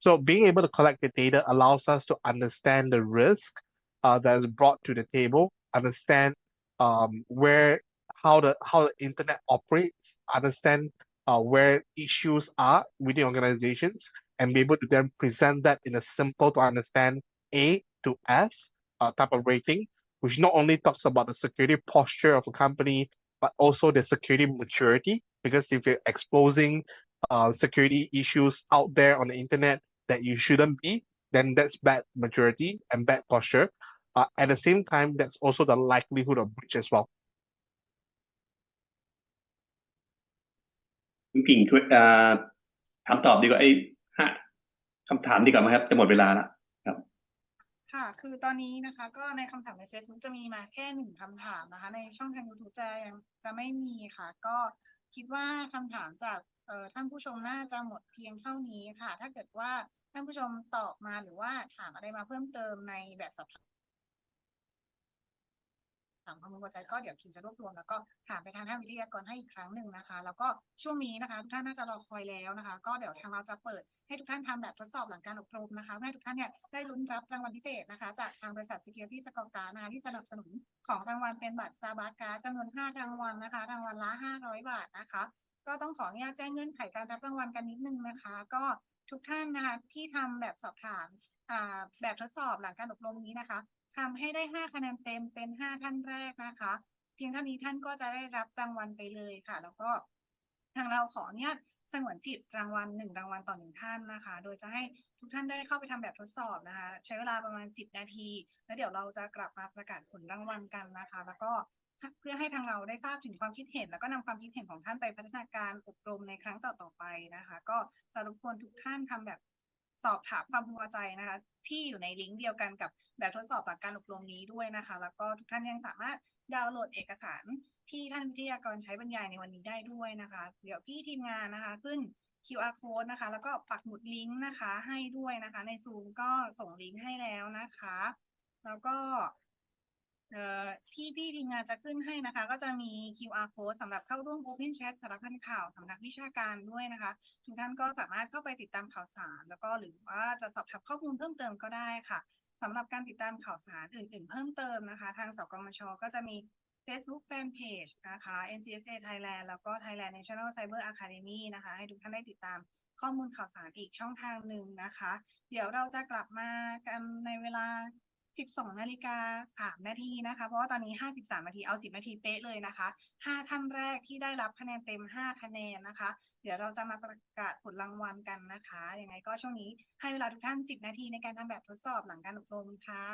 So being able to collect the data allows us to understand the risk that is brought to the table, understand where how the internet operates, understand where issues are within organizations, and be able to then present that in a simple to understand A to F type of rating, which not only talks about the security posture of a company, but also the security maturity. Because if you're exposing security issues out there on the internet that you shouldn't be, then that's bad maturity and bad posture. At the same time, that's also the likelihood of breach as well. คุณกิ่งช่วยถามตอบดีกว่าห้าคำถามดีกว่าไหมครับจะหมดเวลาแล้วครับ ค่ะคือตอนนี้นะคะก็ในคำถามใน Facebook จะมีมาแค่1คำถามนะคะในช่องทาง YouTube จะไม่มีค่ะก็คิดว่าคำถามจากท่านผู้ชมน่าจะหมดเพียงเท่านี้ค่ะถ้าเกิดว่าท่านผู้ชมตอบมาหรือว่าถามอะไรมาเพิ่มเติมในแบบสอบถามความรู้ใจก็เดี๋ยวคิมจะรวบรวมแล้วก็ถามไปทางท่านวิทยากรให้อีกครั้งหนึ่งนะคะแล้วก็ช่วงนี้นะคะทุกท่านน่าจะรอคอยแล้วนะคะก็เดี๋ยวทางเราจะเปิดให้ทุกท่านทำแบบทดสอบหลังการอบรมนะคะเพื่อให้ทุกท่านเนี่ยได้ลุ้นรับรางวัลพิเศษนะคะจากทางบริษัท Security Scorecard นะคะที่สนับสนุนของรางวัลเป็นบัตร Starbucks Card จำนวน5รางวัลนะคะรางวัลละ500 บาทนะคะก็ต้องขออนุญาตแจ้งเงื่อนไขการรับรางวัลกันนิดนึงนะคะก็ทุกท่านนะคะที่ทำแบบสอบถามแบบทดสอบหลังการอบรมนี้นะคะทำให้ได้5คะแนนเต็มเป็น5ท่านแรกนะคะเพียงเท่านี้ท่านก็จะได้รับรางวัลไปเลยค่ะแล้วก็ทางเราขอเนี่ยสงวนจิตรางวัล1รางวัลต่อ1ท่านนะคะโดยจะให้ทุกท่านได้เข้าไปทำแบบทดสอบนะคะใช้เวลาประมาณ10นาทีแล้วเดี๋ยวเราจะกลับมาประกาศผลรางวัลกันนะคะแล้วก็เพื่อให้ทางเราได้ทราบถึงความคิดเห็นแล้วก็นำความคิดเห็นของท่านไปพัฒนาการอบรมในครั้งต่อๆไปนะคะก็สรุปควรทุกท่านทำแบบสอบถามความพึงพอใจนะคะที่อยู่ในลิงก์เดียวกันกับแบบทดสอบหลักการอบรมนี้ด้วยนะคะแล้วก็ทุกท่านยังสามารถดาวน์โหลดเอกสารที่ท่านวิทยากรใช้บรรยายในวันนี้ได้ด้วยนะคะเดี๋ยวพี่ทีมงานนะคะขึ้น QR code นะคะแล้วก็ปักหมุดลิงก์นะคะให้ด้วยนะคะใน Zoom ก็ส่งลิงก์ให้แล้วนะคะแล้วก็ที่พี่ทีมงานจะขึ้นให้นะคะก็จะมี QR code สำหรับเข้าร่วม Open Chat สารพันข่าวสำนักวิชาการด้วยนะคะทุกท่านก็สามารถเข้าไปติดตามข่าวสารแล้วก็หรือว่าจะสอบถามข้อมูลเพิ่มเติมก็ได้ค่ะสำหรับการติดตามข่าวสารอื่นๆเพิ่มเติมนะคะทางสกมชก็จะมี Facebook Fanpage นะคะ NCSA Thailand แล้วก็ Thailand National Cyber Academy นะคะให้ทุกท่านได้ติดตามข้อมูลข่าวสารอีกช่องทางหนึ่งนะคะเดี๋ยวเราจะกลับมากันในเวลา12:03 นาทีนะคะเพราะว่าตอนนี้53นาทีเอา10นาทีเป๊ะเลยนะคะ5ท่านแรกที่ได้รับคะแนนเต็ม5คะแนนนะคะเดี๋ยวเราจะมาประกาศผลรางวัลกันนะคะยังไงก็ช่วงนี้ให้เวลาทุกท่าน10นาทีในการทำแบบทดสอบหลังการอบรมค่ะ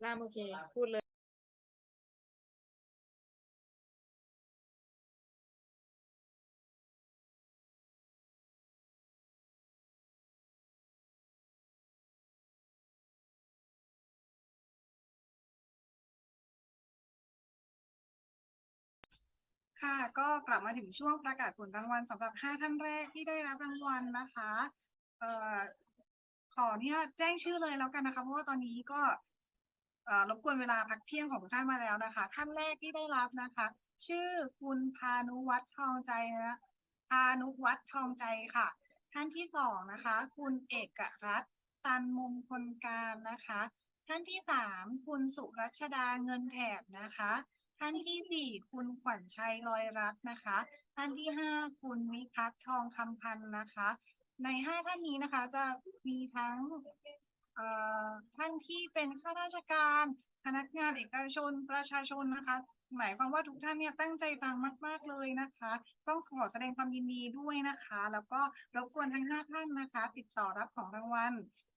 รามโอเคพูดเลย ค่ะก็กลับมาถึงช่วงประกาศผลรางวัลสำหรับ5ท่านแรกที่ได้รับรางวัลนะคะเอ่อขออนุญาตแจ้งชื่อเลยแล้วกันนะคะเพราะว่าตอนนี้ก็รบกวนเวลาพักเที่ยงของทุกท่านมาแล้วนะคะท่านแรกที่ได้รับนะคะชื่อคุณพานุวัฒน์ทองใจนะพานุวัฒน์ทองใจค่ะท่านที่สองนะคะคุณเอกรัตน์ตันมงคลการนะคะท่านที่สามคุณสุรัชดาเงินแถบนะคะ ท่านที่สี่คุณขวัญชัยลอยรัตน์นะคะท่านที่ห้าคุณวิพัฒน์ทองคำพันธ์นะคะในห้าท่านนี้นะคะจะมีทั้งเอ่ท่านที่เป็นข้าราชการพนักงานเอกชนประชาชนนะคะหมายความว่าทุกท่านเนี่ยตั้งใจฟังมากๆเลยนะคะต้องขอแสดงความยินดีด้วยนะคะแล้วก็รบกวนทั้งห้าท่านนะคะติดต่อรับของรางวัล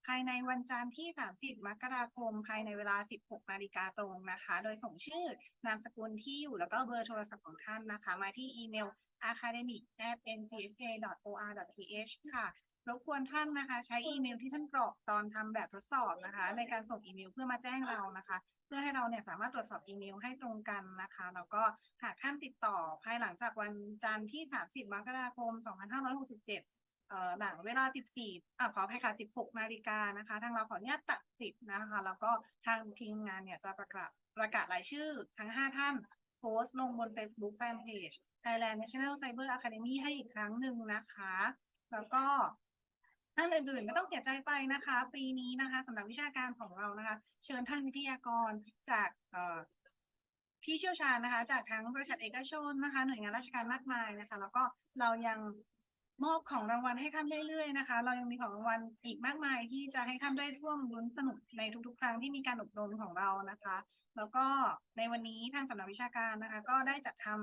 ภายในวันจันทร์ที่30มกราคมภายในเวลา16 นาฬิกาตรงนะคะโดยส่งชื่อนามสกุลที่อยู่แล้วก็เบอร์โทรศัพท์ของท่านนะคะมาที่อีเมล academic@ncsa.or.th ค่ะรบกวนท่านนะคะใช้อีเมลที่ท่านกรอกตอนทำแบบทดสอบนะคะในการส่งอีเมลเพื่อมาแจ้งเรานะคะเพื่อให้เราเนี่ยสามารถตรวจสอบอีเมลให้ตรงกันนะคะแล้วก็หากท่านติดต่อภายหลังจากวันจันทร์ที่30มกราคม2567หลังเวลาขออภัยค่ะ16 นาฬิกานะคะทางเราขออนุญาตตัดสิทธิ์นะคะแล้วก็ทางทีมงานเนี่ยจะประกาศรายชื่อทั้ง5ท่านโพสต์ลงบน Facebook Fanpage Thailand National Cyber Academy ให้อีกครั้งหนึ่งนะคะแล้วก็ท่านอื่นๆไม่ต้องเสียใจไปนะคะปีนี้นะคะสำหรับวิชาการของเรานะคะเชิญท่านวิทยากรจากที่เชี่ยวชาญนะคะจากทั้งบริษัทเอกชนนะคะหน่วยงานราชการมากมายนะคะแล้วก็เรายังมอบของรางวัลให้ท่านเรื่อยๆนะคะเรายังมีของรางวัลอีกมากมายที่จะให้ท่านได้ร่วมลุ้นสนุกในทุกๆครั้งที่มีการอบรมของเรานะคะแล้วก็ในวันนี้ทางสำนักวิชาการนะคะก็ได้จัดทำ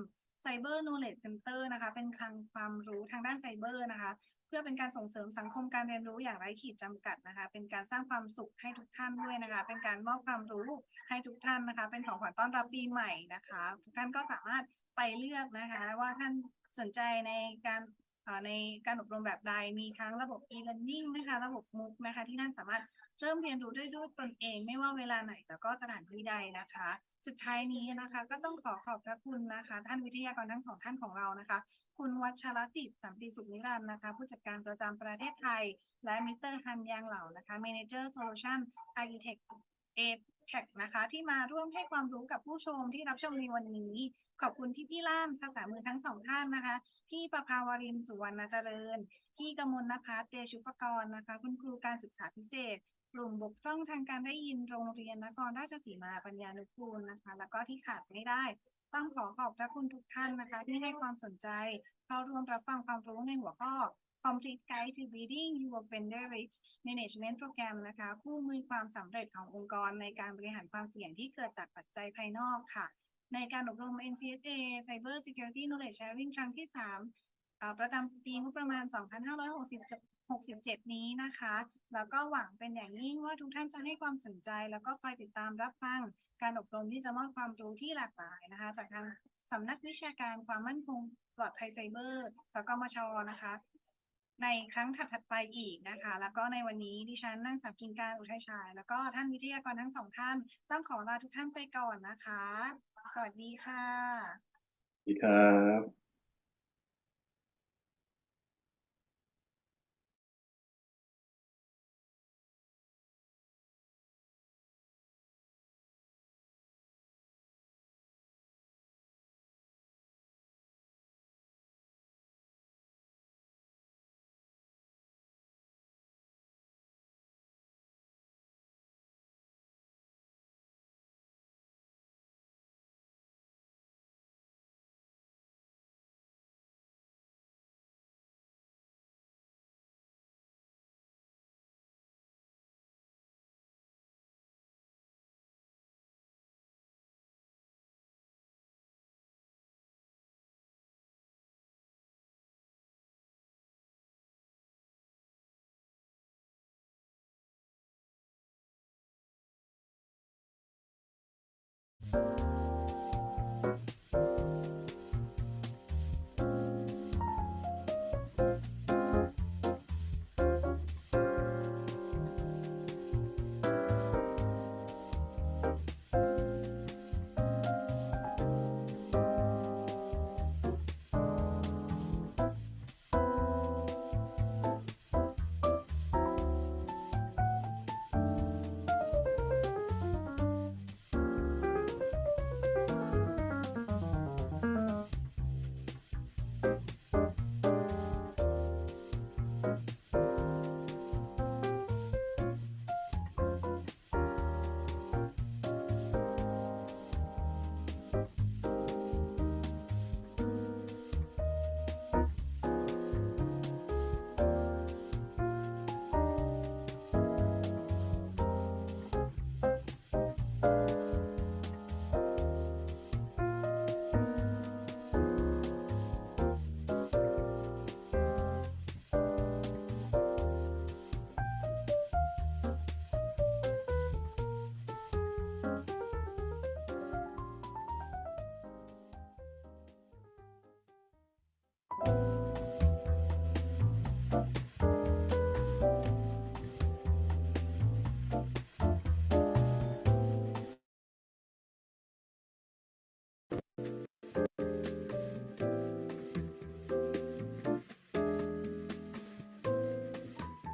Cyber Knowledge Center นะคะเป็นคลังความรู้ทางด้านไซเบอร์นะคะเพื่อเป็นการส่งเสริมสังคมการเรียนรู้อย่างไร้ขีดจำกัดนะคะเป็นการสร้างความสุขให้ทุกท่านด้วยนะคะเป็นการมอบความรู้ให้ทุกท่านนะคะเป็นของขวัญต้อนรับปีใหม่นะคะทุกท่านก็สามารถไปเลือกนะคะว่าท่านสนใจในการในการอบรมแบบใดมีทั้งระบบ e-learning นะคะระบบ MOOC นะคะที่ท่านสามารถเริ่มเรียนรู้ด้วยตนเองไม่ว่าเวลาไหนแล้วก็สถานที่ใดนะคะสุดท้ายนี้นะคะก็ต้องขอบพระคุณนะคะท่านวิทยากรทั้งสองท่านของเรานะคะคุณวัชรศิษฐ์สันติสุขนิรันดร์นะคะผู้จัดการประจำประเทศไทยและมิสเตอร์ฮันยางเหล่านะคะ Manager Solution Architect แท็กนะคะที่มาร่วมให้ความรู้กับผู้ชมที่รับชมในวันนี้ขอบคุณพี่ล่ามภาษามือทั้งสองท่านนะคะพี่ประภาวรินทร์สุวรรณเจริญพี่กมลนภัสเตชุปกรณ์นะคะคุณครูการศึกษาพิเศษกลุ่มบกพร่องทางการได้ยินโรงเรียนนครราชสีมาปัญญานุกูลนะคะแล้วก็ที่ขาดไม่ได้ต้องขอบพระคุณทุกท่านนะคะที่ให้ความสนใจเข้าร่วมรับฟังความรู้ในหัวข้อ Complete Guide to Building Your Vendor Risk Management Program นะคะคู่มือความสำเร็จขององค์กรในการบริหารความเสี่ยงที่เกิดจากปัจจัยภายนอกค่ะในการอบรม NCSA Cybersecurity Knowledge Sharing ครั้งที่3ประจำปีงบประมาณ 2567 นี้นะคะแล้วก็หวังเป็นอย่างยิ่งว่าทุกท่านจะให้ความสนใจแล้วก็คอยติดตามรับฟังการอบรมที่จะมอบความรู้ที่หลากหลายนะคะจากทางสำนักวิชาการความมั่นคงปลอดภัยไซเบอร์สกมชนะคะในครั้งถัดไปอีกนะคะแล้วก็ในวันนี้ดิฉันนางสาวกิ่งการอุทัยฉายแล้วก็ท่านวิทยากรทั้งสองท่านต้องขอลาทุกท่านไปก่อนนะคะสวัสดีค่ะสวัสดีครับ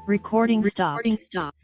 Recording stopped.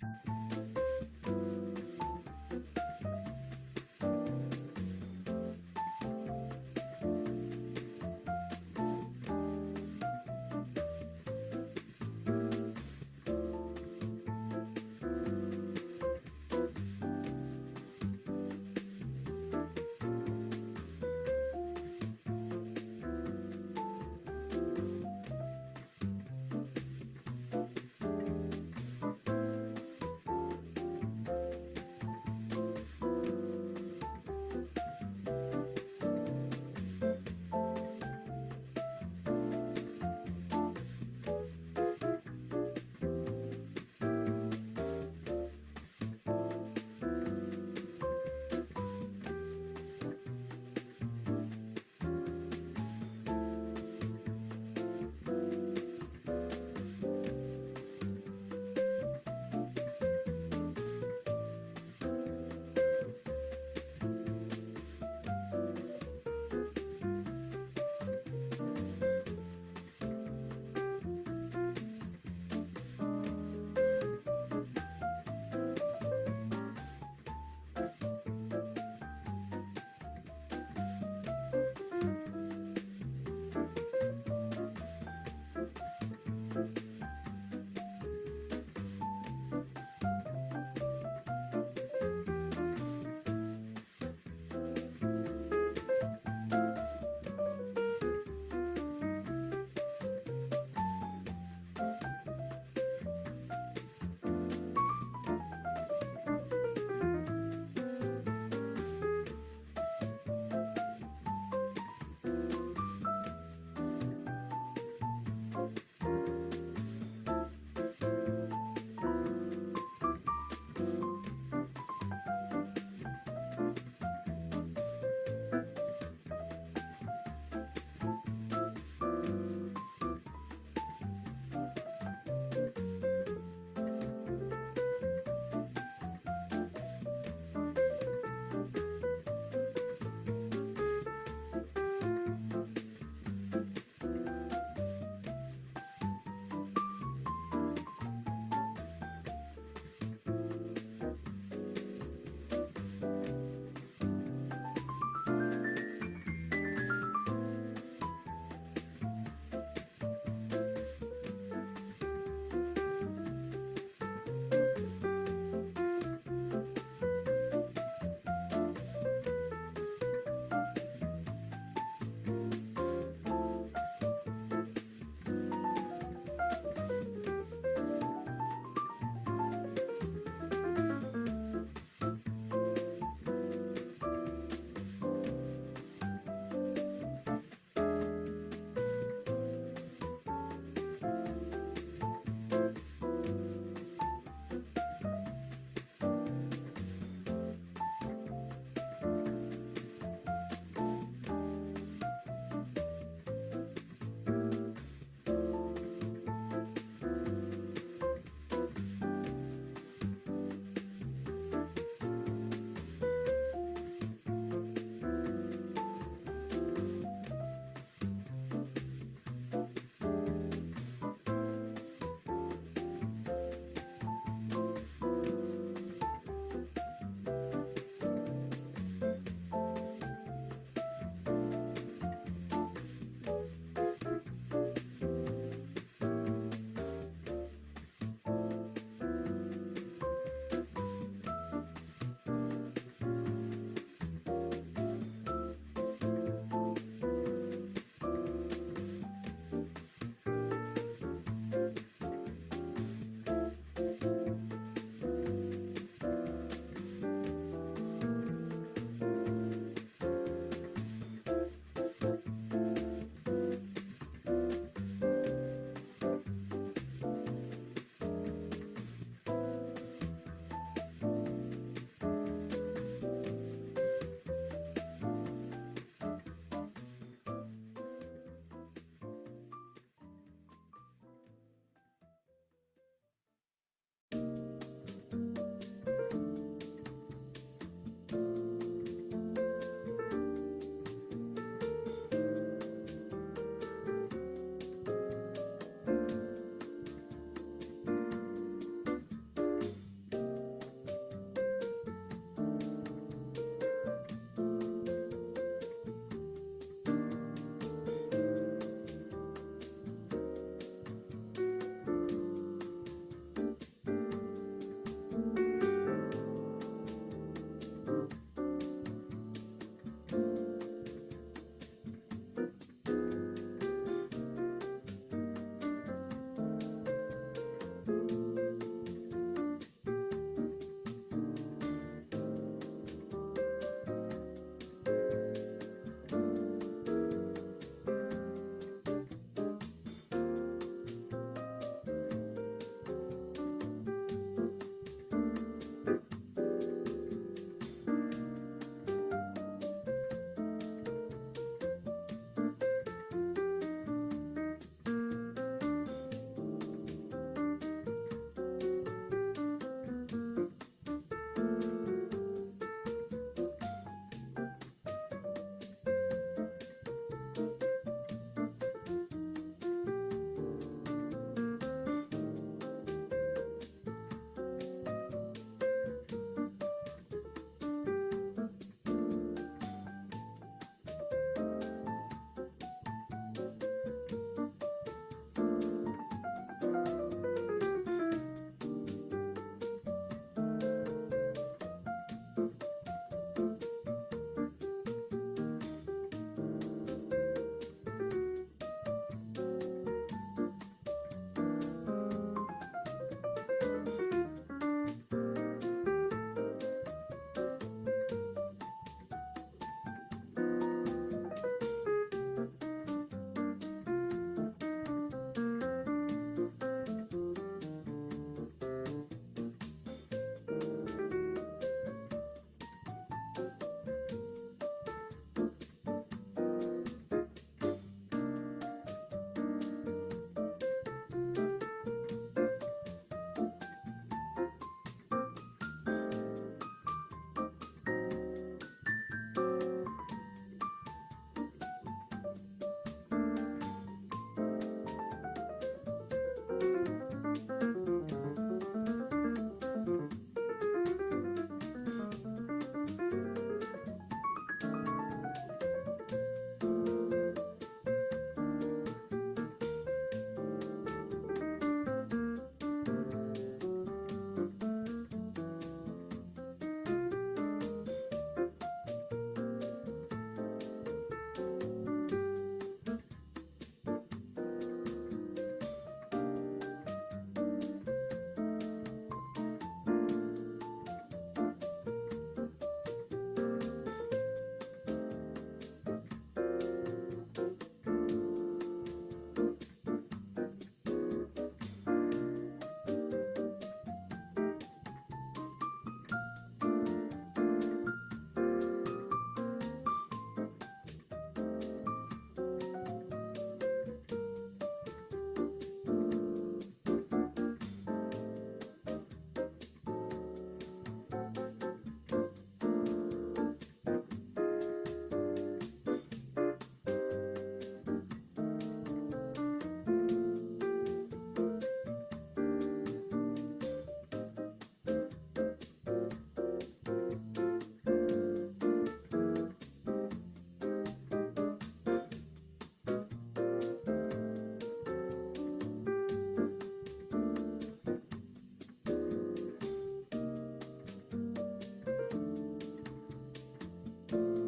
ค่ะ